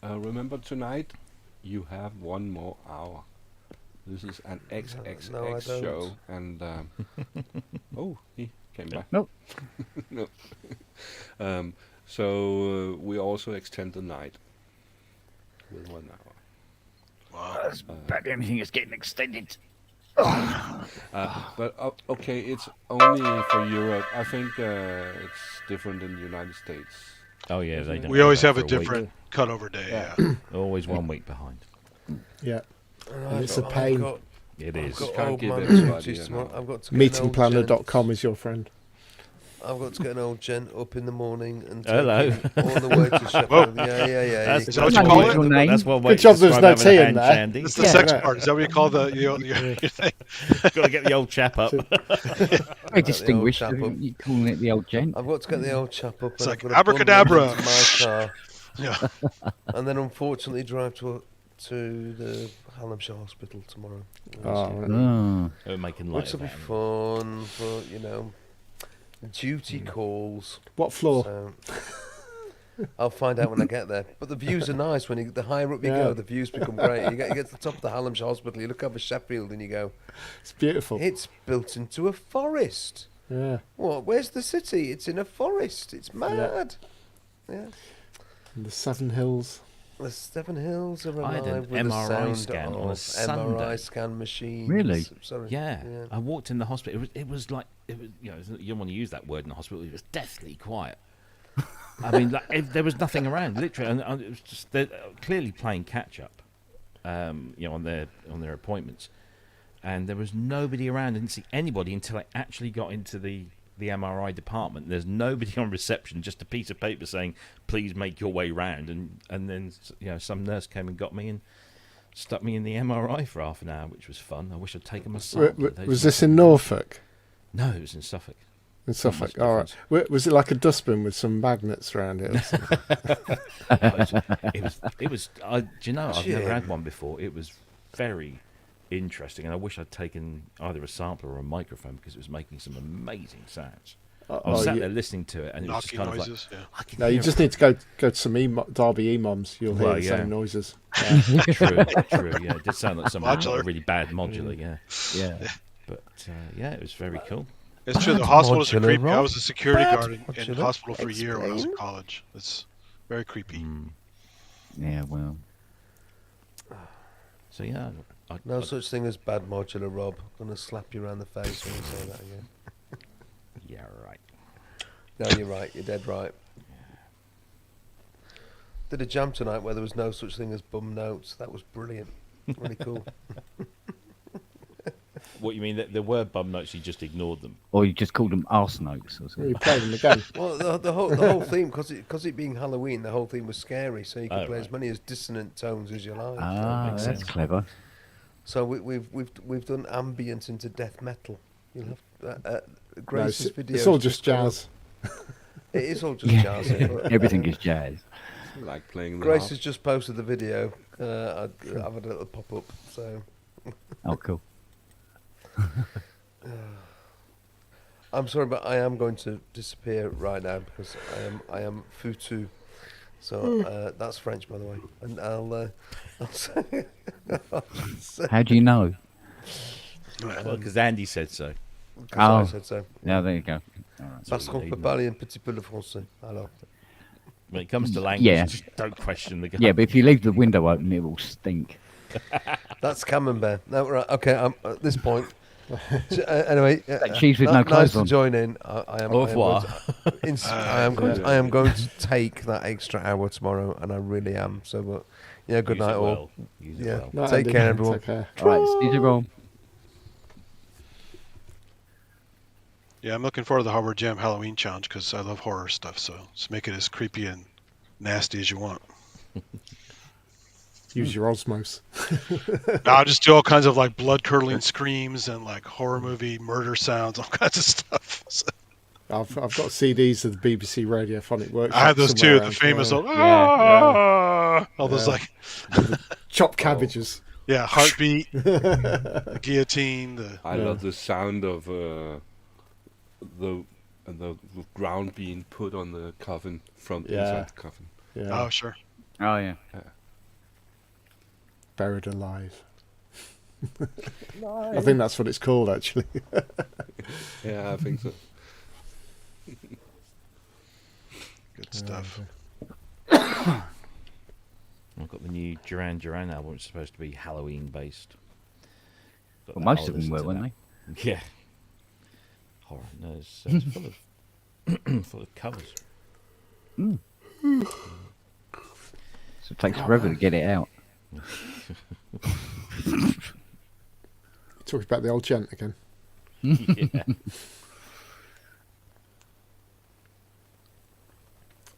[SPEAKER 1] remember tonight, you have one more hour. This is an XXX
[SPEAKER 8] No, I don't.
[SPEAKER 1] show, and oh, he came back.
[SPEAKER 5] Nope.
[SPEAKER 1] No. So we also extend the night with 1 hour.
[SPEAKER 3] Wow.
[SPEAKER 5] But everything is getting extended.
[SPEAKER 1] But okay, it's only for Europe. I think it's different in the United States.
[SPEAKER 9] Oh, yeah. They don't
[SPEAKER 3] We always
[SPEAKER 9] that
[SPEAKER 3] have a
[SPEAKER 9] for week.
[SPEAKER 3] different cutover day.
[SPEAKER 1] Yeah.
[SPEAKER 3] Yeah.
[SPEAKER 9] Always 1 week behind.
[SPEAKER 2] Yeah.
[SPEAKER 8] Right,
[SPEAKER 2] it's a
[SPEAKER 8] I've
[SPEAKER 2] pain.
[SPEAKER 8] got-
[SPEAKER 9] It
[SPEAKER 8] I've
[SPEAKER 9] is.
[SPEAKER 8] got
[SPEAKER 1] Can't
[SPEAKER 8] old
[SPEAKER 1] give
[SPEAKER 8] man
[SPEAKER 1] everybody
[SPEAKER 8] duties
[SPEAKER 1] an
[SPEAKER 8] tomorrow.
[SPEAKER 1] hour.
[SPEAKER 8] I've got to get an old
[SPEAKER 2] Meetingplanner.com
[SPEAKER 8] gent-
[SPEAKER 2] is your friend.
[SPEAKER 8] I've got to get an old gent up in the morning and take
[SPEAKER 9] Hello.
[SPEAKER 8] him all the way to Sheffield. Yeah.
[SPEAKER 9] That's,
[SPEAKER 3] Is that what you
[SPEAKER 5] That's
[SPEAKER 3] call
[SPEAKER 5] not
[SPEAKER 3] it?
[SPEAKER 5] your name.
[SPEAKER 9] That's one way
[SPEAKER 2] Good
[SPEAKER 9] to
[SPEAKER 2] job there's
[SPEAKER 9] describe
[SPEAKER 2] no
[SPEAKER 9] having a
[SPEAKER 2] tea in
[SPEAKER 9] hand
[SPEAKER 2] there.
[SPEAKER 9] shandy.
[SPEAKER 3] It's the
[SPEAKER 2] Yeah.
[SPEAKER 3] sex part. Is that what you call your thing?
[SPEAKER 9] Got to get the old chap up.
[SPEAKER 2] So-
[SPEAKER 5] Very distinguished.
[SPEAKER 8] chap up.
[SPEAKER 5] You calling it the old gent?
[SPEAKER 8] I've got to get the old chap up.
[SPEAKER 3] It's
[SPEAKER 8] and
[SPEAKER 3] like
[SPEAKER 8] I've got to bundle him
[SPEAKER 3] abracadabra.
[SPEAKER 8] into my car,
[SPEAKER 3] Yeah.
[SPEAKER 8] and then unfortunately drive to the Hallamshire Hospital tomorrow.
[SPEAKER 2] Oh, right.
[SPEAKER 5] Oh.
[SPEAKER 9] We're making light
[SPEAKER 8] Which
[SPEAKER 9] of
[SPEAKER 8] will be
[SPEAKER 9] that.
[SPEAKER 8] fun, but duty calls.
[SPEAKER 2] What floor?
[SPEAKER 8] So I'll find out when I get there. But the views are nice when the higher up you
[SPEAKER 2] Yeah.
[SPEAKER 8] go, the views become great. You get to the top of the Hallamshire Hospital, you look over Sheffield, and you go,
[SPEAKER 2] It's beautiful.
[SPEAKER 8] it's built into a forest.
[SPEAKER 2] Yeah.
[SPEAKER 8] What? Where's the city? It's in a forest. It's mad. Yeah.
[SPEAKER 2] And the Seven Hills.
[SPEAKER 8] The Seven Hills are
[SPEAKER 9] I
[SPEAKER 8] alive
[SPEAKER 9] had an
[SPEAKER 8] with the
[SPEAKER 9] MRI
[SPEAKER 8] sound
[SPEAKER 9] scan
[SPEAKER 8] of
[SPEAKER 9] on a Sunday.
[SPEAKER 8] MRI scan machines.
[SPEAKER 5] Really?
[SPEAKER 8] Sorry.
[SPEAKER 9] Yeah. I walked in the hospital. It was like, you don't want to use that word in the hospital. It was deathly quiet. I mean, there was nothing around, literally, and it was just they're clearly playing catch up, on their appointments, and there was nobody around. I didn't see anybody until I actually got into the MRI department. There's nobody on reception, just a piece of paper saying, "Please make your way round," and then some nurse came and got me and stuck me in the MRI for half an hour, which was fun. I wish I'd taken my sample.
[SPEAKER 2] Was this in Norfolk?
[SPEAKER 9] No, it was in Suffolk.
[SPEAKER 2] In Suffolk.
[SPEAKER 9] much
[SPEAKER 2] All right. Was it like a dustbin with some magnets around it? Or something?
[SPEAKER 9] It was. Do you know? I've never
[SPEAKER 8] Jim.
[SPEAKER 9] had one before. It was very interesting, and I wish I'd taken either a sampler or a microphone because it was making some amazing sounds. I was sat there listening to it, and it was just
[SPEAKER 3] Knocking
[SPEAKER 9] kind
[SPEAKER 3] noises.
[SPEAKER 9] of like,
[SPEAKER 3] Yeah.
[SPEAKER 9] I can
[SPEAKER 2] No, you
[SPEAKER 9] hear
[SPEAKER 2] just
[SPEAKER 9] it.
[SPEAKER 2] need to go to some Derby EMOMs. You'll hear
[SPEAKER 9] Well,
[SPEAKER 2] the
[SPEAKER 9] yeah.
[SPEAKER 2] same noises.
[SPEAKER 9] True. Yeah, it did sound like something
[SPEAKER 3] Modular.
[SPEAKER 9] a really bad modular. Yeah,
[SPEAKER 5] Yeah.
[SPEAKER 9] but yeah, it was very cool.
[SPEAKER 3] It's true. The
[SPEAKER 8] Bad
[SPEAKER 3] hospitals are
[SPEAKER 8] modular,
[SPEAKER 3] creepy. I
[SPEAKER 8] Rob.
[SPEAKER 3] was a security
[SPEAKER 8] Bad
[SPEAKER 3] guard in
[SPEAKER 8] modular.
[SPEAKER 3] hospital for a year when I was in
[SPEAKER 8] Explain.
[SPEAKER 3] college. It's very creepy.
[SPEAKER 5] Yeah, well.
[SPEAKER 9] So yeah,
[SPEAKER 8] No such thing as bad modular, Rob. I'm going to slap you around the face when you say that again.
[SPEAKER 9] yeah, right.
[SPEAKER 8] No, you're right. You're dead right. Did a jam tonight where there was no such thing as bum notes. That was brilliant. Really cool.
[SPEAKER 9] What you mean? That there were bum notes, you just ignored them.
[SPEAKER 5] Or you just called them arse notes or something.
[SPEAKER 2] You play them again.
[SPEAKER 8] Well, the whole theme, because it being Halloween, the whole theme was scary, so you could
[SPEAKER 9] Oh,
[SPEAKER 8] play
[SPEAKER 9] right.
[SPEAKER 8] as many as dissonant tones as you like.
[SPEAKER 5] Ah,
[SPEAKER 9] makes
[SPEAKER 5] that's
[SPEAKER 9] sense.
[SPEAKER 5] clever.
[SPEAKER 8] So we've done ambient into death metal. You'll have
[SPEAKER 2] No,
[SPEAKER 8] Grace's
[SPEAKER 2] it's,
[SPEAKER 8] video.
[SPEAKER 2] it's all just jazz.
[SPEAKER 8] It is all just
[SPEAKER 5] Yeah.
[SPEAKER 8] jazz. but,
[SPEAKER 5] Everything is jazz.
[SPEAKER 1] Like playing the
[SPEAKER 8] Grace
[SPEAKER 1] harp.
[SPEAKER 8] has just posted the video. I've had a little pop up. So
[SPEAKER 5] Oh, cool.
[SPEAKER 8] I'm sorry, but I am going to disappear right now because I am futu. So that's French, by the way. And I'll say,
[SPEAKER 5] How do you know?
[SPEAKER 9] Well, because Andy said so.
[SPEAKER 8] I said so.
[SPEAKER 5] Yeah, there you go. All right.
[SPEAKER 8] Parce qu'on peut parler un petit peu le français. Alors.
[SPEAKER 9] When it comes to language, just don't question the guy.
[SPEAKER 5] Yeah, but if you leave the window open, it will stink.
[SPEAKER 8] That's Camembert. No, right. Okay. At this point. Anyway,
[SPEAKER 5] cheese with no
[SPEAKER 8] nice
[SPEAKER 5] clothes
[SPEAKER 8] to
[SPEAKER 5] on.
[SPEAKER 8] join in. I am.
[SPEAKER 9] Au revoir.
[SPEAKER 8] I am going to take that extra hour tomorrow, and I really am. So, but yeah, good
[SPEAKER 9] Use
[SPEAKER 8] night
[SPEAKER 9] it
[SPEAKER 8] all.
[SPEAKER 9] well. Use it
[SPEAKER 8] Yeah,
[SPEAKER 9] well.
[SPEAKER 2] Night,
[SPEAKER 8] take
[SPEAKER 2] Andy.
[SPEAKER 8] care, everyone.
[SPEAKER 2] Take care.
[SPEAKER 5] All right, see you wrong.
[SPEAKER 3] Yeah, I'm looking forward to the Harvard Jam Halloween challenge because I love horror stuff. So just make it as creepy and nasty as you want.
[SPEAKER 2] Use your osmos.
[SPEAKER 3] No, I'll just do all kinds of like blood curdling screams and like horror movie murder sounds, all kinds of stuff. So
[SPEAKER 2] I've got CDs of the BBC Radiophonic Workshop.
[SPEAKER 3] I have those too, the famous all those like
[SPEAKER 2] chopped cabbages.
[SPEAKER 3] yeah, heartbeat, the guillotine.
[SPEAKER 1] I love the sound of the ground being put on the coffin from inside the coffin.
[SPEAKER 2] Yeah.
[SPEAKER 3] Oh, sure.
[SPEAKER 5] Oh, yeah.
[SPEAKER 2] Buried alive. I think that's what it's called, actually.
[SPEAKER 1] Yeah, I think so.
[SPEAKER 3] Good stuff.
[SPEAKER 9] I've got the new Duran Duran album, which is supposed to be Halloween based.
[SPEAKER 5] Well, most of them were, weren't
[SPEAKER 9] they? Yeah. Horror. No, it's full of full of covers.
[SPEAKER 5] So it takes forever to get it out.
[SPEAKER 2] Talking about the old gent again.
[SPEAKER 9] Yeah.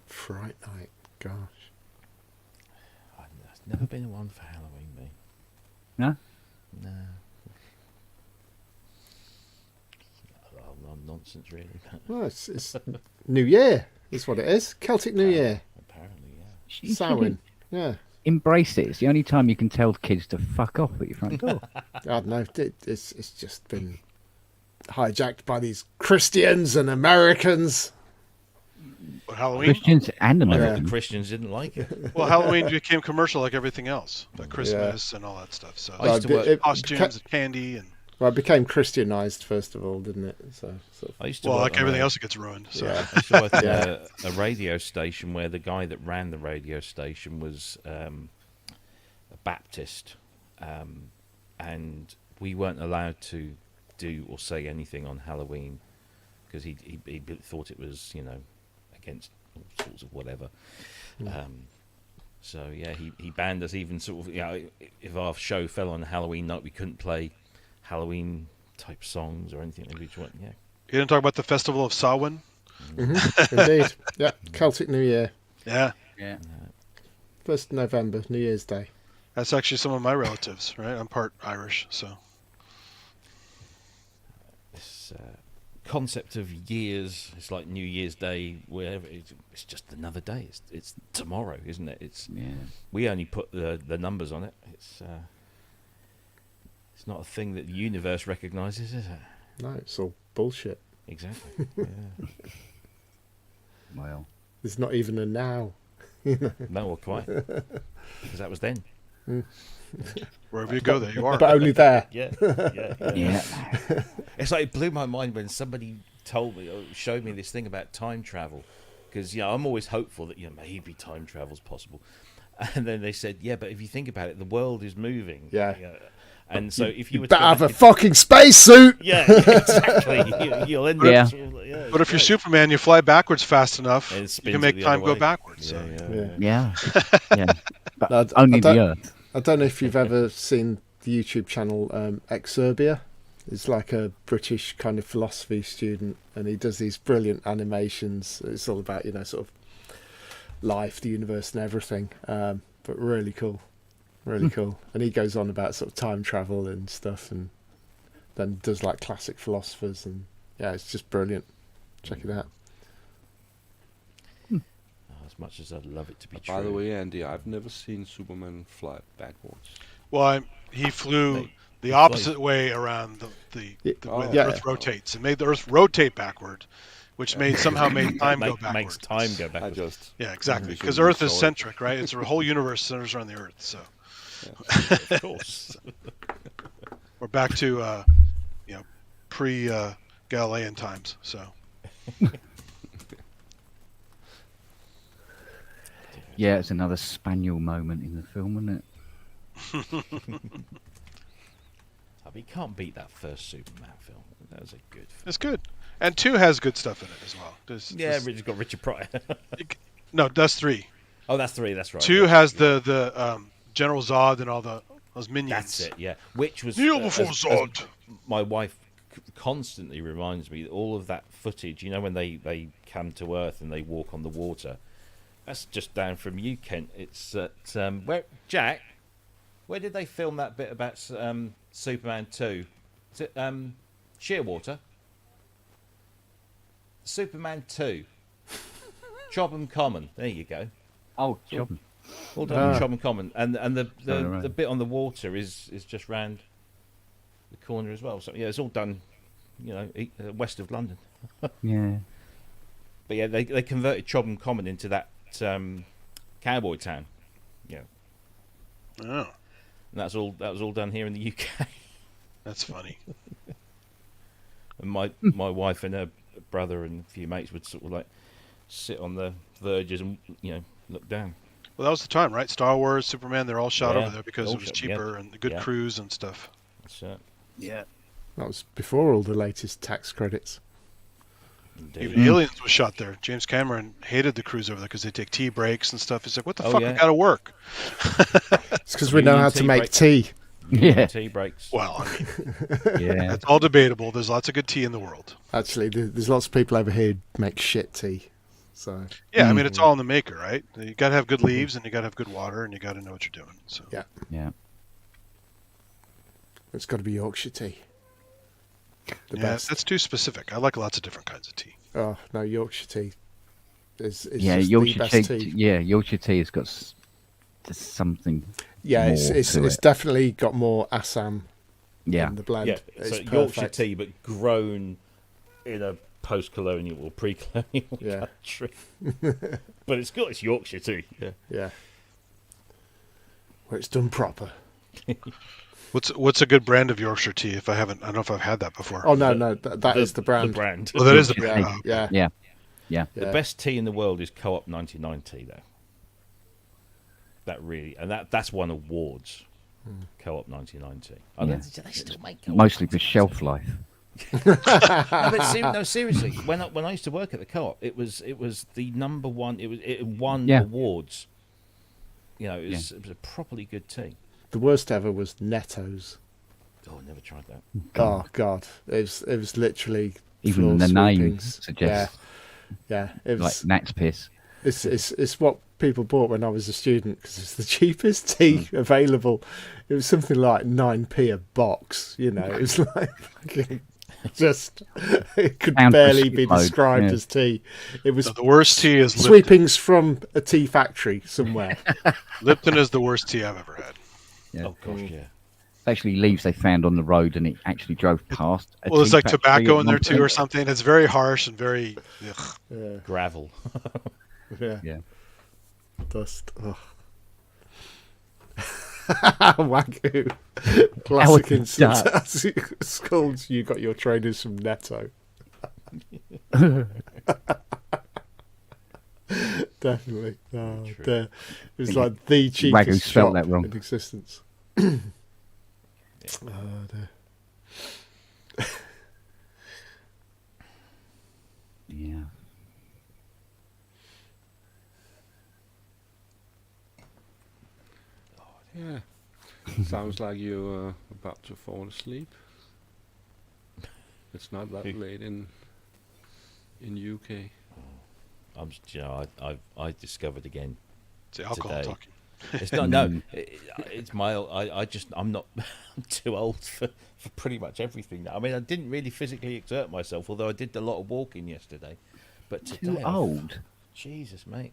[SPEAKER 2] Fright Night. Gosh.
[SPEAKER 9] I've never been one for Halloween, me.
[SPEAKER 5] No?
[SPEAKER 9] No. Nonsense, really.
[SPEAKER 2] Well, it's New Year, is what it is. Celtic New Year.
[SPEAKER 9] Apparently, yeah.
[SPEAKER 5] You should
[SPEAKER 2] Samhain. Yeah.
[SPEAKER 5] embrace it. It's the only time you can tell kids to fuck off at your front door.
[SPEAKER 2] I don't know. It's just been hijacked by these Christians and Americans.
[SPEAKER 3] But Halloween?
[SPEAKER 5] Christians and
[SPEAKER 9] I thought
[SPEAKER 5] Americans.
[SPEAKER 9] the Christians didn't like it.
[SPEAKER 3] Well, Halloween became commercial like everything else. Like Christmas and all that stuff. So
[SPEAKER 9] I used to work.
[SPEAKER 3] costumes and candy and.
[SPEAKER 2] Well, it became Christianized first of all, didn't it? So sort of,
[SPEAKER 9] I used to
[SPEAKER 3] Well,
[SPEAKER 9] work
[SPEAKER 3] like
[SPEAKER 9] on
[SPEAKER 3] everything
[SPEAKER 9] a-
[SPEAKER 3] else, it gets ruined. So.
[SPEAKER 2] Yeah.
[SPEAKER 9] I used to work at a radio station where the guy that ran the radio station was a Baptist, and we weren't allowed to do or say anything on Halloween because he thought it was, you know, against all sorts of whatever. So yeah, he banned us even sort of, you know, if our show fell on Halloween night, we couldn't play Halloween type songs or anything. We just went, yeah.
[SPEAKER 3] You didn't talk about the Festival of Samhain?
[SPEAKER 2] indeed. Yeah, Celtic New Year.
[SPEAKER 3] Yeah.
[SPEAKER 5] Yeah.
[SPEAKER 2] 1st November, New Year's Day.
[SPEAKER 3] That's actually some of my relatives, right? I'm part Irish, so.
[SPEAKER 9] This concept of years, it's like New Year's Day, wherever, it's just another day. It's tomorrow, isn't it? We only put the numbers on it. It's not a thing that the universe recognises, is it?
[SPEAKER 2] No, it's all bullshit.
[SPEAKER 9] Exactly. Yeah.
[SPEAKER 5] Well,
[SPEAKER 2] There's not even a now.
[SPEAKER 9] No, well, quite. Because that was then.
[SPEAKER 3] Wherever you go, there you are.
[SPEAKER 2] But only there.
[SPEAKER 9] Yeah.
[SPEAKER 5] yeah.
[SPEAKER 9] It's like it blew my mind when somebody told me, or showed me this thing about time travel. Because, you know, I'm always hopeful that, you know, maybe time travel's possible. And then they said, yeah, but if you think about it, the world is moving.
[SPEAKER 2] Yeah.
[SPEAKER 9] You know, and so if you were
[SPEAKER 2] Better
[SPEAKER 9] to
[SPEAKER 2] have
[SPEAKER 9] go
[SPEAKER 2] a
[SPEAKER 9] back
[SPEAKER 2] fucking spacesuit!
[SPEAKER 9] yeah, exactly. You'll end
[SPEAKER 5] Yeah.
[SPEAKER 9] up.
[SPEAKER 3] But if you're Superman, you fly backwards fast enough,
[SPEAKER 9] And it
[SPEAKER 3] you
[SPEAKER 9] spins
[SPEAKER 3] can
[SPEAKER 9] it
[SPEAKER 3] make
[SPEAKER 9] the
[SPEAKER 3] time
[SPEAKER 9] other
[SPEAKER 3] go
[SPEAKER 9] way.
[SPEAKER 3] backwards.
[SPEAKER 9] Yeah,
[SPEAKER 3] So.
[SPEAKER 9] yeah.
[SPEAKER 5] Yeah. Yeah. But
[SPEAKER 2] No,
[SPEAKER 5] only
[SPEAKER 2] I don't-
[SPEAKER 5] the Earth.
[SPEAKER 2] I don't know if you've ever seen the YouTube channel Exurbia. It's like a British kind of philosophy student, and he does these brilliant animations. It's all about, you know, sort of life, the universe, and everything. But really cool, really cool. And he goes on about sort of time travel and stuff, and then does like classic philosophers, and yeah, it's just brilliant. Check it out.
[SPEAKER 9] As much as I'd love it to be true.
[SPEAKER 1] By the way, Andy, I've never seen Superman fly backwards.
[SPEAKER 3] Well, he flew
[SPEAKER 9] They-
[SPEAKER 3] the opposite way around the way
[SPEAKER 2] Yeah.
[SPEAKER 3] the Earth rotates, and made the Earth rotate backward, which somehow made time go backwards.
[SPEAKER 9] Makes time go
[SPEAKER 1] I
[SPEAKER 9] backwards.
[SPEAKER 1] just
[SPEAKER 3] Yeah, exactly.
[SPEAKER 1] visually
[SPEAKER 3] Because Earth is
[SPEAKER 1] saw it.
[SPEAKER 3] centric, right? It's the whole universe centers around the Earth. So
[SPEAKER 9] Of course.
[SPEAKER 3] we're back to pre-Galilean times. So
[SPEAKER 5] Yeah, it's another spaniel moment in the film, isn't it?
[SPEAKER 9] I mean, you can't beat that first Superman film. That was a good film.
[SPEAKER 3] it's good, and 2 has good stuff in it as well.
[SPEAKER 9] It's got Richard Pryor.
[SPEAKER 3] No, that's 3.
[SPEAKER 9] Oh, that's 3. That's right.
[SPEAKER 3] 2
[SPEAKER 9] yeah.
[SPEAKER 3] has the General Zod and all those minions.
[SPEAKER 9] That's it. Yeah, which was
[SPEAKER 3] Kneel before Zod.
[SPEAKER 9] My wife constantly reminds me that all of that footage. You know, when they come to Earth and they walk on the water. That's just down from you, Kent. It's at where Jack. Where did they film that bit about Superman 2? Is it Shearwater? Superman 2. Chobham Common. There you go.
[SPEAKER 5] Oh, job.
[SPEAKER 9] All done in Chobham Common, and
[SPEAKER 5] Oh,
[SPEAKER 9] the
[SPEAKER 5] right.
[SPEAKER 9] bit on the water is just round the corner as well. So yeah, it's all done, west of London.
[SPEAKER 5] Yeah.
[SPEAKER 9] But yeah, they converted Chobham Common into that cowboy town. Yeah,
[SPEAKER 3] Oh,
[SPEAKER 9] and that was all done here in the UK.
[SPEAKER 3] that's funny.
[SPEAKER 9] And my wife and her brother and a few mates would sort of like sit on the verges and look down.
[SPEAKER 3] Well, that was the time, right? Star Wars, Superman, they're all shot
[SPEAKER 9] Yeah,
[SPEAKER 3] over there because
[SPEAKER 9] all
[SPEAKER 3] it was
[SPEAKER 9] shot,
[SPEAKER 3] cheaper and the good
[SPEAKER 9] yeah.
[SPEAKER 3] crews and stuff.
[SPEAKER 9] That's
[SPEAKER 4] Yeah.
[SPEAKER 2] That was before all the latest tax credits.
[SPEAKER 9] indeed.
[SPEAKER 3] Even Aliens was shot there. James Cameron hated the crews over there because they take tea breaks and stuff. He's like, what the
[SPEAKER 9] Oh,
[SPEAKER 3] fuck?
[SPEAKER 9] yeah.
[SPEAKER 3] We gotta work.
[SPEAKER 2] It's because we know
[SPEAKER 9] Union
[SPEAKER 2] how to
[SPEAKER 9] tea
[SPEAKER 2] make
[SPEAKER 9] break.
[SPEAKER 2] tea.
[SPEAKER 5] Yeah.
[SPEAKER 9] Tea breaks.
[SPEAKER 3] Well, I mean,
[SPEAKER 5] Yeah.
[SPEAKER 3] that's all debatable. There's lots of good tea in the world.
[SPEAKER 2] Actually, there's lots of people over here who make shit tea. So
[SPEAKER 3] Yeah, I mean, it's all in the maker, right? You gotta have good leaves and you gotta have good water and you gotta know what you're doing. So
[SPEAKER 2] yeah,
[SPEAKER 5] Yeah.
[SPEAKER 2] it's got to be Yorkshire tea. The
[SPEAKER 3] yeah,
[SPEAKER 2] best.
[SPEAKER 3] that's too specific. I like lots of different kinds of tea.
[SPEAKER 2] Oh no, Yorkshire tea is
[SPEAKER 5] Yeah,
[SPEAKER 2] just the
[SPEAKER 5] Yorkshire
[SPEAKER 2] best
[SPEAKER 5] tea.
[SPEAKER 2] tea.
[SPEAKER 5] Yeah, Yorkshire tea has got just something.
[SPEAKER 2] Yeah,
[SPEAKER 5] more
[SPEAKER 2] it's
[SPEAKER 5] to it.
[SPEAKER 2] definitely got more Assam
[SPEAKER 5] Yeah.
[SPEAKER 2] in the blend.
[SPEAKER 9] Yeah,
[SPEAKER 2] It's
[SPEAKER 9] so Yorkshire
[SPEAKER 2] perfect.
[SPEAKER 9] tea, but grown in a post-colonial or pre-colonial
[SPEAKER 2] Yeah.
[SPEAKER 9] country. But it's good. It's Yorkshire tea. Yeah.
[SPEAKER 2] Yeah, where it's done proper.
[SPEAKER 3] What's a good brand of Yorkshire tea? I don't know if I've had that before.
[SPEAKER 2] Oh no, that is the brand.
[SPEAKER 9] The brand.
[SPEAKER 3] Well, that is the
[SPEAKER 5] Yorkshire
[SPEAKER 3] brand.
[SPEAKER 5] tea.
[SPEAKER 3] Oh,
[SPEAKER 2] Yeah,
[SPEAKER 5] Yeah. Yeah.
[SPEAKER 9] The
[SPEAKER 2] yeah.
[SPEAKER 9] best tea in the world is Co-op 99 tea, though. That really, and that's won awards. Co-op 99 tea. I
[SPEAKER 5] Yeah.
[SPEAKER 9] don't, do they still make Co-op
[SPEAKER 5] Mostly for
[SPEAKER 9] 99
[SPEAKER 5] shelf
[SPEAKER 9] tea?
[SPEAKER 5] life.
[SPEAKER 9] No, seriously. When I used to work at the Co-op, it was the number one. It won
[SPEAKER 5] Yeah.
[SPEAKER 9] awards. It was a properly good tea.
[SPEAKER 2] The worst ever was Netto's.
[SPEAKER 9] Oh, I never tried that.
[SPEAKER 2] Oh God, it was literally
[SPEAKER 5] Even
[SPEAKER 2] floor
[SPEAKER 5] the name
[SPEAKER 2] sweepings.
[SPEAKER 5] suggests
[SPEAKER 2] Yeah, it
[SPEAKER 5] like
[SPEAKER 2] was.
[SPEAKER 5] gnat's piss.
[SPEAKER 2] It's what people bought when I was a student because it's the cheapest tea available. It was something like 9p a box. It was like fucking just it could
[SPEAKER 5] Pound per
[SPEAKER 2] barely be
[SPEAKER 5] shipload,
[SPEAKER 2] described
[SPEAKER 5] yeah.
[SPEAKER 2] as tea. It was
[SPEAKER 3] No, the worst tea is Lipton.
[SPEAKER 2] sweepings from a tea factory somewhere.
[SPEAKER 3] Lipton is the worst tea I've ever had.
[SPEAKER 5] Yeah.
[SPEAKER 9] Oh gosh, yeah.
[SPEAKER 5] Especially leaves they found on the road and it actually drove past.
[SPEAKER 3] Well, there's
[SPEAKER 5] tea
[SPEAKER 3] like
[SPEAKER 5] factory
[SPEAKER 3] tobacco
[SPEAKER 5] at
[SPEAKER 3] in there
[SPEAKER 5] one
[SPEAKER 3] too, or
[SPEAKER 5] point.
[SPEAKER 3] something. It's very harsh and very. Ugh.
[SPEAKER 2] Yeah,
[SPEAKER 9] Gravel.
[SPEAKER 2] yeah,
[SPEAKER 5] Yeah.
[SPEAKER 2] dust. Ugh. Wagyu. Classic
[SPEAKER 5] Our
[SPEAKER 2] instance.
[SPEAKER 5] dad.
[SPEAKER 2] As it's called, you got your trainers from Netto. Definitely. Oh, it was like the cheapest
[SPEAKER 5] Wagyu spelt
[SPEAKER 2] shop
[SPEAKER 5] that wrong.
[SPEAKER 2] in existence. Oh, dear.
[SPEAKER 5] Yeah.
[SPEAKER 1] Yeah. Sounds like you're about to fall asleep. It's not that late in UK.
[SPEAKER 9] I discovered again.
[SPEAKER 3] It's the alcohol
[SPEAKER 9] Today.
[SPEAKER 3] talking.
[SPEAKER 9] It's not. No, it's my. I'm not. I'm too old for pretty much everything now. I mean, I didn't really physically exert myself, although I did a lot of walking yesterday. But today,
[SPEAKER 5] Too old.
[SPEAKER 9] Jesus, mate.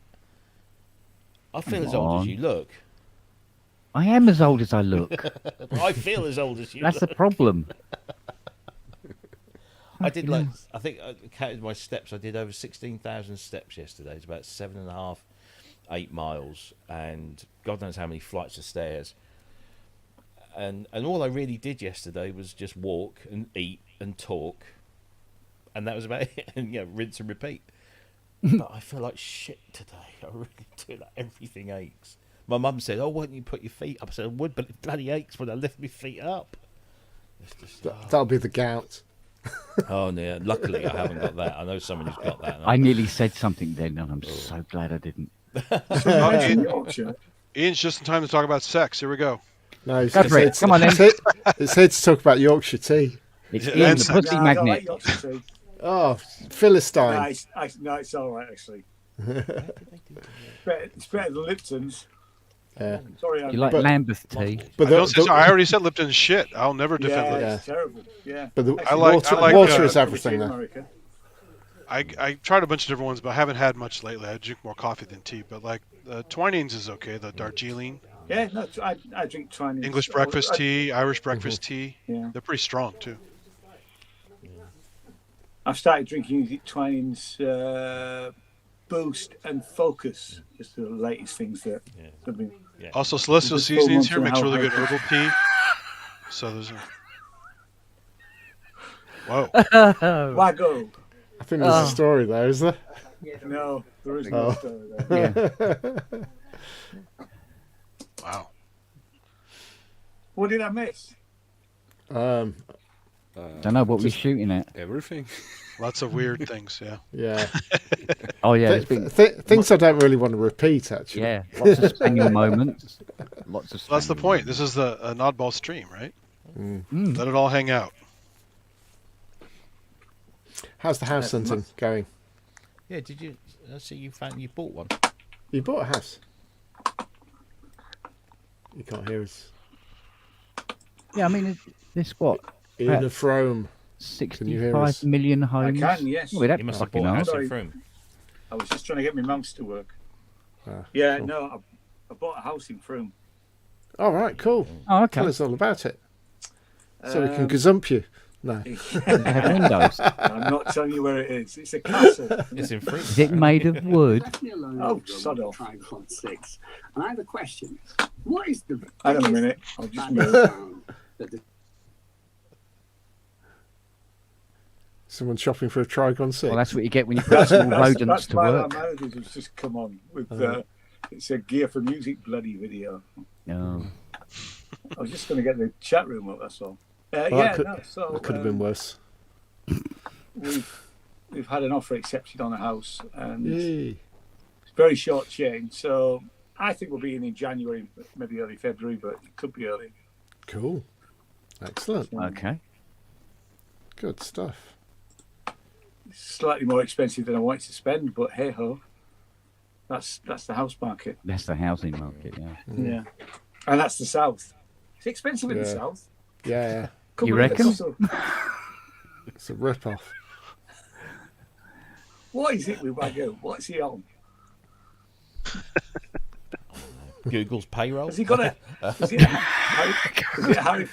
[SPEAKER 9] I feel as
[SPEAKER 5] Come
[SPEAKER 9] old as
[SPEAKER 5] on.
[SPEAKER 9] you look.
[SPEAKER 5] I am as old as I look.
[SPEAKER 9] I feel as old as you
[SPEAKER 5] That's the
[SPEAKER 9] look.
[SPEAKER 5] problem.
[SPEAKER 9] I did like, I think I counted my steps. I did over 16,000 steps yesterday. It's about 7.5, 8 miles, and God knows how many flights of stairs. And all I really did yesterday was just walk and eat and talk, and that was about it. And rinse and repeat. But I feel like shit today. I really do. Like, everything aches. My mum said, "Oh, why don't you put your feet up?" I said, "I would, but it bloody aches when I lift my feet up." It's just,
[SPEAKER 2] That'll be the gout.
[SPEAKER 9] Oh, yeah. Luckily, I haven't got that. I know someone who's got that.
[SPEAKER 5] I nearly said something then, and I'm so glad I didn't.
[SPEAKER 3] Ian's just in time to talk about sex. Here we go.
[SPEAKER 2] No, it's
[SPEAKER 5] Come on, then.
[SPEAKER 2] It's here to talk about Yorkshire tea.
[SPEAKER 5] It's Ian, the pussy magnet.
[SPEAKER 2] Oh, Philistine.
[SPEAKER 10] No, it's all right, actually. It's better than Lipton's.
[SPEAKER 2] Yeah.
[SPEAKER 10] Sorry,
[SPEAKER 5] You like Lambeth tea?
[SPEAKER 2] But
[SPEAKER 3] I already said Lipton's shit. I'll never defend Lipton.
[SPEAKER 10] It's terrible. Yeah.
[SPEAKER 2] But
[SPEAKER 3] water
[SPEAKER 2] is everything though.
[SPEAKER 3] I tried a bunch of different ones, but I haven't had much lately. I drink more coffee than tea. But like Twinings is okay. The Darjeeling.
[SPEAKER 10] Yeah, no, I drink Twinings.
[SPEAKER 3] English breakfast tea, Irish breakfast tea.
[SPEAKER 10] Yeah.
[SPEAKER 3] They're pretty strong too.
[SPEAKER 10] I've started drinking Twinings Boost and Focus, just the latest things that have been.
[SPEAKER 9] Yeah.
[SPEAKER 3] Also, Celestial
[SPEAKER 10] Just
[SPEAKER 3] Seasonings
[SPEAKER 10] full
[SPEAKER 3] here makes
[SPEAKER 10] months
[SPEAKER 3] really
[SPEAKER 10] of
[SPEAKER 3] good herbal tea. So there's Whoa.
[SPEAKER 10] Waggle.
[SPEAKER 2] I think there's a story there, is there?
[SPEAKER 10] No, there is no story there.
[SPEAKER 3] Wow.
[SPEAKER 10] What did I miss?
[SPEAKER 5] Don't know what we're shooting at.
[SPEAKER 1] Everything.
[SPEAKER 3] Lots of weird things, yeah.
[SPEAKER 2] Yeah.
[SPEAKER 5] Oh, yeah. There's been,
[SPEAKER 2] things I don't really want to repeat, actually.
[SPEAKER 5] yeah, lots of spaniel moments. Lots of
[SPEAKER 3] Well, that's the
[SPEAKER 5] spaniel
[SPEAKER 3] point. This is an oddball stream, right?
[SPEAKER 5] Mm.
[SPEAKER 3] Let it all hang out.
[SPEAKER 2] How's the house hunting going?
[SPEAKER 9] Yeah, did you see you bought one?
[SPEAKER 2] You bought a house. You can't hear us.
[SPEAKER 5] Yeah, I mean, this what?
[SPEAKER 2] In a Frome.
[SPEAKER 5] 65 million homes.
[SPEAKER 10] I can, yes.
[SPEAKER 5] Well, that
[SPEAKER 9] You must have
[SPEAKER 5] fucking
[SPEAKER 9] bought a house
[SPEAKER 5] hard.
[SPEAKER 9] in Frome.
[SPEAKER 10] I was just trying to get my mouse to work.
[SPEAKER 2] Ah,
[SPEAKER 10] Yeah,
[SPEAKER 2] cool.
[SPEAKER 10] no, I bought a house in Frome.
[SPEAKER 2] All right, cool.
[SPEAKER 5] Oh, okay.
[SPEAKER 2] Tell us all about it. So we can gazump you. No.
[SPEAKER 5] They have windows.
[SPEAKER 10] I'm not telling you where it is. It's a castle.
[SPEAKER 9] It's in Frome.
[SPEAKER 5] Is it made of wood?
[SPEAKER 10] Oh, sod off.
[SPEAKER 11] XXX. And I have a question. What is the
[SPEAKER 10] Hang on a minute. I'll just move.
[SPEAKER 11] sound that the
[SPEAKER 2] Someone shopping for a Trigon 6.
[SPEAKER 5] Well, that's what you get when you put small rodents
[SPEAKER 10] That's
[SPEAKER 5] to
[SPEAKER 10] why
[SPEAKER 5] work.
[SPEAKER 10] our managers have just come on with it's a Gear for Music bloody video.
[SPEAKER 5] No.
[SPEAKER 10] I was just going to get the chat room up, that's all.
[SPEAKER 2] Well,
[SPEAKER 10] Yeah,
[SPEAKER 2] that
[SPEAKER 10] no, so
[SPEAKER 2] that could have been worse.
[SPEAKER 10] we've had an offer accepted on a house, and
[SPEAKER 2] Yay.
[SPEAKER 10] it's very short change. So I think we'll be in January, maybe early February, but it could be early.
[SPEAKER 2] Cool. Excellent.
[SPEAKER 5] Okay.
[SPEAKER 2] Good stuff.
[SPEAKER 10] It's slightly more expensive than I wanted to spend, but hey ho, that's the house market.
[SPEAKER 5] That's the housing market, yeah.
[SPEAKER 10] Yeah, and that's the south. It's expensive in the
[SPEAKER 2] Yeah.
[SPEAKER 10] south.
[SPEAKER 2] Yeah,
[SPEAKER 5] You reckon?
[SPEAKER 2] it's a rip-off.
[SPEAKER 10] What is it with Wagyu? What's he on?
[SPEAKER 9] Google's payroll.
[SPEAKER 10] Has he got a? Is it a Harry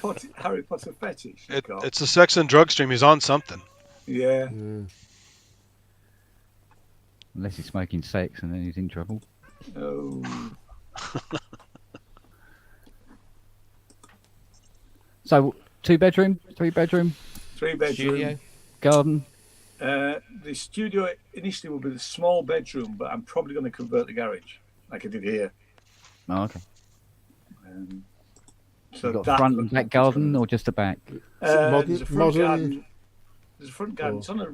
[SPEAKER 10] Potter fetish?
[SPEAKER 3] It's a sex and drug stream. He's on something.
[SPEAKER 10] Yeah.
[SPEAKER 5] Unless he's smoking sex and then he's in trouble.
[SPEAKER 10] Oh.
[SPEAKER 5] So, 2-bedroom, 3-bedroom,
[SPEAKER 10] 3-bedroom.
[SPEAKER 9] Studio.
[SPEAKER 5] garden.
[SPEAKER 10] The studio initially will be the small bedroom, but I'm probably going to convert the garage, like I did here.
[SPEAKER 5] Oh, okay.
[SPEAKER 10] So
[SPEAKER 5] You've got
[SPEAKER 10] that
[SPEAKER 5] a front and back garden or just a back?
[SPEAKER 10] there's a front
[SPEAKER 2] modern-
[SPEAKER 10] garden. There's a front garden. It's on a.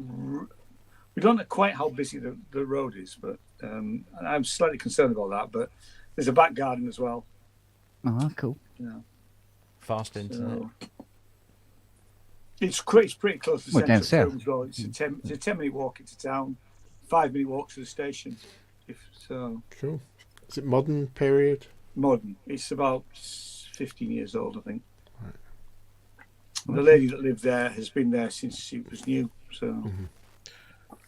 [SPEAKER 10] We don't know quite how busy the road is, but I'm slightly concerned about that. But there's a back garden as well.
[SPEAKER 5] Oh, cool.
[SPEAKER 10] Yeah.
[SPEAKER 9] Fast internet.
[SPEAKER 10] So it's pretty close to
[SPEAKER 5] Well, down
[SPEAKER 10] centre
[SPEAKER 5] south.
[SPEAKER 10] as well. It's a 10-minute walk into town, 5-minute walk to the station. If so,
[SPEAKER 2] Cool. Is it modern period?
[SPEAKER 10] modern. It's about 15 years old, I think. The lady that lived there has been there since it was new. So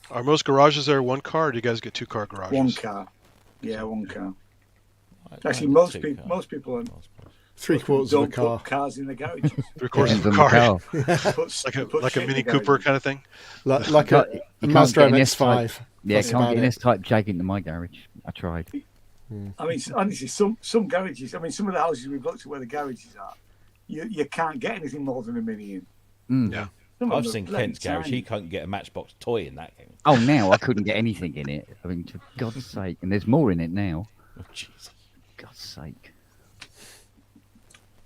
[SPEAKER 3] Are most garages there one car, or do you guys get 2-car garages?
[SPEAKER 10] one car. Yeah, one car.
[SPEAKER 9] I
[SPEAKER 10] Actually,
[SPEAKER 9] had
[SPEAKER 10] most
[SPEAKER 9] two
[SPEAKER 10] people,
[SPEAKER 9] cars.
[SPEAKER 10] most people, are,
[SPEAKER 2] 3/4 of a
[SPEAKER 10] Don't
[SPEAKER 2] car.
[SPEAKER 10] put cars in the garages.
[SPEAKER 3] 3/4 of a car. Like a Mini Cooper kind of thing.
[SPEAKER 2] Like a
[SPEAKER 5] You can't
[SPEAKER 2] Mazda
[SPEAKER 5] get an S-Type.
[SPEAKER 2] MX-5.
[SPEAKER 5] Yeah,
[SPEAKER 2] That's
[SPEAKER 5] can't
[SPEAKER 2] about
[SPEAKER 5] get an
[SPEAKER 2] it.
[SPEAKER 5] S-Type Jag into my garage. I tried.
[SPEAKER 10] I mean, honestly, some garages. I mean, some of the houses we've looked at where the garages are, you can't get anything more than a Mini in.
[SPEAKER 3] Yeah.
[SPEAKER 10] Some of
[SPEAKER 9] I've
[SPEAKER 10] them are
[SPEAKER 9] seen
[SPEAKER 10] bloody
[SPEAKER 9] Kent's garage.
[SPEAKER 10] tiny.
[SPEAKER 9] He can't get a Matchbox toy in that game.
[SPEAKER 5] Oh, now I couldn't get anything in it. I mean, for God's sake. And there's more in it now.
[SPEAKER 9] Oh, Jesus.
[SPEAKER 5] God's sake.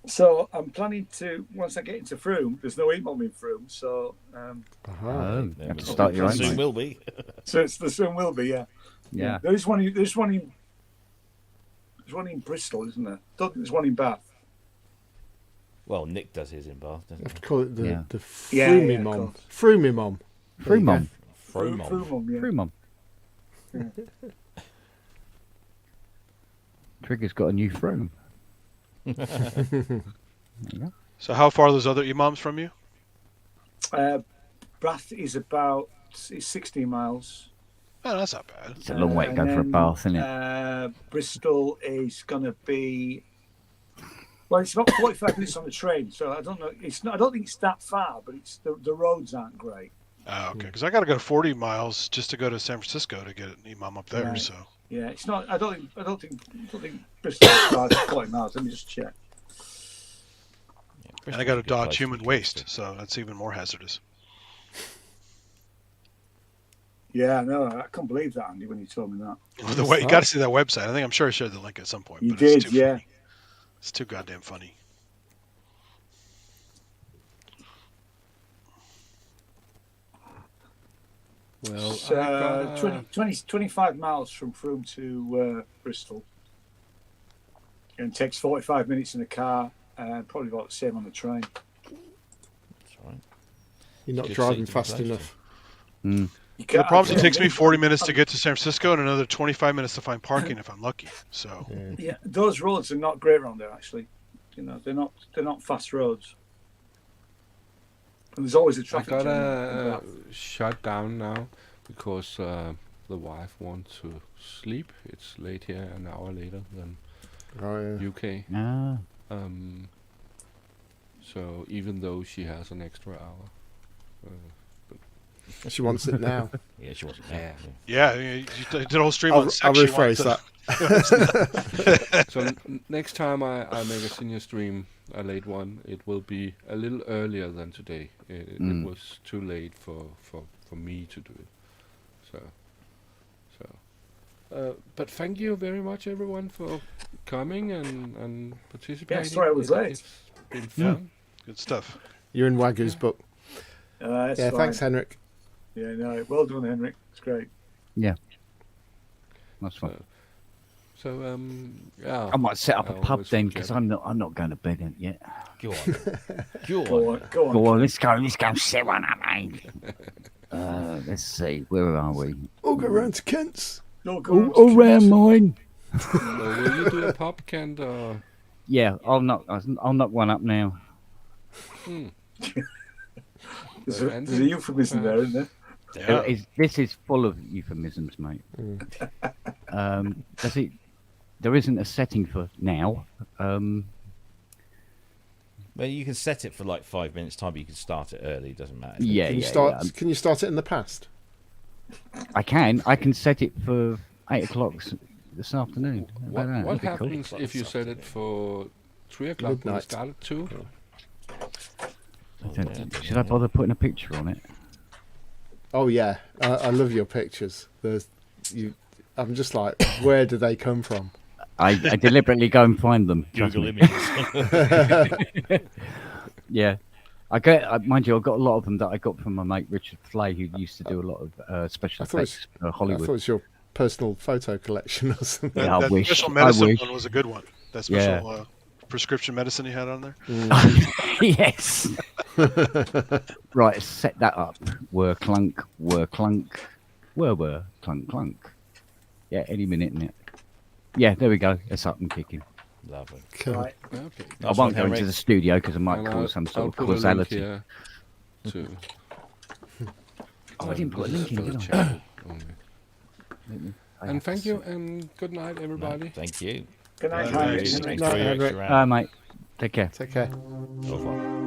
[SPEAKER 10] So I'm planning to, once I get into Froome, there's no heat mum in Froome, so
[SPEAKER 5] Oh, you have to start your own.
[SPEAKER 9] Soon
[SPEAKER 5] mate.
[SPEAKER 9] will be.
[SPEAKER 10] there soon will be, yeah.
[SPEAKER 5] Yeah.
[SPEAKER 10] There's one in Bristol, isn't there? Don't think there's one in Bath.
[SPEAKER 9] Well, Nick does his in Bath, doesn't
[SPEAKER 2] You have
[SPEAKER 9] he?
[SPEAKER 2] to call it the
[SPEAKER 5] Yeah.
[SPEAKER 2] Froomy
[SPEAKER 10] of
[SPEAKER 2] Mom.
[SPEAKER 10] course.
[SPEAKER 2] Froomy Mom.
[SPEAKER 5] Free mum.
[SPEAKER 9] Froome.
[SPEAKER 10] Froome, yeah.
[SPEAKER 5] Free mum. Trigger's got a new Frome.
[SPEAKER 3] So how far are those other imams from you?
[SPEAKER 10] Bath is about 16 miles.
[SPEAKER 3] Oh, that's not bad.
[SPEAKER 5] It's a long way to go
[SPEAKER 10] And
[SPEAKER 5] for a
[SPEAKER 10] then,
[SPEAKER 5] bath, isn't it?
[SPEAKER 10] Bristol is going to be, well, it's about 45 minutes on the train, so I don't know. It's not. I don't think it's that far, but it's the roads aren't great.
[SPEAKER 3] Oh, okay. Because I got to go 40 miles just to go to San Francisco to get an imam up there.
[SPEAKER 10] Right.
[SPEAKER 3] So
[SPEAKER 10] Yeah, it's not. I don't think Bristol is far as 40 miles. Let me just check.
[SPEAKER 3] and I got to dodge human waste, so that's even more hazardous.
[SPEAKER 10] Yeah, no, I can't believe that, Andy, when you told me that.
[SPEAKER 3] The way you got to see that website. I think I'm sure I shared the link at some point.
[SPEAKER 10] You
[SPEAKER 3] but it's
[SPEAKER 10] did,
[SPEAKER 3] too
[SPEAKER 10] yeah.
[SPEAKER 3] funny. It's too goddamn funny.
[SPEAKER 1] Well,
[SPEAKER 10] It's,
[SPEAKER 1] I got,
[SPEAKER 10] 25 miles from Froome to Bristol. And it takes 45 minutes in the car, probably about the same on the train.
[SPEAKER 9] That's right.
[SPEAKER 2] You're not
[SPEAKER 9] Good
[SPEAKER 2] driving
[SPEAKER 9] seat to be
[SPEAKER 2] fast
[SPEAKER 9] close to.
[SPEAKER 2] enough.
[SPEAKER 5] Mm.
[SPEAKER 10] You
[SPEAKER 3] The
[SPEAKER 10] can't-
[SPEAKER 3] problem is it takes me 40 minutes to get to San Francisco and another 25 minutes to find parking if I'm lucky. So
[SPEAKER 10] Yeah, those roads are not great around there, actually. You know, they're not fast roads. And there's always a
[SPEAKER 1] I
[SPEAKER 10] traffic
[SPEAKER 1] got
[SPEAKER 10] jam.
[SPEAKER 1] shut down now because the wife wants to sleep. It's late here, an hour later than
[SPEAKER 2] Oh, yeah.
[SPEAKER 1] UK.
[SPEAKER 5] Ah.
[SPEAKER 1] So even though she has an extra hour,
[SPEAKER 2] She wants it now.
[SPEAKER 9] Yeah, she wasn't
[SPEAKER 1] Yeah.
[SPEAKER 3] yeah, you did a whole stream
[SPEAKER 2] I'll
[SPEAKER 3] on sex. She
[SPEAKER 2] rephrase
[SPEAKER 3] wants
[SPEAKER 2] that.
[SPEAKER 1] so next time I make a senior stream, a late one, it will be a little earlier than today. It was too late for me to do it. But thank you very much, everyone, for coming and participating.
[SPEAKER 10] sorry I was late.
[SPEAKER 1] It's been fun.
[SPEAKER 3] Good stuff.
[SPEAKER 2] You're in Wagyu's book.
[SPEAKER 10] That's
[SPEAKER 2] Yeah,
[SPEAKER 10] fine.
[SPEAKER 2] thanks, Henrik.
[SPEAKER 10] Yeah, no, well done, Henrik. It's great.
[SPEAKER 5] Yeah. That's fine.
[SPEAKER 1] So yeah.
[SPEAKER 5] I might set up a
[SPEAKER 1] I
[SPEAKER 5] pub
[SPEAKER 1] always
[SPEAKER 5] then
[SPEAKER 1] forget.
[SPEAKER 5] because I'm not going to bed yet.
[SPEAKER 9] Go on. Go
[SPEAKER 10] Go
[SPEAKER 9] on.
[SPEAKER 10] on, go on.
[SPEAKER 5] Go on, let's go set one up, mate. Let's see, where are we?
[SPEAKER 2] Oh, go round to Kent's.
[SPEAKER 10] No, go on.
[SPEAKER 5] All round mine.
[SPEAKER 1] So will you do a pop, Kent?
[SPEAKER 5] Yeah, I'll knock one up now.
[SPEAKER 10] There's a euphemism there, isn't there?
[SPEAKER 3] Yeah.
[SPEAKER 5] This is full of euphemisms, mate. There isn't a setting for now.
[SPEAKER 9] Well, you can set it for like 5 minutes time, but you can start it early. It doesn't matter.
[SPEAKER 5] Yeah,
[SPEAKER 2] Can you
[SPEAKER 5] yeah,
[SPEAKER 2] start?
[SPEAKER 5] yeah.
[SPEAKER 2] Can you start it in the past?
[SPEAKER 5] I can set it for 8 o'clock this afternoon.
[SPEAKER 1] What
[SPEAKER 5] That'd be cool.
[SPEAKER 1] happens if you set it for 3 o'clock when it
[SPEAKER 2] Midnight.
[SPEAKER 1] started 2?
[SPEAKER 5] Should I bother putting a picture on it?
[SPEAKER 2] Oh yeah, I love your pictures. I'm just like, where do they come from?
[SPEAKER 5] I deliberately go and find them. trust
[SPEAKER 9] Google
[SPEAKER 5] me.
[SPEAKER 9] Images.
[SPEAKER 5] Yeah. Mind you, I've got a lot of them that I got from my mate Richard Flay, who used to do a lot of special
[SPEAKER 2] I thought it
[SPEAKER 5] effects for
[SPEAKER 2] I thought
[SPEAKER 5] Hollywood.
[SPEAKER 2] it was your personal photo collection or something.
[SPEAKER 5] Yeah, I
[SPEAKER 3] that
[SPEAKER 5] wish.
[SPEAKER 3] special
[SPEAKER 5] I
[SPEAKER 3] medicine
[SPEAKER 5] wish.
[SPEAKER 3] one was a good one. That special prescription medicine you had on there.
[SPEAKER 5] Yes. Right, set that up. Whir clunk, whir clunk, whir clunk clunk. Yeah, any minute, innit? Yeah, there we go. It's up and kicking.
[SPEAKER 9] Lovely.
[SPEAKER 2] Cool.
[SPEAKER 10] Right.
[SPEAKER 1] Okay.
[SPEAKER 5] I won't go into the studio because I might
[SPEAKER 1] And
[SPEAKER 5] cause some
[SPEAKER 1] I'll
[SPEAKER 5] sort of
[SPEAKER 1] put a link
[SPEAKER 5] causality.
[SPEAKER 1] here to
[SPEAKER 5] Oh, I didn't put a link in,
[SPEAKER 1] for the
[SPEAKER 5] did I?
[SPEAKER 1] channel only.
[SPEAKER 5] Let me- I
[SPEAKER 1] And
[SPEAKER 5] have
[SPEAKER 1] thank
[SPEAKER 5] to
[SPEAKER 1] you
[SPEAKER 5] see.
[SPEAKER 1] and good night, everybody.
[SPEAKER 9] Thank you.
[SPEAKER 10] Good night,
[SPEAKER 3] Right.
[SPEAKER 10] Henrik.
[SPEAKER 9] Thanks
[SPEAKER 3] Thanks.
[SPEAKER 9] for your
[SPEAKER 2] Henrik.
[SPEAKER 9] extra round.
[SPEAKER 5] Mate. Take care.
[SPEAKER 2] Take care.
[SPEAKER 9] Au revoir.